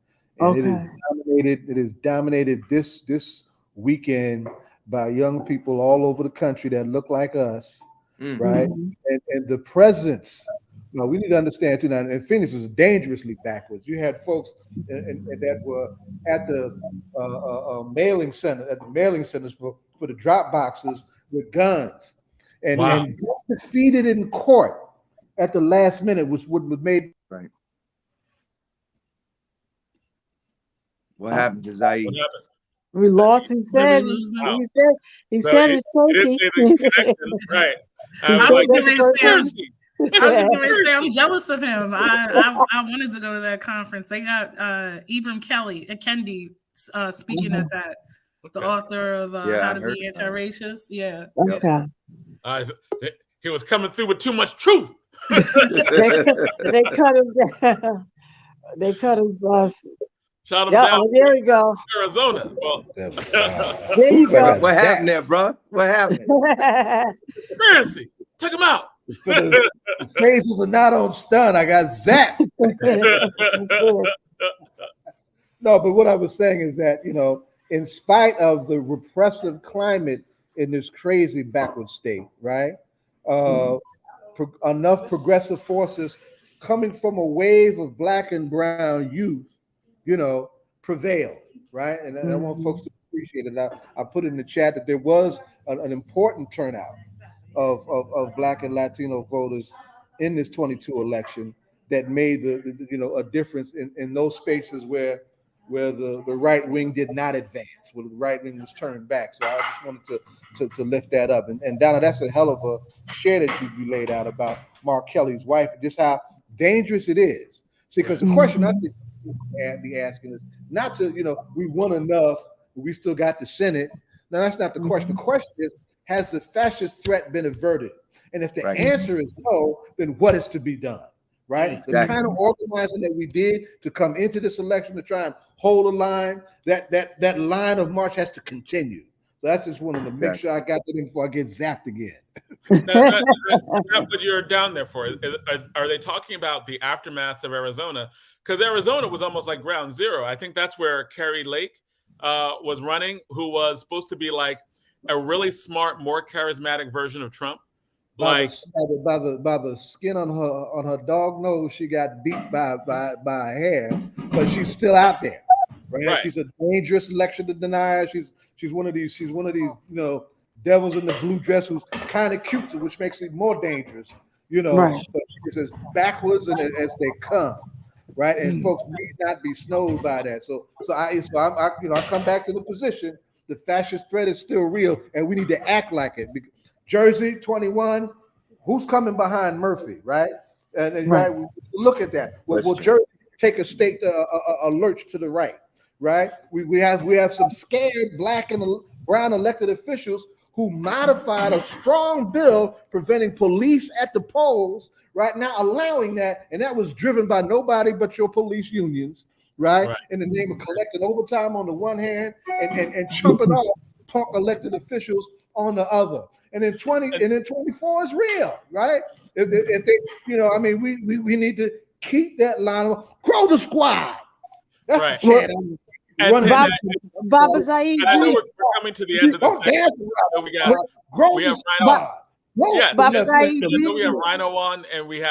and it is dominated. It is dominated this weekend by young people all over the country that look like us, right? And the presence. No, we need to understand too now. And Phoenix was dangerously backwards. You had folks that were at the mailing center, at the mailing centers for the drop boxes with guns, and got defeated in court at the last minute, which would have made Right. What happened to Zaid? What happened? We lost. He said Wow. he So said he it's didn't shaky. say the connection, right? I He was said like, that the "It's first time. conspiracy." I was just going to say I'm jealous of him. I wanted to go to that conference. They got Ibram Kendi speaking at that. The author of How to Be Anti-Racist. Yeah. Okay. He was coming through with too much truth. They cut him down. They cut his Shot him down. there we go. Arizona. Well, there you go. What happened there, bro? What happened? conspiracy. Took him out. the phrases are not on stun. I got zapped. No, but what I was saying is that, you know, in spite of the repressive climate in this crazy backward state, right? Enough progressive forces coming from a wave of Black and brown youth, you know, prevailed, right? And I want folks to appreciate it. I put in the chat that there was an important turnout of Black and Latino voters in this 22 election that made the you know, a difference in those spaces where the right wing did not advance, where the right wing was turned back. So I just wanted to lift that up. And Donna, that's a hell of a share that you laid out about Mark Kelly's wife, just how dangerous it is. See, because the question I think people be asking is not to, you know, we won enough, but we still got the Senate. No, that's not the question. The question is, has the fascist threat been averted? And if the answer is no, then what is to be done? Right? Exactly. The kind of organizing that we did to come into this election to try and hold a line, that line of march has to continue. So that's just wanted to make sure I got that in before I get zapped again. That's what you're down there for. Are they talking about the aftermath of Arizona? Because Arizona was almost like ground zero. I think that's where Carrie Lake was running, who was supposed to be like a really smart, more charismatic version of Trump. By the skin on her dog nose, she got beat by a hair, but she's still out there. Right? She's a dangerous election denier. She's one of these, devils in the blue dress who's kind of cute, which makes it more dangerous, Right. But it's as backwards and as they come, right? And folks need not be snowed by that. I come back to the position. The fascist threat is still real, and we need to act like it. Jersey 21, who's coming behind Murphy, right? And right, we look at that. Will Jersey take a state a lurch to the right, right? We have some scared black and brown elected officials who modified a strong bill preventing police at the polls, right now allowing that, and that was driven by nobody but your police unions, right? In the name of collecting overtime on the one hand and chopping off punk elected officials on the other. And then 24 is real, right? If they, we need to keep that line of grow the squad. That's the chant. Baba Zaid. I know we're coming to the end of the section. So we have Rhino. Yes, Baba I Zaid. know we have Rhino on, and we're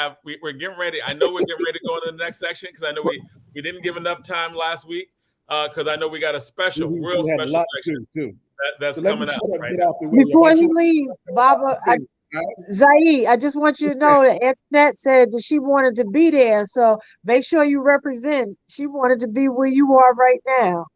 getting ready. I know we're getting ready to go into the next section because I know we didn't give enough time last week because I know we got a special section that's coming up. Right now. Before he leaves, Baba Zaid, I just want you to know that Antoinette said that she wanted to be there, so make sure you represent. She wanted to be where you are right now.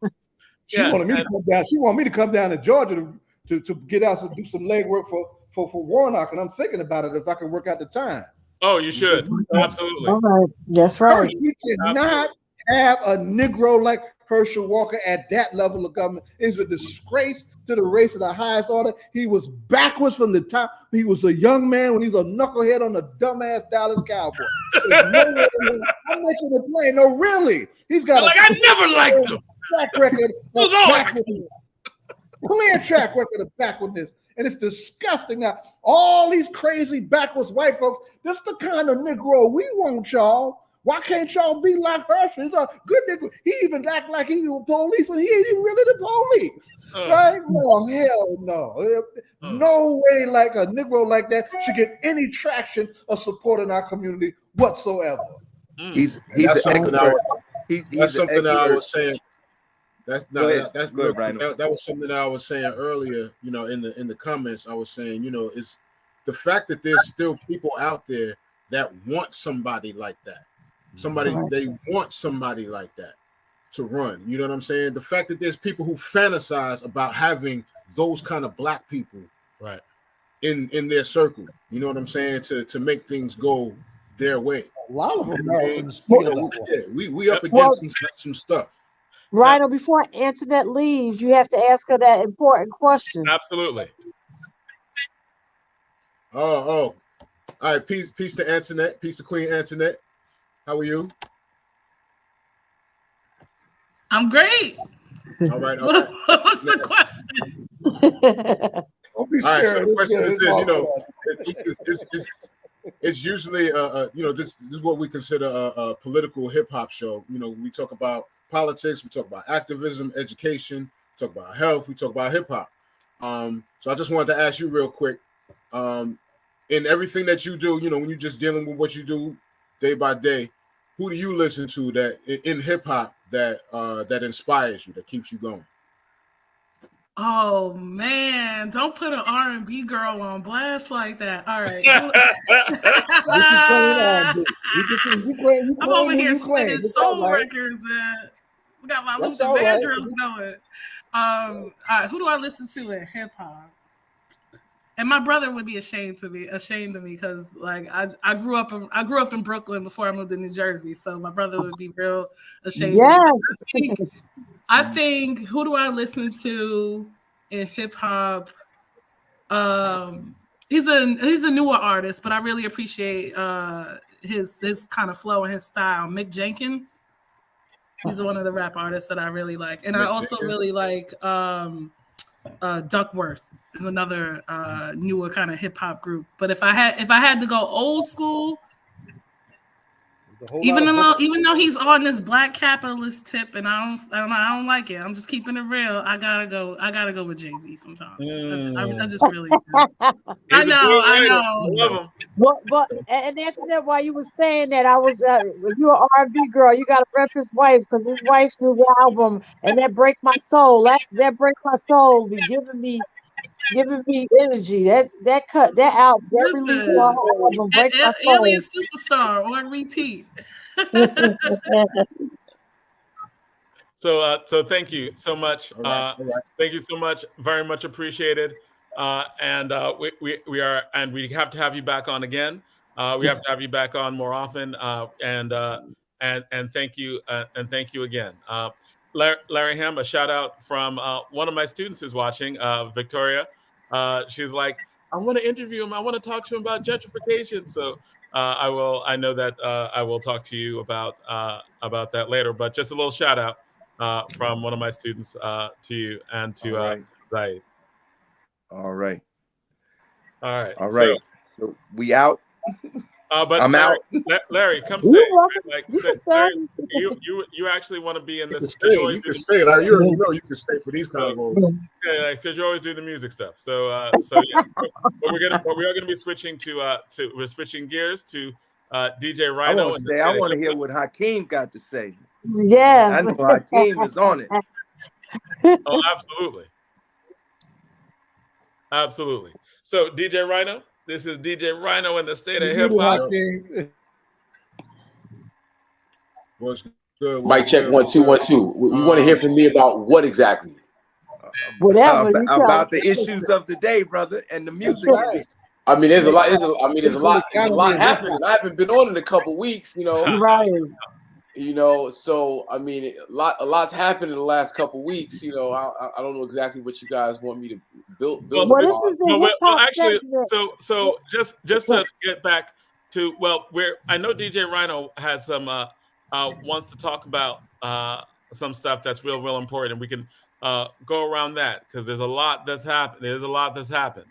She wanted me to come down. She wanted me to come down to Georgia to get out and do some legwork for Warnock, and I'm thinking about it if I can work out the time. Oh, you should. Absolutely. All right. That's right. We cannot have a Negro like Herschel Walker at that level of government. It's a disgrace to the race of the highest order. He was backwards from the top. He was a young man when he's a knucklehead on a dumbass Dallas Cowboy. I'm making it plain. No, really. He's got I never liked him. Track record of backwardness. Clear track record of backwardness. And it's disgusting. Now, all these crazy backwards white folks, this is the kind of Negro we want, y'all. Why can't y'all be like Herschel? He's a good Negro. He even act like he was police when he ain't even really the police. Right? No, hell no. No way like a Negro like that should get any traction or support in our community whatsoever. He's something I was saying. That was something that I was saying earlier, in the comments. I was saying, it's the fact that there's still people out there that want somebody like that. They want somebody like that to run. You know what I'm saying? The fact that there's people who fantasize about having those kind of black people in their circle. You know what I'm saying? To make things go their way. A lot of Americans feel that way. We up against some stuff. Rhino, before Antoinette leaves, you have to ask her that important question. Absolutely. All right. Peace to Antoinette. Peace to Queen Antoinette. How are you? I'm great. All right. What was the question? Don't be scared. So the question is, it's usually this is what we consider a political hip hop show. We talk about politics, we talk about activism, education, we talk about health, we talk about hip hop. So I just wanted to ask you real quick, in everything that you do, when you're just dealing with what you do day by day, who do you listen to that in hip hop that inspires you, that keeps you going? Oh man, don't put an R&B girl on blast like that. All right. I'm over here spinning soul records and we got my Luther Vandross going. All right, who do I listen to in hip hop? And my brother would be ashamed of me because like I grew up in Brooklyn before I moved to New Jersey, so my brother would be real ashamed. Yes. Of me. I think who do I listen to in hip hop? He's a newer artist, but I really appreciate his kind of flow and his style. Mick Jenkins. He's one of the rap artists that I really like, and I also really like Duckworth is another newer kind of hip hop group. But if I had to go old school, even though he's on this black capitalist tip, and I don't like it. I'm just keeping it real. I gotta go with Jay-Z sometimes. I just really do. I know. I love him. But and that's that why you was saying that I was you an R&B girl. You got to rep his wife because his wife's new album and that break my soul. That break my soul be giving me energy. That out that release of Listen, her album break my Alien soul. Superstar on repeat. So thank you so much. All right. Thank you so much. Very much appreciated. And we are, and we have to have you back on again. We have to have you back on more often. And thank you again. Larry Hamm, a shout out from one of my students who's watching, Victoria. She's like, I want to interview him. I want to talk to him about gentrification. So I know that I will talk to you about that later. But just a little shout out from one of my students to you and to Zaid. All right. So we out. But I'm Larry, out. Larry, come stay. Like, Larry, you actually want to be in this? You can stay. Like, you already know you can stay for these combos. Yeah, because you always do the music stuff. So yes. But we are gonna be switching we're switching gears to DJ Rhino. I want to hear what Hakeem got to say. Yes. I know Hakeem is on it. Oh, absolutely. So DJ Rhino, this is DJ Rhino in the state of hip hop. What's good? Mic check 1 2 1 2. You want to hear from me about what exactly? Whatever about the issues of the day, brother, and the music. I mean, there's a lot happening. I haven't been on in a couple weeks, you know. Right. You know, so I mean, a lot's happened in the last couple weeks. You know, I don't know exactly what you guys want me to build. Well, this is the actually, so just to get back to I know DJ Rhino has some wants to talk about some stuff that's real important, and we can go around that because there's a lot that's happened.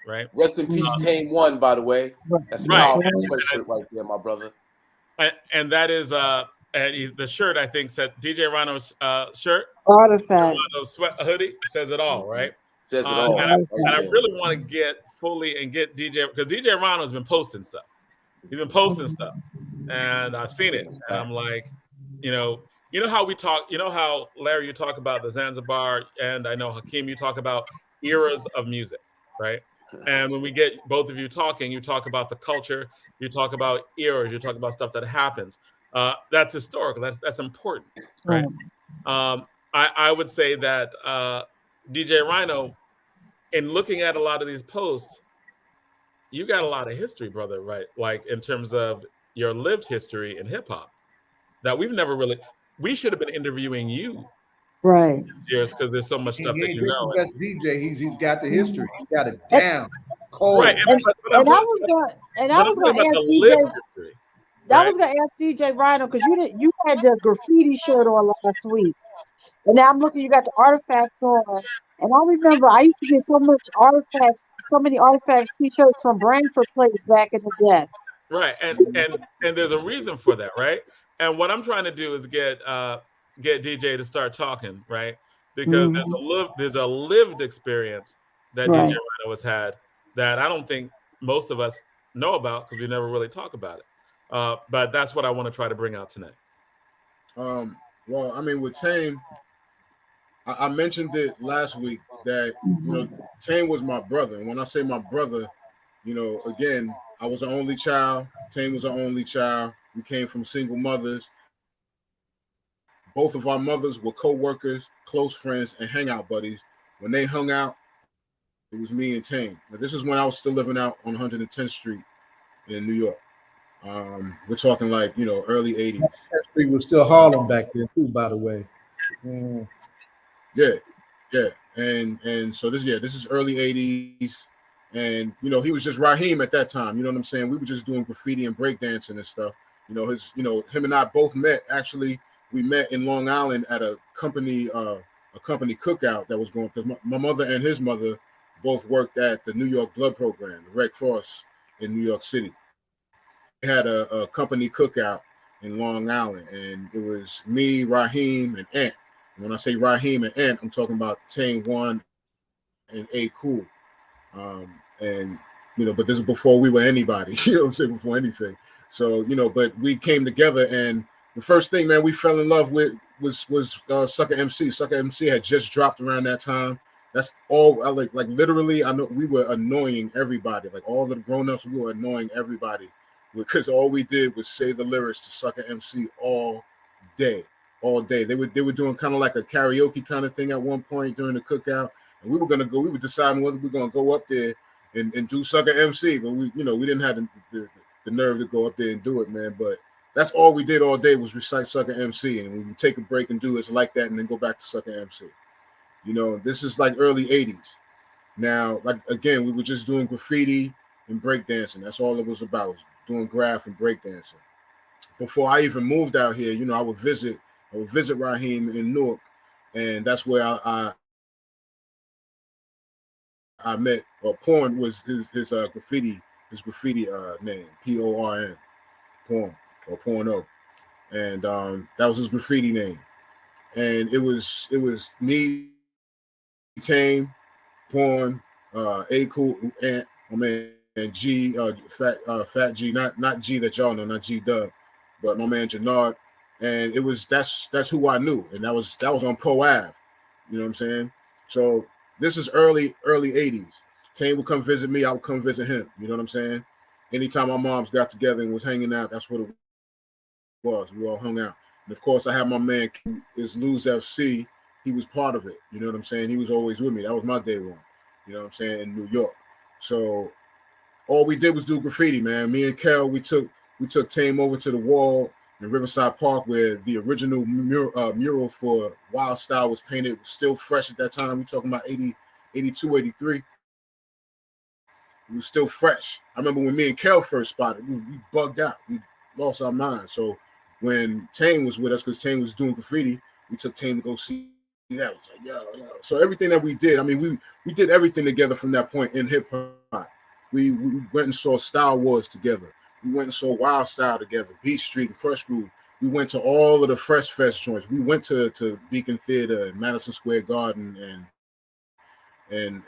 Right? Rest in peace, Tame 1, by the way. That's right. Shirt right there, my brother. And that is and the shirt I think said DJ Rhino's shirt. Artifact. Rhino's sweat hoodie says it all, right? Says it all. And I really want to get DJ because DJ Rhino's been posting stuff. He's been posting stuff, and I've seen it, and I'm like, you know how we talk. You know how Larry, you talk about the Zanzibar, and I know Hakeem, you talk about eras of music, right? And when we get both of you talking, you talk about the culture, you talk about eras, you talk about stuff that happens. That's historical. That's important, right? I would say that DJ Rhino, in looking at a lot of these posts, you got a lot of history, brother, right? Like in terms of your lived history in hip hop that we should have been interviewing you, right? Years because there's so much stuff that you know. The best DJ, he's got the history. He's got it down. Cold. Right. I was going to ask DJ. I was gonna ask DJ Rhino because you had the graffiti shirt on last week, and now I'm looking. You got the artifacts on, and I remember I used to get so many artifacts T-shirts from Branford Place back in the day. Right, and there's a reason for that, right? And what I'm trying to do is get DJ to start talking, right? Because there's a lived experience that DJ Rhino has had that I don't think most of us know about because we never really talk about it. But that's what I want to try to bring out tonight. Well, I mean, with Tame, I mentioned it last week that Tame was my brother, and when I say my brother, again, I was an only child. Tame was an only child. We came from single mothers. Both of our mothers were co-workers, close friends, and hangout buddies. When they hung out, it was me and Tame. Now, this is when I was still living out on 110th Street in New York. We're talking like, early 80s. That street was still Harlem back then too, by the way. Yeah. And so this is early 80s. And, he was just Raheem at that time. You know what I'm saying? We were just doing graffiti and breakdancing and stuff. Him and I both met. Actually, we met in Long Island at a company cookout that was going, because my mother and his mother both worked at the New York Blood Program, the Red Cross in New York City. They had a company cookout in Long Island, and it was me, Raheem, and Ant. And when I say Raheem and Ant, I'm talking about Tame 1 and A Cool. And but this is before we were anybody, you know what I'm saying, before anything. So, but we came together, and the first thing, man, we fell in love with was Sucker MC. Sucker MC had just dropped around that time. That's all. Like literally, I know we were annoying everybody. Like all the grown-ups, we were annoying everybody because all we did was say the lyrics to Sucker MC all day. They were doing kind of like a karaoke kind of thing at one point during the cookout, and we were deciding whether we were gonna go up there and do Sucker MC, but we didn't have the nerve to go up there and do it, man. But that's all we did all day was recite Sucker MC, and we would take a break and do it like that, and then go back to Sucker MC. This is like early 80s. Now, like again, we were just doing graffiti and breakdancing. That's all it was about, was doing graph and breakdancing. Before I even moved out here, I would visit Raheem in Newark, and that's where I met, or Porn was his graffiti name, Porn, Porn or Porno, and that was his graffiti name. And it was me, Tame, Porn, A Cool, and my man G, Fat G, not G that y'all know, not G Dub, but my man Jannard. And that's who I knew, and that was on Pro Ave. You know what I'm saying? So this is early 80s. Tame would come visit me, I would come visit him. You know what I'm saying? Anytime my moms got together and was hanging out, that's what it was. We all hung out. And of course, I had my man is Lose FC. He was part of it. You know what I'm saying? He was always with me. That was my day one. You know what I'm saying? In New York. So all we did was do graffiti, man. Me and Kel, we took Tame over to the wall in Riverside Park where the original mural for Wild Style was painted. It was still fresh at that time. We're talking about 80, 82, 83. It was still fresh. I remember when me and Kel first spotted, we bugged out. We lost our minds. So when Tame was with us, because Tame was doing graffiti, we took Tame to go see that. It was like, yo. So everything that we did, I mean, we did everything together from that point in hip hop. We went and saw Style Wars together. We went and saw Wild Style together, Beat Street and Crush Groove. We went to all of the Fresh Fest joints. We went to Beacon Theater and Madison Square Garden and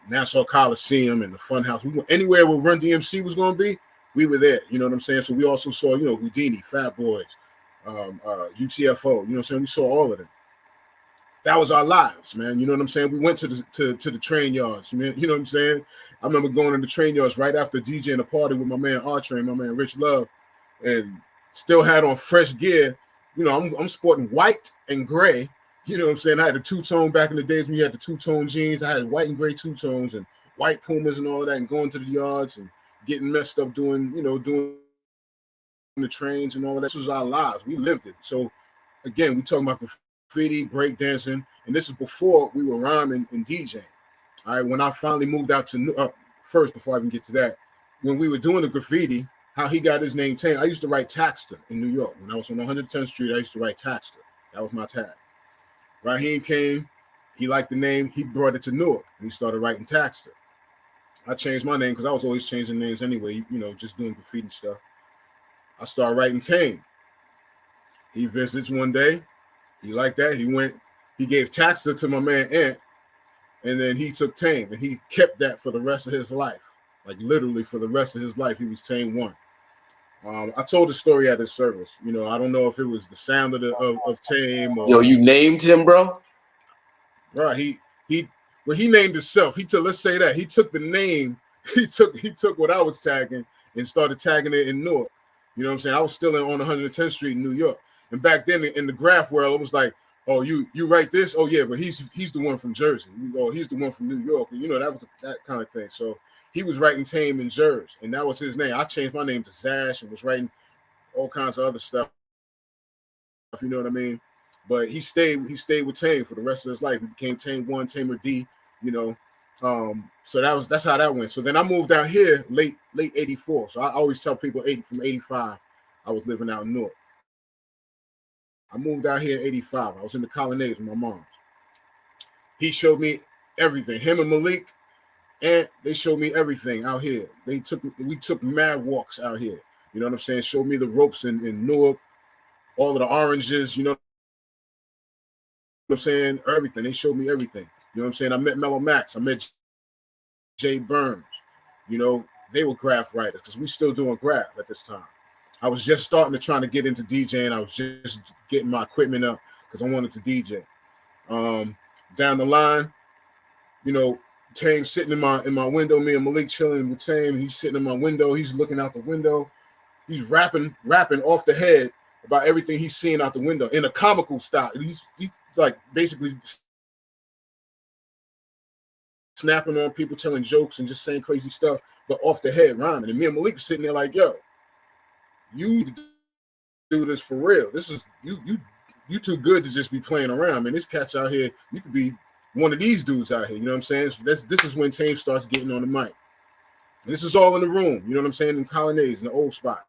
Nassau Coliseum and the Funhouse. We went anywhere where Run DMC was going to be, we were there. You know what I'm saying? So we also saw, Houdini, Fat Boys, UTFO. You know what I'm saying? We saw all of them. That was our lives, man. You know what I'm saying? We went to the train yards. You know what I'm saying? I remember going to the train yards right after DJing a party with my man R-Train, my man Rich Love, and still had on fresh gear. I'm sporting white and gray. You know what I'm saying? I had the two-tone back in the days when you had the two-tone jeans. I had white and gray two-tones and white Pumas and all of that, and going to the yards and getting messed up doing the trains and all of that. This was our lives. We lived it. So again, we talking about graffiti, breakdancing, and this is before we were rhyming and DJing. All right, when I finally moved out to first, before I even get to that, when we were doing the graffiti, how he got his name Tame, I used to write Taxter in New York. When I was on 110th Street, I used to write Taxter. That was my tag. Raheem came, he liked the name, he brought it to Newark, and he started writing Taxter. I changed my name because I was always changing names anyway, just doing graffiti stuff. I started writing Tame. He visits one day, he liked that, he gave Taxter to my man Ant, and then he took Tame, and he kept that for the rest of his life. Like literally for the rest of his life, he was Tame 1. I told the story at his service. I don't know if it was the sound of Tame or. Yo, you named him, bro? Right. He named himself. Let's say that he took the name. He took what I was tagging and started tagging it in Newark. You know what I'm saying? I was still on 110th Street in New York. And back then in the graph world, it was like, oh, you write this? Oh yeah, but he's the one from Jersey. He's the one from New York. And, that was that kind of thing. So he was writing Tame in Jersey, and that was his name. I changed my name to Zash and was writing all kinds of other stuff. You know what I mean? But he stayed with Tame for the rest of his life. He became Tame 1, Tamer D. So that's how that went. So then I moved out here late 84. So I always tell people from 85, I was living out in Newark. I moved out here in 85. I was in the Colonnades with my mom. He showed me everything. Him and Malik, and they showed me everything out here. We took mad walks out here. You know what I'm saying? Showed me the ropes in Newark, all of the oranges, you know what I'm saying? Everything. They showed me everything. You know what I'm saying? I met Mellow Max. I met Jay Burns. they were graph writers because we still doing graph at this time. I was just starting to trying to get into DJing. I was just getting my equipment up because I wanted to DJ. Down the line, you know, Tame sitting in my window, me and Malik chilling with Tame. He's sitting in my window. He's looking out the window. He's rapping off the head about everything he's seeing out the window in a comical style. He's like basically snapping on people, telling jokes and just saying crazy stuff, but off the head rhyming. And me and Malik were sitting there like, yo, you do this for real. This is you too good to just be playing around, man. This catch out here, you could be one of these dudes out here. You know what I'm saying? So this is when Tame starts getting on the mic. And this is all in the room, you know what I'm saying? In Colonnades, in the old spot.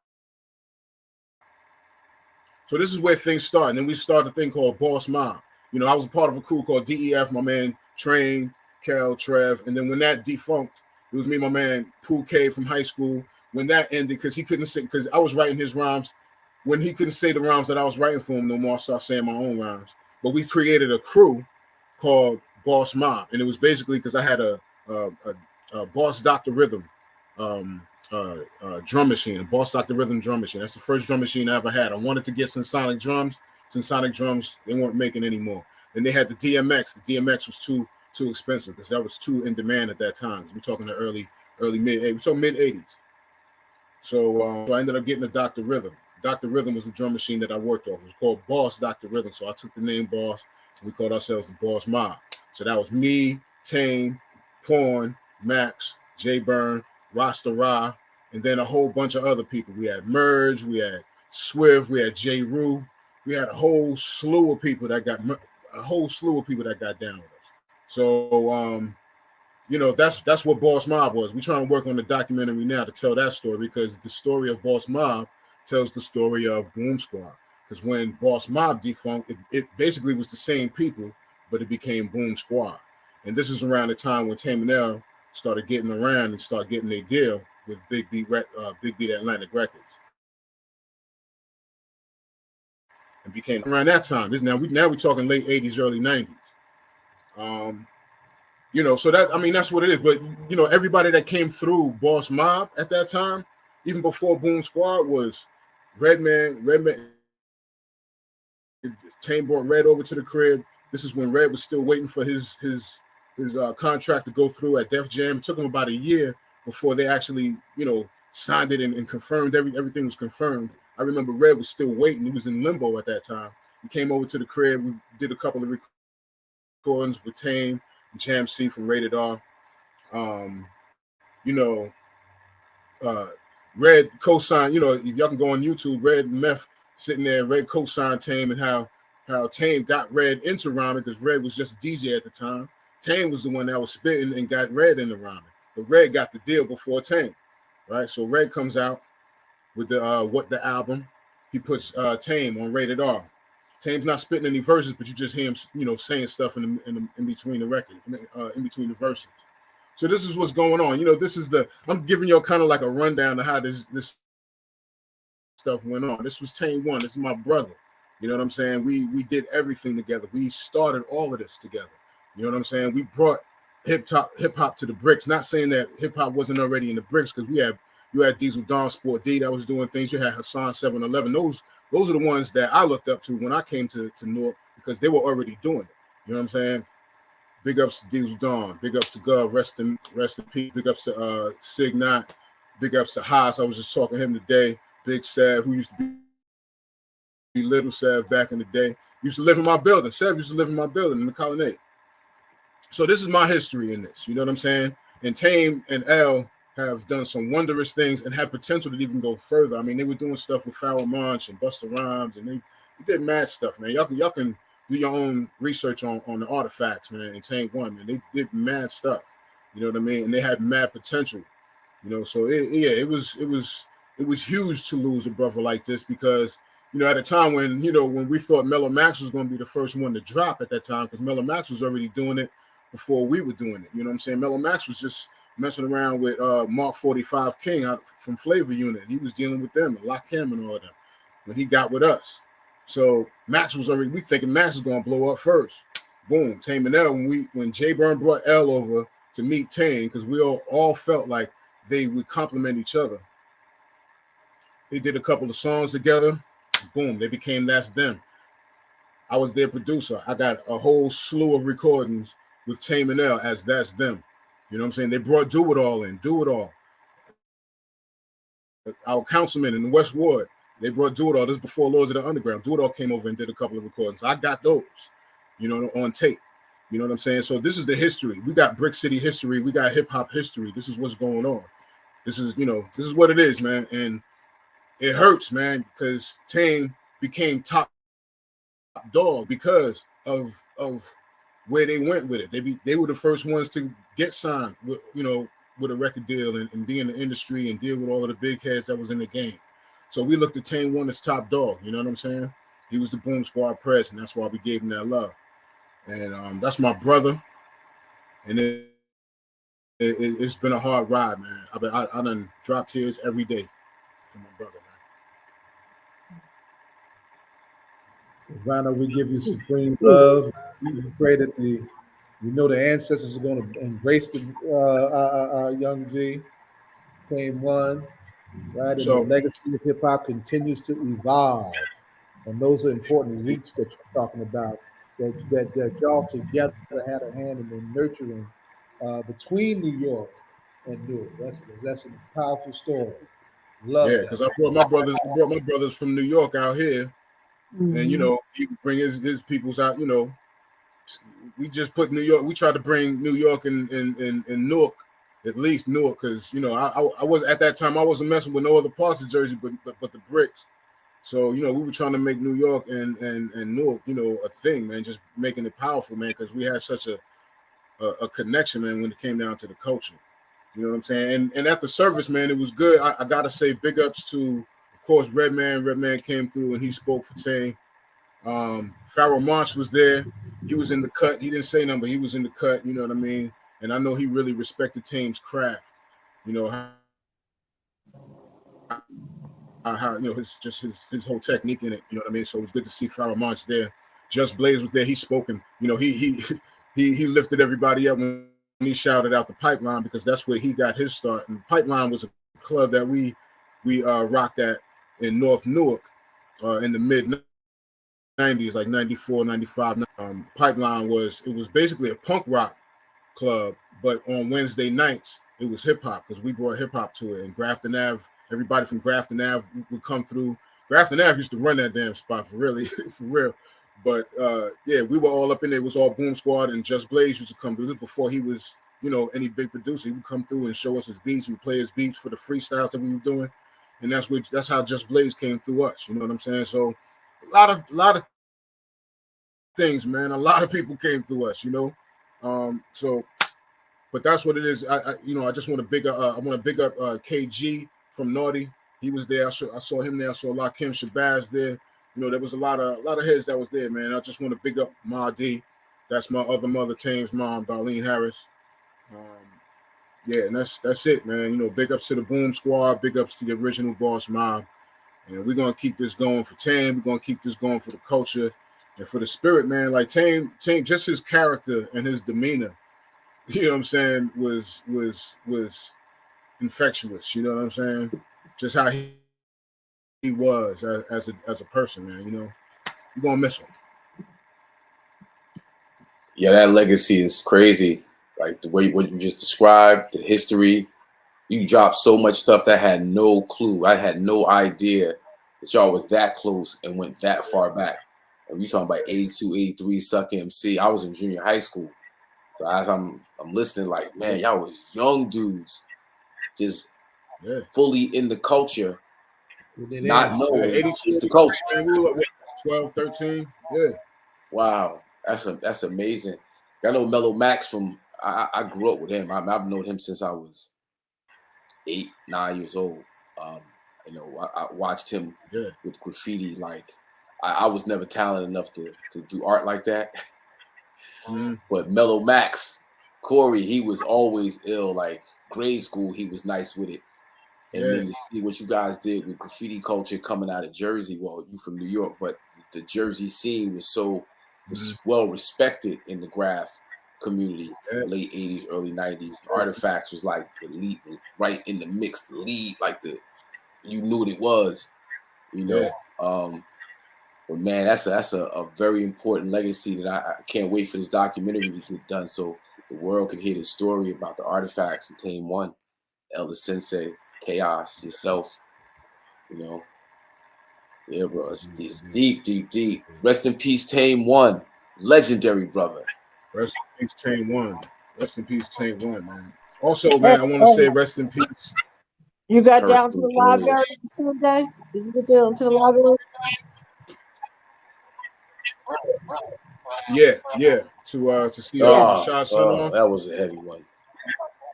So this is where things start. And then we started a thing called Boss Mob. You know, I was a part of a crew called DEF, my man Train, Kel, Trev. And then when that defunct, it was me and my man Pooh K from high school. When that ended, because he couldn't say, because I was writing his rhymes. When he couldn't say the rhymes that I was writing for him no more, I started saying my own rhymes. But we created a crew called Boss Mob. And it was basically because I had a Boss Dr. Rhythm drum machine, a Boss Dr. Rhythm drum machine. That's the first drum machine I ever had. I wanted to get Sonic drums. Sonic drums, they weren't making anymore. And they had the DMX. The DMX was too expensive because that was too in demand at that time. We're talking the early mid 80s. So I ended up getting the Dr. Rhythm. Dr. Rhythm was the drum machine that I worked on. It was called Boss Dr. Rhythm. So I took the name Boss, and we called ourselves the Boss Mob. So that was me, Tame, Porn, Max, J Burn, Rasta Ra, and then a whole bunch of other people. We had Merge, we had Swift, we had J Rue. We had a whole slew of people that got down with us. So you know, that's what Boss Mob was. We're trying to work on the documentary now to tell that story, because the story of Boss Mob tells the story of Boom Squad. Because when Boss Mob defunct, it basically was the same people, but it became Boom Squad. And this is around the time when Tame and L started getting around and started getting their deal with Big Beat Atlantic Records. And became around that time. Now we're talking late 80s, early 90s. You know, so that's what it is. But you know, everybody that came through Boss Mob at that time, even before Boom Squad, was Redman. Tame brought Red over to the crib. This is when Red was still waiting for his contract to go through at Def Jam. It took him about a year before they actually, you know, signed it and confirmed everything was confirmed. I remember Red was still waiting. He was in limbo at that time. He came over to the crib. We did a couple of recordings with Tame, Jam C from Rated R. You know, Red co-signed, you know, if y'all can go on YouTube, Red Meth sitting there, Red co-signed Tame, and how Tame got Red into rhyming, because Red was just a DJ at the time. Tame was the one that was spitting and got Red into rhyming. But Red got the deal before Tame, right? So Red comes out with the album. He puts Tame on Rated R. Tame's not spitting any verses, but you just hear him, you know, saying stuff in between the record, in between the verses. So this is what's going on. You know, I'm giving you kind of like a rundown of how this stuff went on. This was Tame 1. This is my brother. You know what I'm saying? We did everything together. We started all of this together. You know what I'm saying? We brought hip hop to the bricks. Not saying that hip hop wasn't already in the bricks, because you had Diesel Don Sport D that was doing things. You had Hassan 711. Those are the ones that I looked up to when I came to Newark, because they were already doing it. You know what I'm saying? Big ups to Diesel Dawn. Big ups to Gov. Rest in peace. Big ups to Sig Knot. Big ups to Haas. I was just talking to him today. Big Sav, who used to be Little Sav back in the day, used to live in my building. Sav used to live in my building in the Colonnade. So this is my history in this. You know what I'm saying? And Tame and L have done some wondrous things and have potential to even go further. I mean, they were doing stuff with Pharoah Monch and Busta Rhymes, and they did mad stuff, man. Y'all can do your own research on the artifacts, man. And Tame 1, man, they did mad stuff. You know what I mean? And they had mad potential. You know, so it was huge to lose a brother like this, because, you know, at a time when we thought Mellow Max was going to be the first one to drop at that time, because Mellow Max was already doing it before we were doing it. You know what I'm saying? Mellow Max was just messing around with Mark 45 King out from Flavor Unit. He was dealing with them and Lock Hamm and all that when he got with us. So Max was already, we thinking Max is going to blow up first. Boom, Tame and L. When J Burn brought L over to meet Tame, because we all felt like they would complement each other. They did a couple of songs together. Boom, they became That's Them. I was their producer. I got a whole slew of recordings with Tame and L as That's Them. You know what I'm saying? They brought Do It All in. Do It All. Our councilman in the West Ward, they brought Do It All. This is before Lords of the Underground. Do It All came over and did a couple of recordings. I got those, you know, on tape. You know what I'm saying? So this is the history. We got Brick City history. We got hip hop history. This is what's going on. This is, you know, this is what it is, man. And it hurts, man, because Tame became top dog because of where they went with it. They were the first ones to get signed with, you know, with a record deal and be in the industry and deal with all of the big heads that was in the game. So we looked at Tame One as top dog. You know what I'm saying? He was the Boom Squad president. That's why we gave him that love. And that's my brother. And it's been a hard ride, man. I done drop tears every day for my brother, man. Rhino, we give you supreme love. We pray that the ancestors are going to embrace the young G, Tame One, right? And the legacy of hip hop continues to evolve. And those are important roots that you're talking about, that y'all together had a hand in the nurturing between New York and Newark. That's a powerful story. Love yeah, because I brought my brothers from New York out here. Mm-hmm. And, you know, he would bring his peoples out, you know. We just put New York, we tried to bring New York and Newark, at least Newark, because, you know, I was, at that time, I wasn't messing with no other parts of Jersey but the bricks. So, you know, we were trying to make New York and Newark, you know, a thing, man, just making it powerful, man, because we had such a connection, man, when it came down to the culture. You know what I'm saying? And at the service, man, it was good. I got to say big ups to, of course, Redman. Redman came through and he spoke for Tame. Pharoah Monch was there. He was in the cut. He didn't say nothing, but he was in the cut. You know what I mean? And I know he really respected Tame's craft. You know how you know his whole technique in it. You know what I mean? So it was good to see Pharoah Monch there. Just Blaze was there. He spoken. You know he lifted everybody up when he shouted out the Pipeline, because that's where he got his start. And Pipeline was a club that we rocked at in North Newark in the mid 90s, like 94, 95. Pipeline was basically a punk rock club, but on Wednesday nights it was hip hop, because we brought hip hop to it. And Grafton Ave, everybody from Grafton Ave would come through. Grafton Ave used to run that damn spot for real. But yeah, we were all up in there. It was all Boom Squad, and Just Blaze used to come through. This before he was, you know, any big producer. He would come through and show us his beats. He would play his beats for the freestyles that we were doing, and that's how Just Blaze came through us. You know what I'm saying? So a lot of things, man. A lot of people came through us, you know. But that's what it is. I just want to big up. I want to big up KG from Naughty. He was there. I saw him there. I saw Lakim Shabazz there. You know, there was a lot of heads that was there, man. I just want to big up Ma D. That's my other mother, Tame's mom, Darlene Harris. Yeah, and that's it, man. You know, big ups to the Boom Squad, big ups to the original Boss Mob. And we're gonna keep this going for Tame. We're gonna keep this going for the culture and for the spirit, man. Like Tame, just his character and his demeanor, you know what I'm saying, was infectious. You know what I'm saying? Just how he was as a person, man. You know, you're gonna miss him. Yeah, that legacy is crazy. Like the way what you just described, the history. You dropped so much stuff that I had no clue. I had no idea that y'all was that close and went that far back. And you talking about 82, 83, Suck MC. I was in junior high school. So as I'm listening, like, man, y'all was young dudes, just fully in the culture, not knowing it's the culture. Man, we were 12, 13. Yeah. Wow, that's amazing. I know Mellow Max from. I grew up with him. I've known him since I was 8, 9 years old. You know, I watched him with graffiti. Like, I was never talented enough to do art like that. Mm-hmm. But Mellow Max, Corey, he was always ill. Like grade school, he was nice with it. And then to see what you guys did with graffiti culture coming out of Jersey. Well, you from New York, but the Jersey scene was so well respected in the graph community, late 80s, early 90s. Artifacts was like the lead, right in the mix, the lead, like you knew what it was, you know. But man, that's a very important legacy that I can't wait for this documentary to get done so the world can hear the story about the artifacts and Tame One, Elder Sensei, Chaos, yourself, you know. Yeah, bro, it's deep, deep, deep. Rest in peace, Tame One, legendary brother. Rest in peace, Tame One. Rest in peace, Tame One, man. Also, man, I want to say rest in peace. You got down to the library Sunday? Did you get down to the library? Yeah. To see Rashad's son on. That was a heavy one.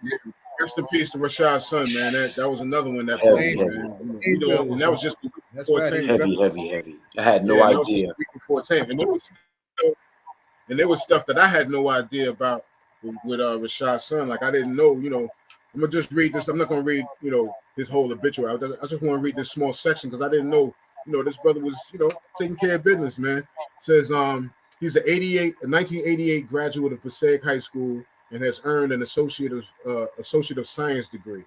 Yeah. Rest in peace to Rashad's son, man. That was another one that heavy. And that was just before Tame. Heavy. I had no idea. Before Tame. And there was stuff that I had no idea about with Rashad's son. Like I didn't know, you know. I'm gonna just read this. I'm not gonna read, you know, his whole obituary. I just want to read this small section because I didn't know, you know, this brother was, you know, taking care of business, man. It says he's a 1988 graduate of Passaic High School and has earned an Associate of Science degree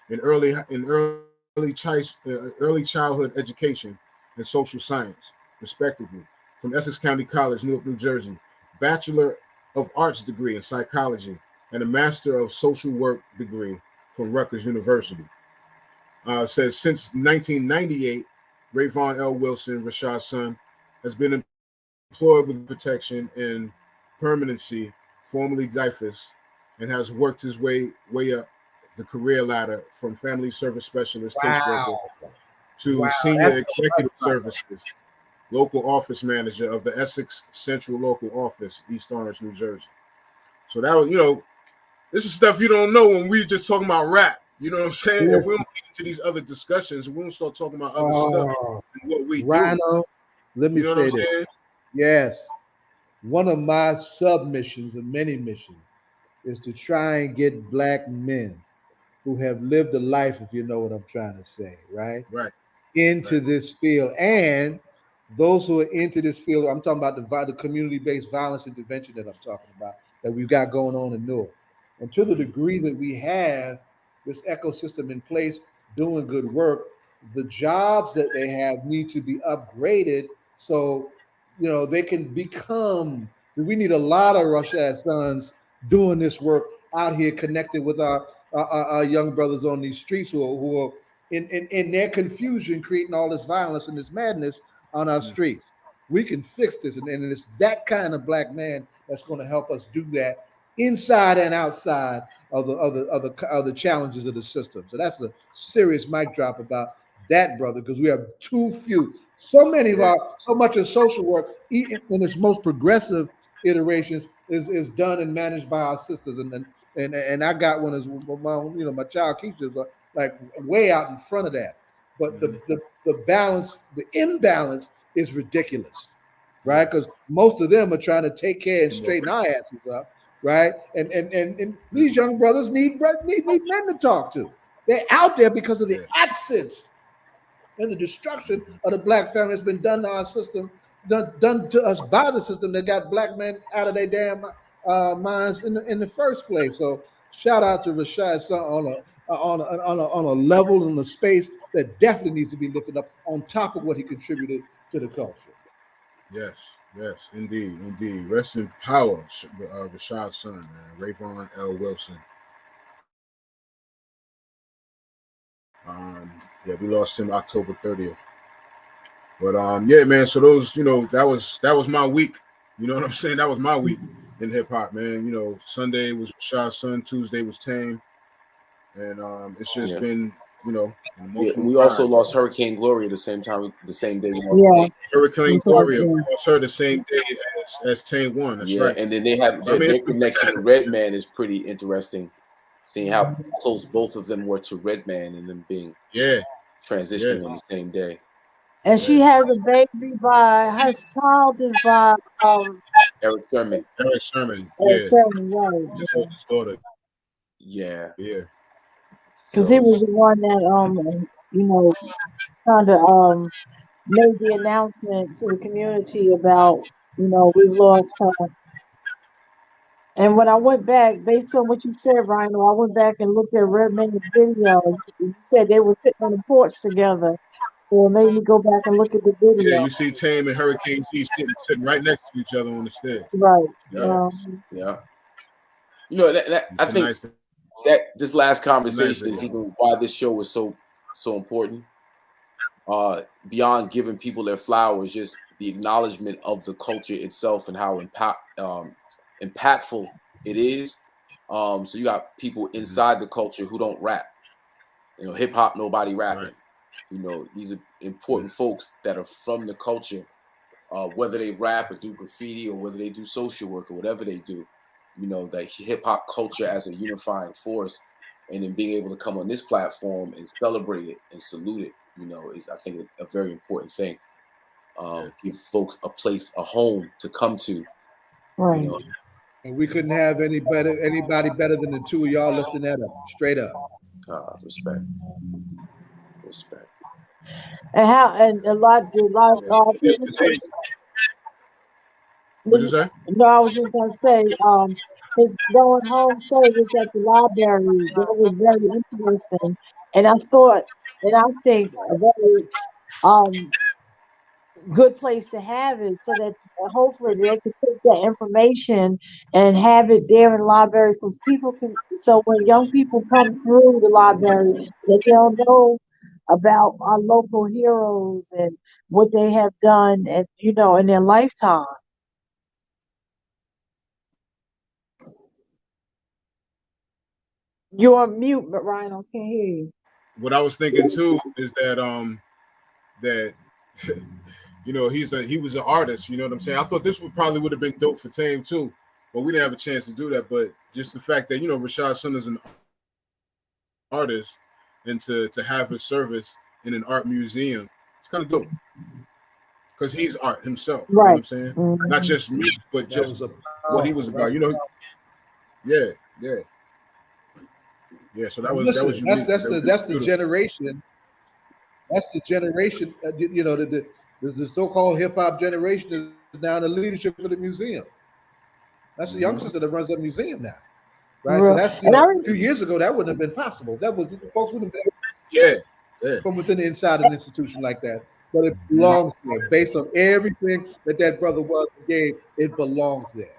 in early childhood education and social science, respectively, from Essex County College, Newark, New Jersey. Bachelor of Arts degree in psychology and a Master of Social Work degree from Rutgers University. Says since 1998, Rayvon L. Wilson, Rashad's son, has been employed with protection and permanency, formerly DIFUS, and has worked his way up the career ladder from family service specialist caseworker to senior executive services, local office manager of the Essex Central Local Office, East Orange, New Jersey. So that was, you know, this is stuff you don't know when we just talking about rap. You know what I'm saying? If we don't get into these other discussions, we don't start talking about other stuff and what we Rhino, let me say this. Saying? Yes. One of my submissions of many missions is to try and get black men who have lived a life, if you know what I'm trying to say, right? Right. Into this field. And those who are into this field, I'm talking about the community-based violence intervention that I'm talking about, that we've got going on in Newark. And to the degree that we have this ecosystem in place doing good work, the jobs that they have need to be upgraded so, you know, they can become, we need a lot of Rashad's sons doing this work out here connected with our young brothers on these streets who are in their confusion creating all this violence and this madness on our streets. We can fix this, and it's that kind of black man that's going to help us do that inside and outside of the challenges of the system. So that's a serious mic drop about that, brother, because we have too few. So much of social work in its most progressive iterations is done and managed by our sisters, and I got one as my child Keisha's like way out in front of that. But the balance, the imbalance is ridiculous, right? Because most of them are trying to take care and straighten our asses up, right? And these young brothers need men to talk to. They're out there because of the absence and the destruction of the black family that's been done to our system, done to us by the system that got black men out of their damn minds in the first place. So shout out to Rashad's son on a level and a space that definitely needs to be lifted up on top of what he contributed to the culture. Yes, indeed. Rest in power, Rashad's son, man, Rayvon L. Wilson. We lost him October 30th. But man. So those, that was my week. You know what I'm saying? That was my week in hip hop, man. Sunday was Rashad's son, Tuesday was Tame, and it's just been, we also lost Hurricane Gloria the same day. Hurricane Gloria. We lost her the same day as Tame One. That's right. And then they have their connection to Redman is pretty interesting. Seeing how close both of them were to Redman and them being transitioning on the same day. And she has a baby by her child is by Eric Sermon. Eric Sermon, right? His daughter. Yeah. Because he was the one that kind of made the announcement to the community about we've lost her. And when I went back, based on what you said, Rhino, I went back and looked at Redman's video. You said they were sitting on the porch together. So it made me go back and look at the Yeah, video. you see Tame and Hurricane G sitting right next to each other on the stage. Right. Yeah. Yeah. You know, I think nice, that this last conversation is even why this show is so important. Beyond giving people their flowers, just the acknowledgement of the culture itself and how impactful it is. So you got people inside the culture who don't rap. You know, hip hop, nobody rapping. Right. You know, these are important folks that are from the culture, whether they rap or do graffiti or whether they do social work or whatever they do. You know, that hip hop culture as a unifying force, and then being able to come on this platform and celebrate it and salute it, you know, is, I think, a very important thing. Give folks a place, a home to come to. Right. You know. And we couldn't have anybody better than the two of y'all lifting that up, straight up. Respect. And a lot people. What you say? No, I was just gonna say, his going home service at the library, that was very interesting. And I think a very good place to have it, so that hopefully they could take that information and have it there in the library, so when young people come through the library, that they'll know about our local heroes and what they have done, and in their lifetime. You're on mute, but Rhino can't hear you. What I was thinking too is that that you know, he was an artist, you know what I'm saying? I thought this probably would have been dope for Tame too, but we didn't have a chance to do that. But just the fact that, you know, Rashad Sun is an artist, and to have his service in an art museum, it's kind of dope. Because he's art himself, you know what I'm saying? Mm-hmm. Not just music, but just what he was about, you know. Yeah. So that was unique. That's the generation. That's the generation. You know, the so-called hip hop generation is now in the leadership of the museum. That's the youngsters that runs the museum now, right? So that's a few years ago that wouldn't have been possible. That was folks wouldn't have been from within the inside of an institution like that. But it belongs there, based on everything that brother was and gave. It belongs there.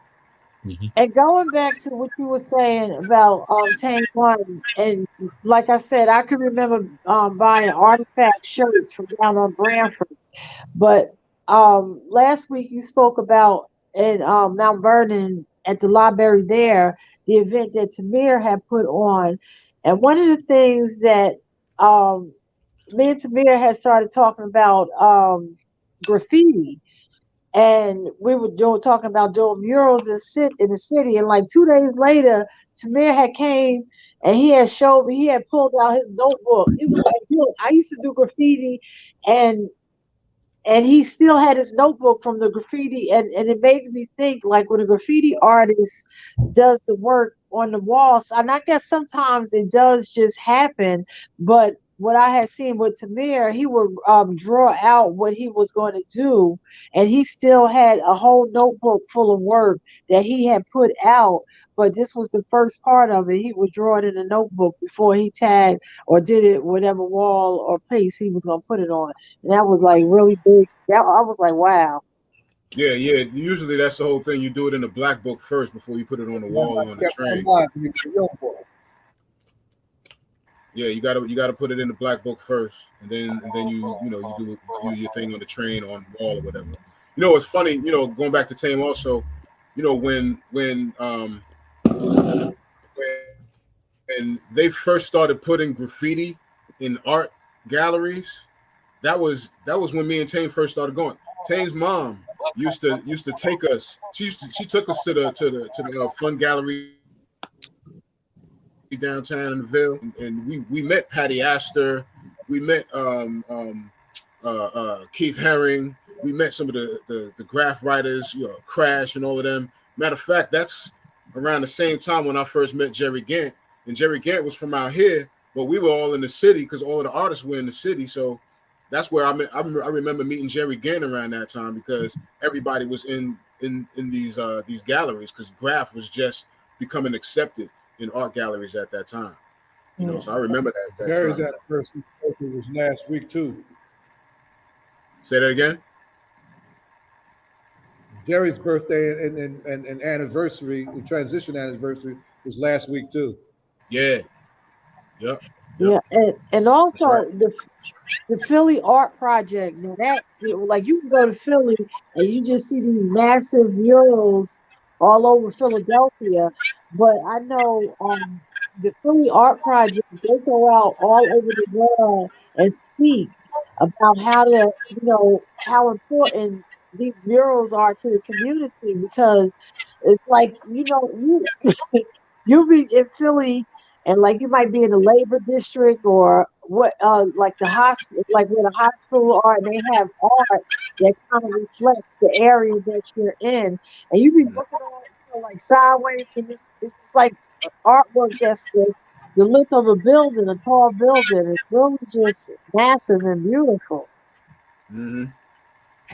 And going back to what you were saying about Tame One, and like I said, I can remember buying artifact shirts from down on Branford. But last week you spoke about in Mount Vernon at the library there, the event that Tamir had put on. And one of the things that me and Tamir had started talking about graffiti. And we were talking about doing murals in the city. And like 2 days later, Tamir had came and he had showed me, he had pulled out his notebook. He was like, look, I used to do graffiti, and he still had his notebook from the graffiti. And it made me think, like, when a graffiti artist does the work on the walls, and I guess sometimes it does just happen, but what I had seen with Tamir, he would draw out what he was going to do, and he still had a whole notebook full of work that he had put out. But this was the first part of it. He would draw it in a notebook before he tagged or did it whatever wall or place he was going to put it on. And that was like really big. I was like, wow. Yeah. Usually that's the whole thing. You do it in the black book first before you put it on the wall or on the train. Yeah, you gotta put it in the black book first, and then you do your thing on the train, on the wall, or whatever. You know, it's funny. You know, going back to Tame also. You know, when they first started putting graffiti in art galleries, that was when me and Tame first started going. Tame's mom used to take us. She took us to the fun gallery downtown in the Ville, and we met Patty Astor, we met Keith Haring, we met some of the graph writers, you know, Crash and all of them. Matter of fact, that's around the same time when I first met Jerry Gant, and Jerry Gant was from out here, but we were all in the city because all of the artists were in the city. So that's where I remember meeting Jerry Gant around that time, because everybody was in in these galleries, because graph was just becoming accepted in art galleries at that time. You know, so I remember that. Jerry's anniversary was last week too. Say that again. Jerry's birthday and anniversary, the transition anniversary, was last week too. Yeah. Yep. Yeah, and also right. the Philly Art Project. Now that, you know, like, you can go to Philly and you just see these massive murals all over Philadelphia. But I know the Philly Art Project, they go out all over the world and speak about how to, you know, how important these murals are to the community, because it's like, you know, you be in Philly, and like you might be in the labor district or what, like the hospital, like where the hospital are, and they have art that kind of reflects the area that you're in, and you be looking at it, you know, like sideways, because it's just like artwork that's the length of a building, a tall building. It's really just massive and beautiful. Mm-hmm.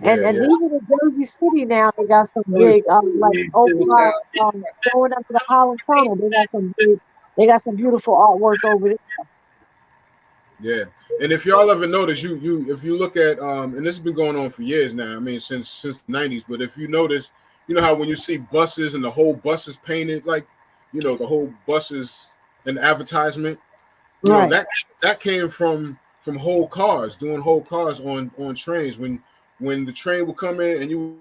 And Yeah. even in Jersey City now, they got some big, like over going up to the Holland Tunnel, they got some beautiful artwork over there. Yeah, and if y'all ever notice, if you look at and this has been going on for years now. I mean, since the '90s. But if you notice, you know how when you see buses and the whole bus is painted, like, you know, the whole bus is an advertisement. You Right. know, that came from whole cars, doing whole cars on trains. When the train would come in and you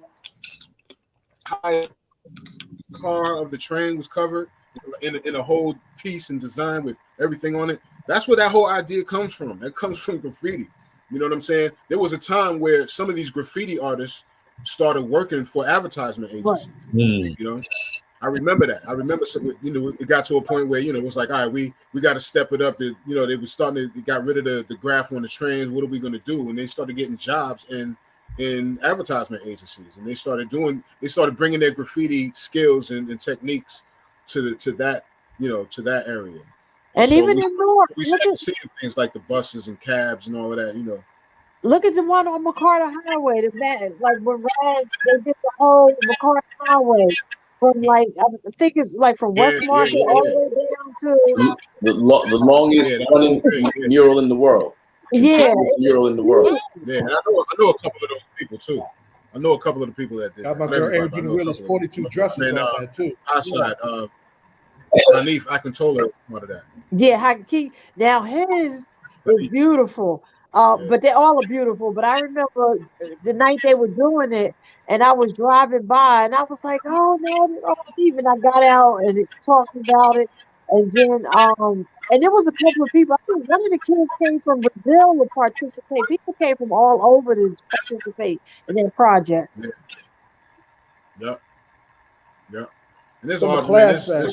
high car of the train was covered in a whole piece and design with everything on it. That's where that whole idea comes from. That comes from graffiti. You know what I'm saying? There was a time where some of these graffiti artists started working for advertisement agencies. Mm. You know, I remember that. I remember, you know, it got to a point where, you know, it was like, all right, we got to step it up. You know, they were starting to got rid of the graph on the trains. What are we going to do? And they started getting jobs in advertisement agencies, and they started bringing their graffiti skills and techniques to that, you know, to that area. And so even in Newark, we started seeing things like the buses and cabs and all of that, you know. look at the one on McCarter Highway, like when Raz, they did the whole McCarter Highway from, like, I think it's like from West Market all the way down to the longest running mural in the world. Continuous mural in the world. Yeah, and I know a couple of those people too. I know a couple of the people that did. How about your Adrian Willis 42 dresses on that too? Outside, Hanif, I can tell her part of that. Yeah, now his is beautiful. But they all are beautiful. But I remember the night they were doing it, and I was driving by, and I was like, "Oh no, Stephen!" I got out and talked about it, and then and there was a couple of people. I think one of the kids came from Brazil to participate. People came from all over to participate in that project. Yep. And there's From a art, class man.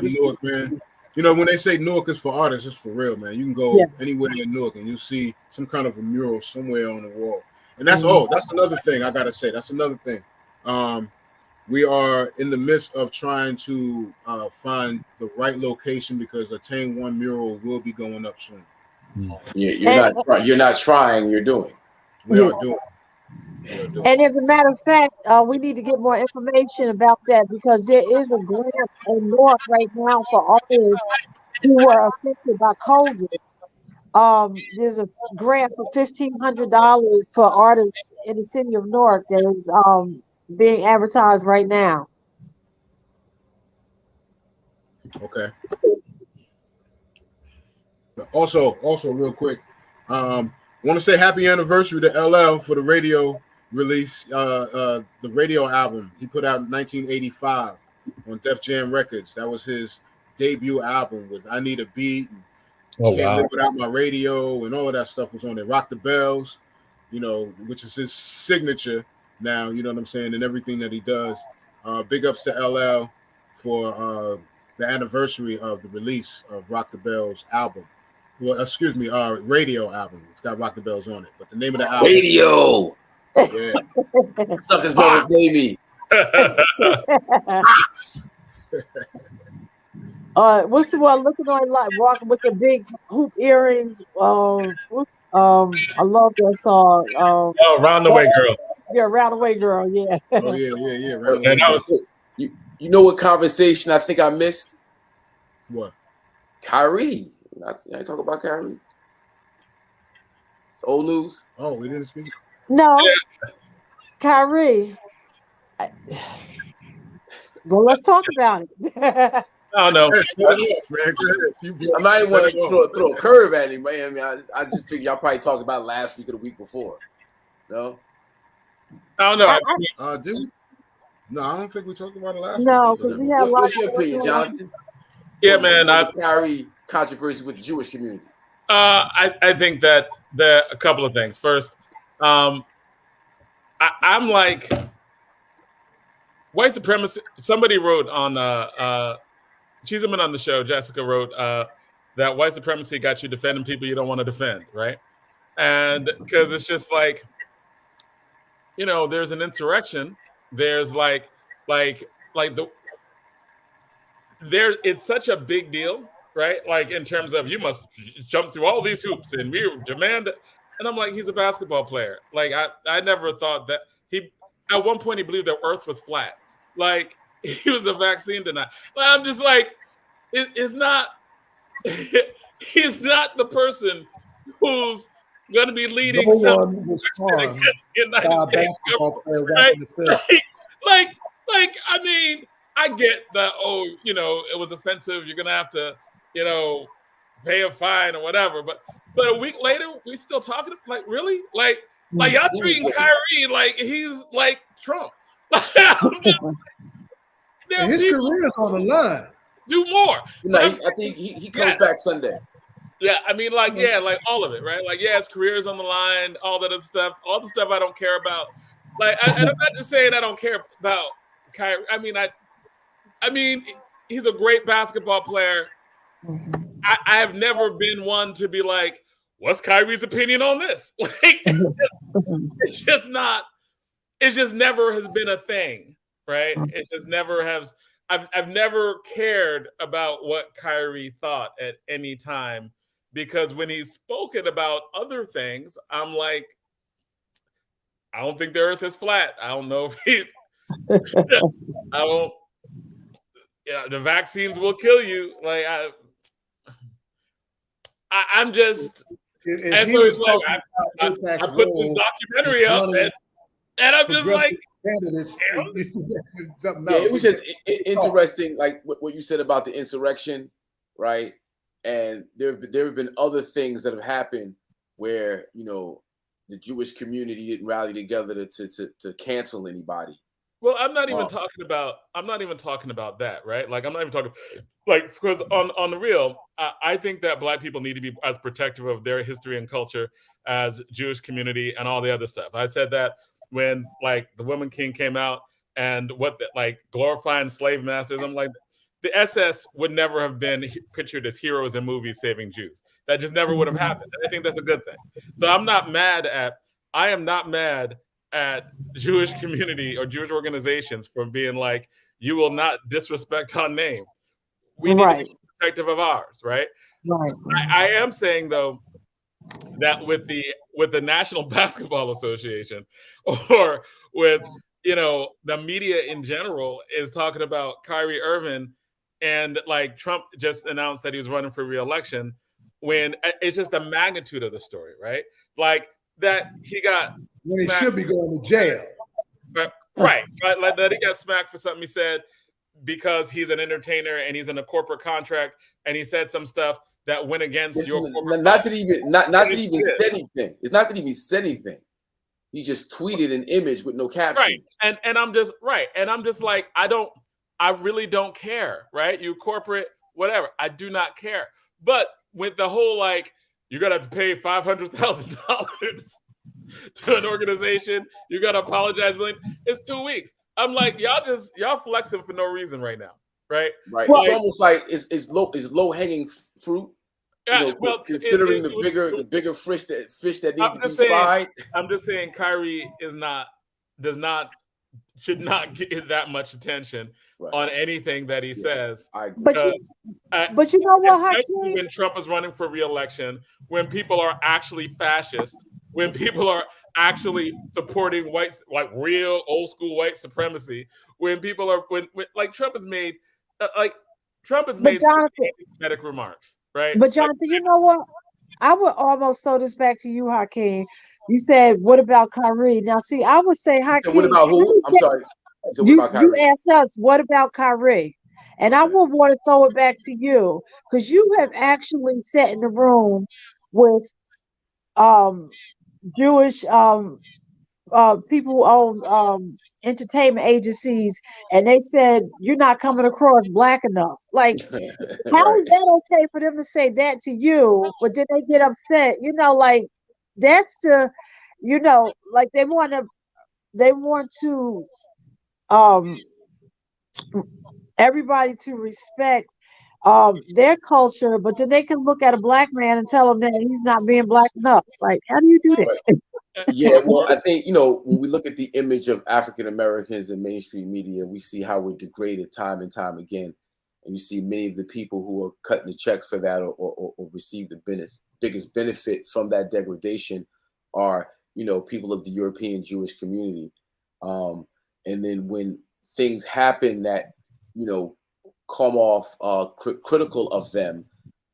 Newark, man. You know, when they say Newark is for artists, it's for real, man. You can go anywhere in Newark and you see some kind of a mural somewhere on the wall. And that's that's another thing I gotta say. That's another thing. We are in the midst of trying to find the right location, because a Tame 1 mural will be going up soon. You're not trying, you're doing. We are doing. And as a matter of fact, we need to get more information about that, because there is a grant in North right now for artists who were affected by COVID. There's a grant for $1,500 for artists in the city of Newark that is being advertised right now. Okay. Also, real quick, want to say happy anniversary to LL for the radio release, the radio album he put out in 1985 on Def Jam Records. That was his debut album with "I Need a Beat," and "Can't Live Without My Radio," and all of that stuff was on there. "Rock the Bells," you know, which is his signature now. You know what I'm saying, and everything that he does. Big ups to LL for the anniversary of the release of Rock the Bells album. Well, excuse me, radio album. It's got Rock the Bells on it, but the name of the album. Radio. Yeah. Suckers never pay me. What's the one looking on, like walking with the big hoop earrings? I love that song. Round the Way Girl. Yeah, Roundaway girl. Yeah. Oh yeah. Right. And that was you know what conversation I think I missed? What? Kyrie. I talk about Kyrie. It's old news. Oh, we didn't speak. No, Kyrie. Well, let's talk about it. I don't know. I might want to throw a curve at him, man. I just figure y'all probably talked about it last week or the week before. No? I don't know. Did we? No, I don't think we talked about it last week. No, because we have. What's your opinion, Jonathan? Yeah, man. Kyrie controversy with the Jewish community. I think that a couple of things. First, I'm like white supremacy. Somebody wrote on Cheeseman on the show. Jessica wrote that white supremacy got you defending people you don't want to defend, right? And because it's just like, there's an insurrection. There's it's such a big deal, right? Like in terms of you must jump through all these hoops and we demand. And I'm like, he's a basketball player. Like I never thought that at one point he believed that Earth was flat. Like he was a vaccine denier. I'm just like, it's not. He's not the person who's going to be leading. No one was harmed by a basketball player watching the film. Like, I mean, I get that. Oh, it was offensive. You're gonna have to, pay a fine or whatever. But a week later, we still talking. Like, really? Like y'all treating Kyrie like he's like Trump. His career is on the line. Do more. No, I think he comes back Sunday. Yeah, I mean, like all of it, right? Like, his career is on the line, all that other stuff, all the stuff I don't care about. Like, and I'm not just saying I don't care about Kyrie. I mean, he's a great basketball player. I have never been one to be like, what's Kyrie's opinion on this? Like, it's just not. It just never has been a thing, right? It just never has. I've never cared about what Kyrie thought at any time, because when he's spoken about other things, I'm like, I don't think the Earth is flat. I don't know if he. I don't. The vaccines will kill you. Like I'm just. And so it's like I put this documentary up, and I'm just like. It was just interesting, like what you said about the insurrection, right? And there have been other things that have happened where the Jewish community didn't rally together to cancel anybody. Well, I'm not even talking about that, right? Like I'm not even talking because on the real, I think that Black people need to be as protective of their history and culture as Jewish community and all the other stuff. I said that when the Woman King came out and glorifying slave masters. I'm like, the SS would never have been pictured as heroes in movies saving Jews. That just never would have happened. And I think that's a good thing. So I am not mad at Jewish community or Jewish organizations for being like, you will not disrespect our name. We need to be protective of ours, right? Right. I am saying though that with the National Basketball Association or with the media in general is talking about Kyrie Irving, and Trump just announced that he was running for re-election, when it's just the magnitude of the story, right? Like that he got when he should be going to jail. Right. Like that he got smacked for something he said because he's an entertainer and he's in a corporate contract and he said some stuff that went against your not that he even said anything. It's not that he even said anything. He just tweeted an image with no caption. Right. And I'm just And I'm just like, I really don't care, right? You corporate, whatever. I do not care. But with the whole you gotta pay $500,000 to an organization, you gotta apologize. It's 2 weeks. I'm like, y'all flexing for no reason right now, right? Right. Well, it's almost like it's low hanging fruit. Considering the bigger fish that need to be fried. I'm just saying, Kyrie should not get that much attention on anything that he says. But you know what, especially when Trump is running for re-election, when people are actually fascist, when people are actually supporting whites, like real old school white supremacy, when people are when like Trump has made anti-Semitic remarks, right? But Jonathan, you know what? I would almost throw this back to you, Hakeem. You said, "What about Kyrie?" Now, see, I would say, Hakeem. What about who? I'm sorry. You asked us, "What about Kyrie?" And I would want to throw it back to you because you have actually sat in the room with Jewish people who own entertainment agencies, and they said you're not coming across black enough. Like, how is that okay for them to say that to you, but then they get upset? You know, like that's the, you know, like they want to everybody to respect their culture, but then they can look at a black man and tell him that he's not being black enough. Like, how do you do that? Yeah, well, I think, you know, when we look at the image of African Americans in mainstream media, we see how we're degraded time and time again. And you see many of the people who are cutting the checks for that or receive the biggest benefit from that degradation are, you know, people of the European Jewish community. And then when things happen that, you know, come off critical of them,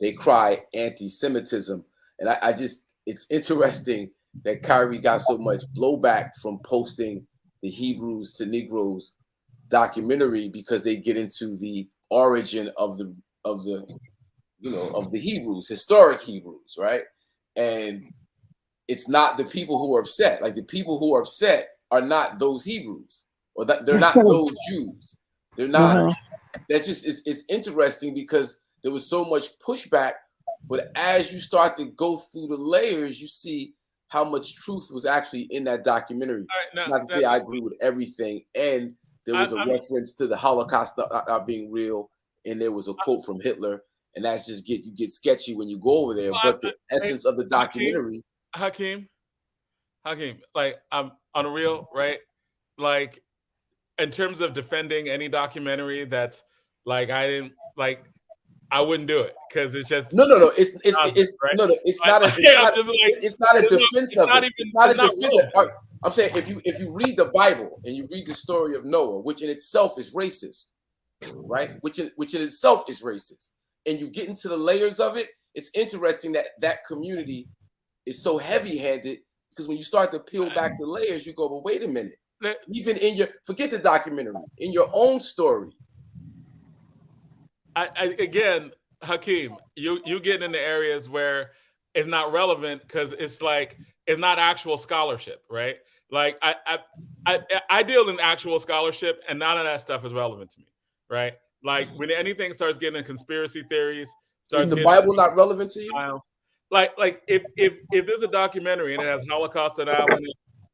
they cry anti-Semitism. And I just, it's interesting that Kyrie got so much blowback from posting the Hebrews to Negroes documentary because they get into the origin of the Hebrews, historic Hebrews, right? And it's not the people who are upset. Like, the people who are upset are not those Hebrews, or that they're not those Jews. They're not. That's just, it's interesting because there was so much pushback, but as you start to go through the layers, you see how much truth was actually in that documentary. Right, not to say I agree with everything, and there was a reference to the Holocaust not being real, and there was a quote from Hitler, and that's just you get sketchy when you go over there. But the essence of the documentary, Hakeem, like, I'm on a real, right? Like, in terms of defending any documentary that's like I wouldn't do it because it's just no. It's right? No. It's not a defense of it. It's not a defense. I'm saying if you read the Bible and you read the story of Noah, which in itself is racist, right? Which in itself is racist, and you get into the layers of it, it's interesting that community is so heavy-handed because when you start to peel back the layers, you go, well, wait a minute. Even in forget the documentary, in your own story. Again, Hakeem, you get into areas where it's not relevant because it's like it's not actual scholarship, right? Like I deal in actual scholarship, and none of that stuff is relevant to me, right? Like when anything starts getting into conspiracy theories, is the Bible not relevant to you? Like if there's a documentary and it has Holocaust and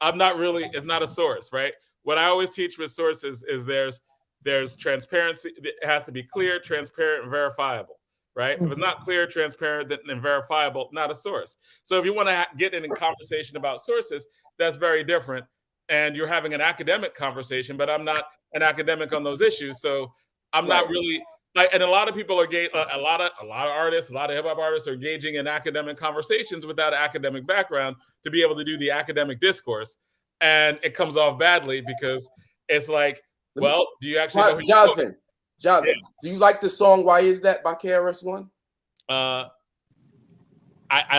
it's not a source, right? What I always teach with sources is there's transparency. It has to be clear, transparent, and verifiable, right? If it's not clear, transparent, and verifiable, not a source. So if you want to get in a conversation about sources, that's very different. And you're having an academic conversation, but I'm not an academic on those issues. So I'm not really like, and a lot of people are a lot of artists, a lot of hip hop artists are engaging in academic conversations without an academic background to be able to do the academic discourse. And it comes off badly because it's like, well, do you actually know who Jonathan, do you like the song "Why Is That" by KRS-One? I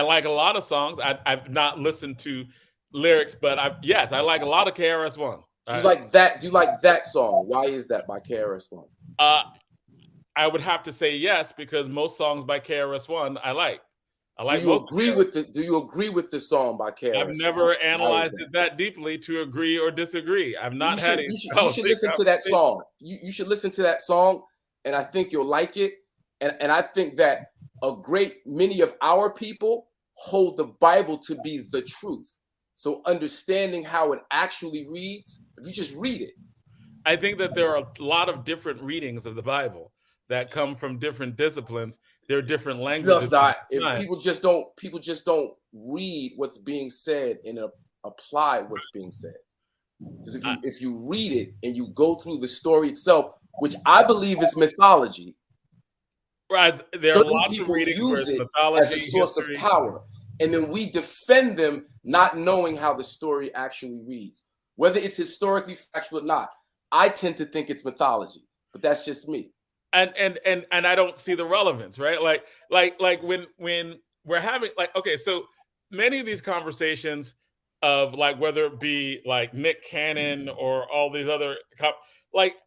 like a lot of songs. I've not listened to lyrics, but yes, I like a lot of KRS-One. Do you like that? Do you like that song? "Why Is That" by KRS-One? I would have to say yes because most songs by KRS-One I like. Do you agree with the song by KRS? I've never analyzed it that deeply to agree or disagree. I've not had it. You should listen to that song. You should listen to that song, and I think you'll like it. And I think that a great many of our people hold the Bible to be the truth. So understanding how it actually reads, if you just read it. I think that there are a lot of different readings of the Bible that come from different disciplines. There are different languages. If people just don't read what's being said and apply what's being said. Because if you read it and you go through the story itself, which I believe is mythology, right? There are lots of readings use it as a source of power. and then we defend them not knowing how the story actually reads. Whether it's historically factual or not, I tend to think it's mythology, but that's just me. And I don't see the relevance, right? Like when we're having okay, so many of these conversations of like whether it be like Nick Cannon or all these other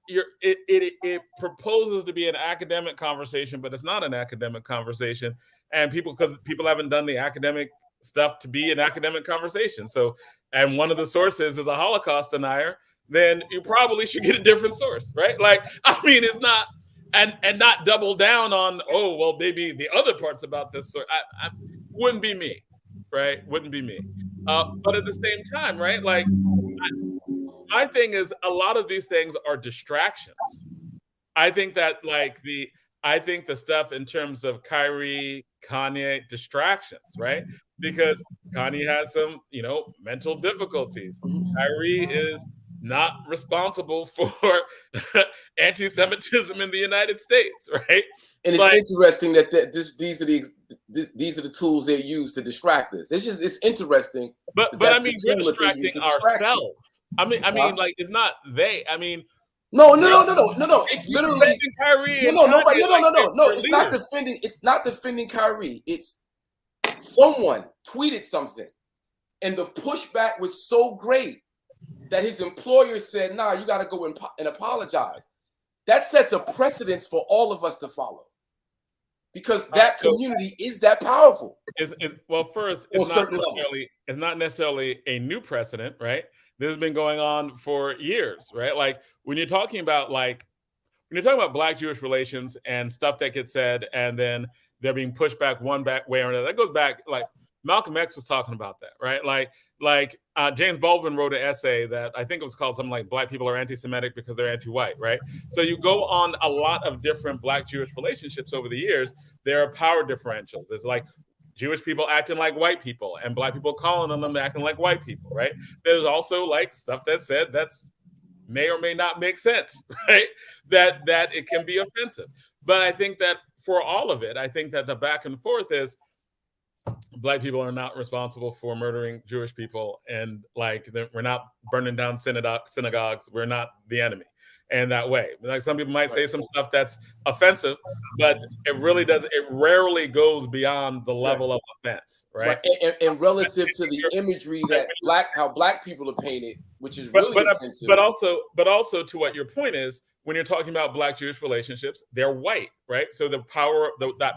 it proposes to be an academic conversation, but it's not an academic conversation, and because people haven't done the academic stuff to be an academic conversation. So, and one of the sources is a Holocaust denier, then you probably should get a different source, right? Like, I mean, it's not. And not double down on, oh, well, maybe the other parts about this sort. I wouldn't be me, right? Wouldn't be me. But at the same time, right? Like, my thing is, a lot of these things are distractions. I think that I think the stuff in terms of Kyrie, Kanye, distractions, right? Because Kanye has some, mental difficulties. Kyrie is not responsible for anti-Semitism in the United States, right? And it's interesting that these are the tools they use to distract us. It's interesting. But I mean, we're distracting ourselves. I mean, like, it's not they. I mean, no. It's literally Kyrie. No. It's not defending. It's not defending Kyrie. It's someone tweeted something, and the pushback was so great that his employer said, "Nah, you got to go and apologize." That sets a precedence for all of us to follow, because that community is that powerful. Well, first, it's not necessarily a new precedent, right? This has been going on for years, right? Like when you're talking about Black-Jewish relations and stuff that gets said, and then they're being pushed back one way or another. That goes back, like Malcolm X was talking about that, right? Like James Baldwin wrote an essay that I think it was called something like "Black People are anti-Semitic because they're anti-white," right? So you go on a lot of different Black-Jewish relationships over the years. There are power differentials. There's like Jewish people acting like white people and Black people calling on them acting like white people, right? There's also like stuff that's said that's may or may not make sense, right? That it can be offensive. But I think that for all of it, I think that the back and forth is Black people are not responsible for murdering Jewish people, and like we're not burning down synagogues. We're not the enemy. And that way, like some people might say some stuff that's offensive, but it rarely goes beyond the level of offense, right? And relative to the imagery that how Black people are painted, which is really offensive. But also to what your point is, when you're talking about Black-Jewish relationships, they're white, right? So that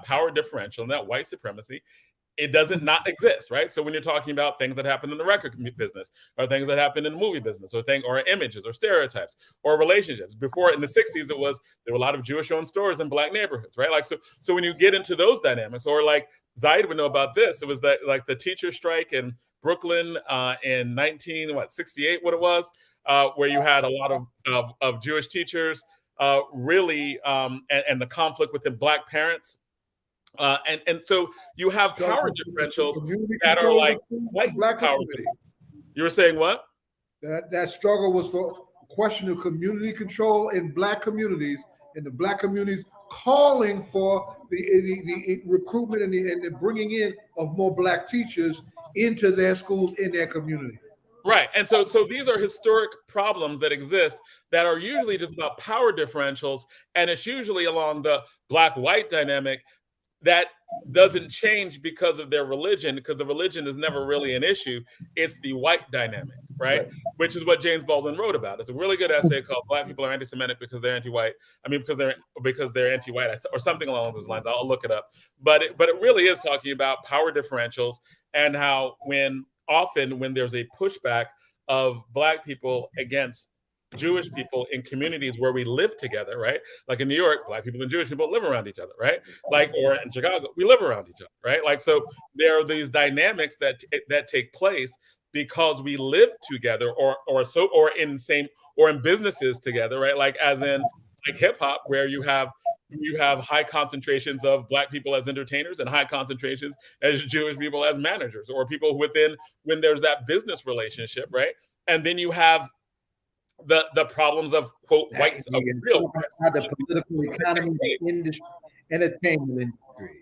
power differential and that white supremacy, it doesn't not exist, right? So when you're talking about things that happen in the record business, or things that happen in the movie business, or images, or stereotypes, or relationships. Before, in the 60s, there were a lot of Jewish-owned stores in Black neighborhoods, right? Like so when you get into those dynamics, or like Zaid would know about this, it was that like the teacher strike in Brooklyn in 1968, what it was, where you had a lot of Jewish teachers really, and the conflict with the Black parents. And so you have power differentials that are like Black power. You were saying what? That struggle was for a question of community control in Black communities, and the Black communities calling for the recruitment and the bringing in of more Black teachers into their schools in their community. Right. And so these are historic problems that exist that are usually just about power differentials, and it's usually along the Black-white dynamic that doesn't change because of their religion, because the religion is never really an issue. It's the white dynamic, right? Which is what James Baldwin wrote about. It's a really good essay called "Black People are Anti-Semitic because they're anti-white." I mean, because they're anti-white, or something along those lines. I'll look it up. But it really is talking about power differentials, and how when there's a pushback of Black people against Jewish people in communities where we live together, right? Like in New York, Black people and Jewish people live around each other, right? Like, or in Chicago, we live around each other, right? Like, so there are these dynamics that take place because we live together, or in businesses together, right? Like as in like hip hop, where you have high concentrations of Black people as entertainers and high concentrations as Jewish people as managers, or people when there's that business relationship, right? And then you have the problems of quote whites of real how the political economy, the industry, entertainment industry.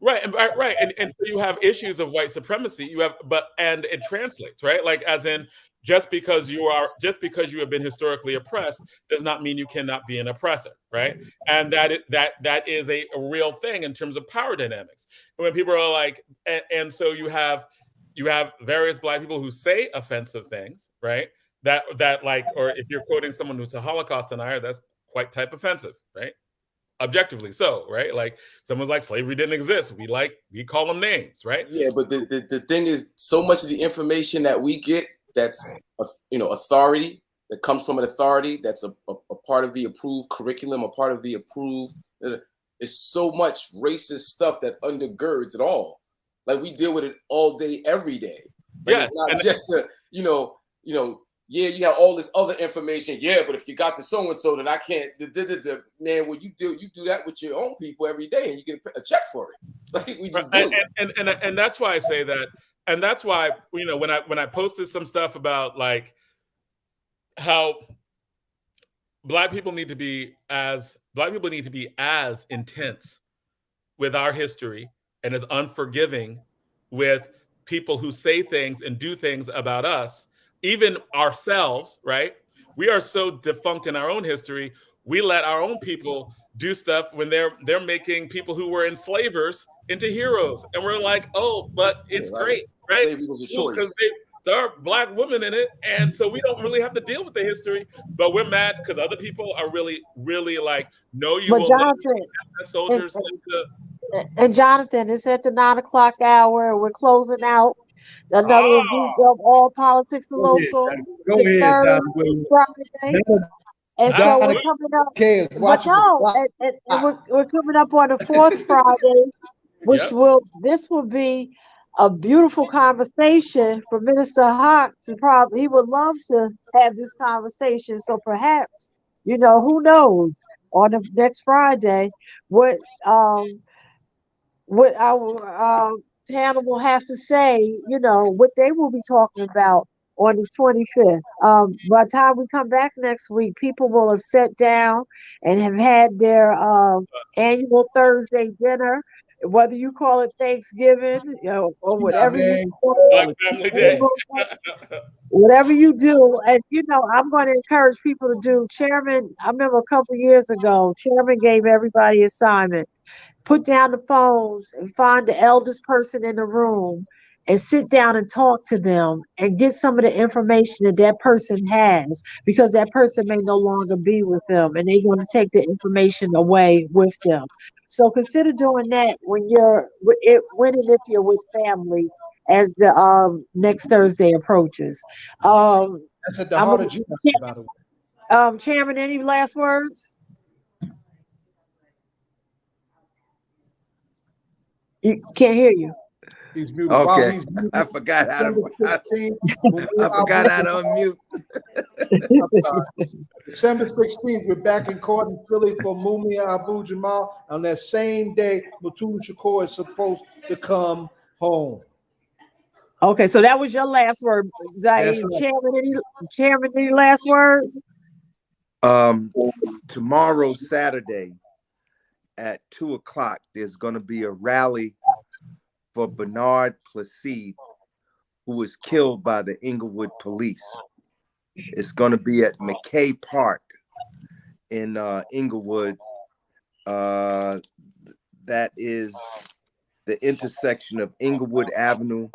Right, and so you have issues of white supremacy. You have, and it translates, right? Like, as in, just because you have been historically oppressed does not mean you cannot be an oppressor, right? And that is a real thing in terms of power dynamics. When people are like, and so you have various Black people who say offensive things, right? That like, or if you're quoting someone who's a Holocaust denier, that's quite type offensive, right? Objectively so, right? Like, someone's like, slavery didn't exist. We call them names, right? Yeah, but the thing is, so much of the information that we get, that's authority, that comes from an authority, that's a part of the approved curriculum, a part of the approved. It's so much racist stuff that undergirds it all. Like, we deal with it all day, every day. Like, yes, it's not just yeah, you have all this other information. Yeah, but if you got the so and so, then I can't. Man, well, you do that with your own people every day, and you get a check for it. Like, we just do. And that's why I say that, and that's why when I posted some stuff about like how Black people need to be as intense with our history and as unforgiving with people who say things and do things about us. Even ourselves, right? We are so defunct in our own history. We let our own people do stuff when they're making people who were enslavers into heroes, and we're like, oh, but it's great, right? Slavery was a choice because there are Black women in it, and so we don't really have to deal with the history. But we're mad because other people are really, really like, no, you But will Jonathan, let soldiers and Jonathan, it's at the 9 o'clock hour. We're closing out another week of All Politics and Local. Go The ahead, third Don Williams. Friday. And so we're coming up. But no, and we're coming up on the fourth Friday, which this will be a beautiful conversation for Minister Hawk to he would love to have this conversation. So perhaps, who knows, on the next Friday, what our panel will have to say, what they will be talking about on the 25th. By the time we come back next week, people will have sat down and have had their annual Thursday dinner, whether you call it Thanksgiving, or whatever you call it. Family Day. Whatever you do, and I'm going to encourage people to do. Chairman, I remember a couple of years ago, Chairman gave everybody assignment. Put down the phones and find the eldest person in the room and sit down and talk to them and get some of the information that person has, because that person may no longer be with them and they're going to take the information away with them. So consider doing that when and if you're with family as the next Thursday approaches. That's at the heart of Jesus, by the way. Chairman, any last words? You can't hear you. He's muted. Okay, He's muted. I forgot how to unmute. December 16th, we're back in court in Philly for Mumia Abu Jamal. On that same day, Mutulu Shakur is supposed to come home. Okay, so that was your last word, Zaid. Right. Chairman, any last words? Tomorrow, Saturday, at 2:00, there's going to be a rally for Bernard Placide, who was killed by the Inglewood police. It's going to be at McKay Park in Inglewood. That is the intersection of Inglewood Avenue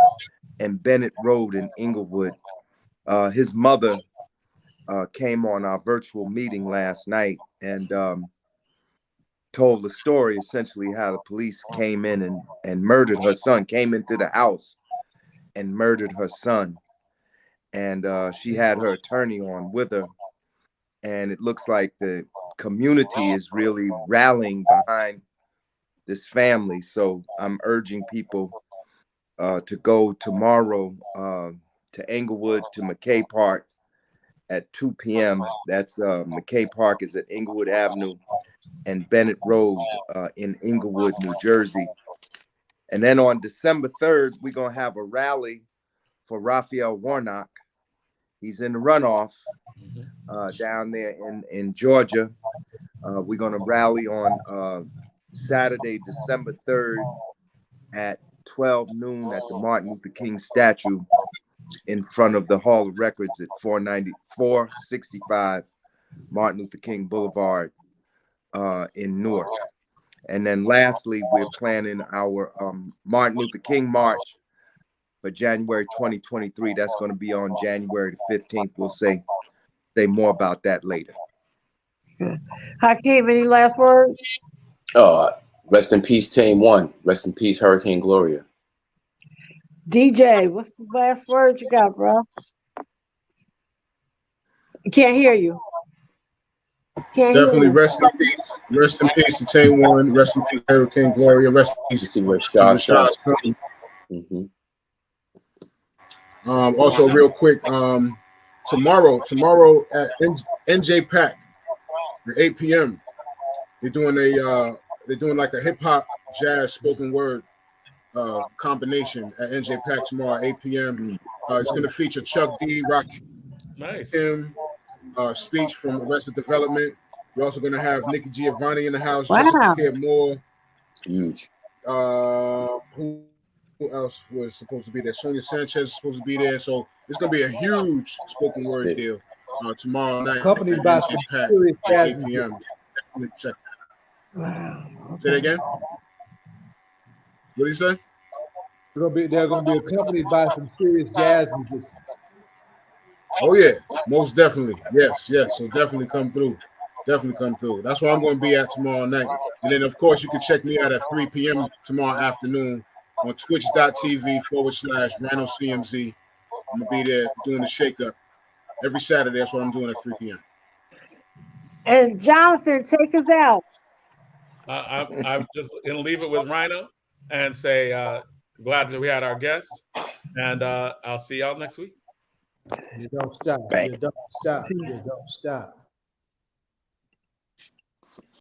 and Bennett Road in Inglewood. His mother came on our virtual meeting last night and told the story, essentially how the police came in and murdered her son, came into the house and murdered her son. And she had her attorney on with her. And it looks like the community is really rallying behind this family. So I'm urging people to go tomorrow to Englewood, to McKay Park at 2 p.m. That's McKay Park is at Inglewood Avenue and Bennett Road in Inglewood, New Jersey. And then on December 3rd, we're going to have a rally for Raphael Warnock. He's in the runoff down there in Georgia. We're going to rally on Saturday, December 3rd at 12 noon at the Martin Luther King statue in front of the Hall of Records at 465 Martin Luther King Boulevard in Newark. And then lastly, we're planning our Martin Luther King March for January 2023. That's going to be on January the 15th. We'll say more about that later. Hakeem, any last words? Rest in peace, Tame 1. Rest in peace, Hurricane Gloria. DJ, what's the last word you got, bro? I can't hear you. Definitely rest in peace. Rest in peace to Tame 1. Rest in peace, Hurricane Gloria. Rest in peace to Rashad. Also, real quick, tomorrow at NJ Pack at 8 p.m. They're doing like a hip hop jazz spoken word combination at NJ Pack tomorrow at 8 p.m. It's going to feature Chuck D, Rocky, Tim, speech from Arrested Development. We're also going to have Nikki Giovanni in the house. Wow. Jessica Care Moore. Huge. Who else was supposed to be there? Sonia Sanchez is supposed to be there. So it's going to be a huge spoken word deal tomorrow night. Accompanied by some serious at 8 jazz p.m. Check. Wow. Say that again. What do you say? They're going to be accompanied by some serious jazz music. Oh yeah, most definitely. Yes. So definitely come through. That's where I'm going to be at tomorrow night. And then of course you can check me out at 3 p.m. tomorrow afternoon on twitch.tv/Rhino CMZ. I'm gonna be there doing the shake up every Saturday. That's what I'm doing at 3 p.m. And Jonathan, take us out. I'm just gonna leave it with Rhino and say glad that we had our guest, and I'll see y'all next week. You don't stop. You don't stop. You don't stop.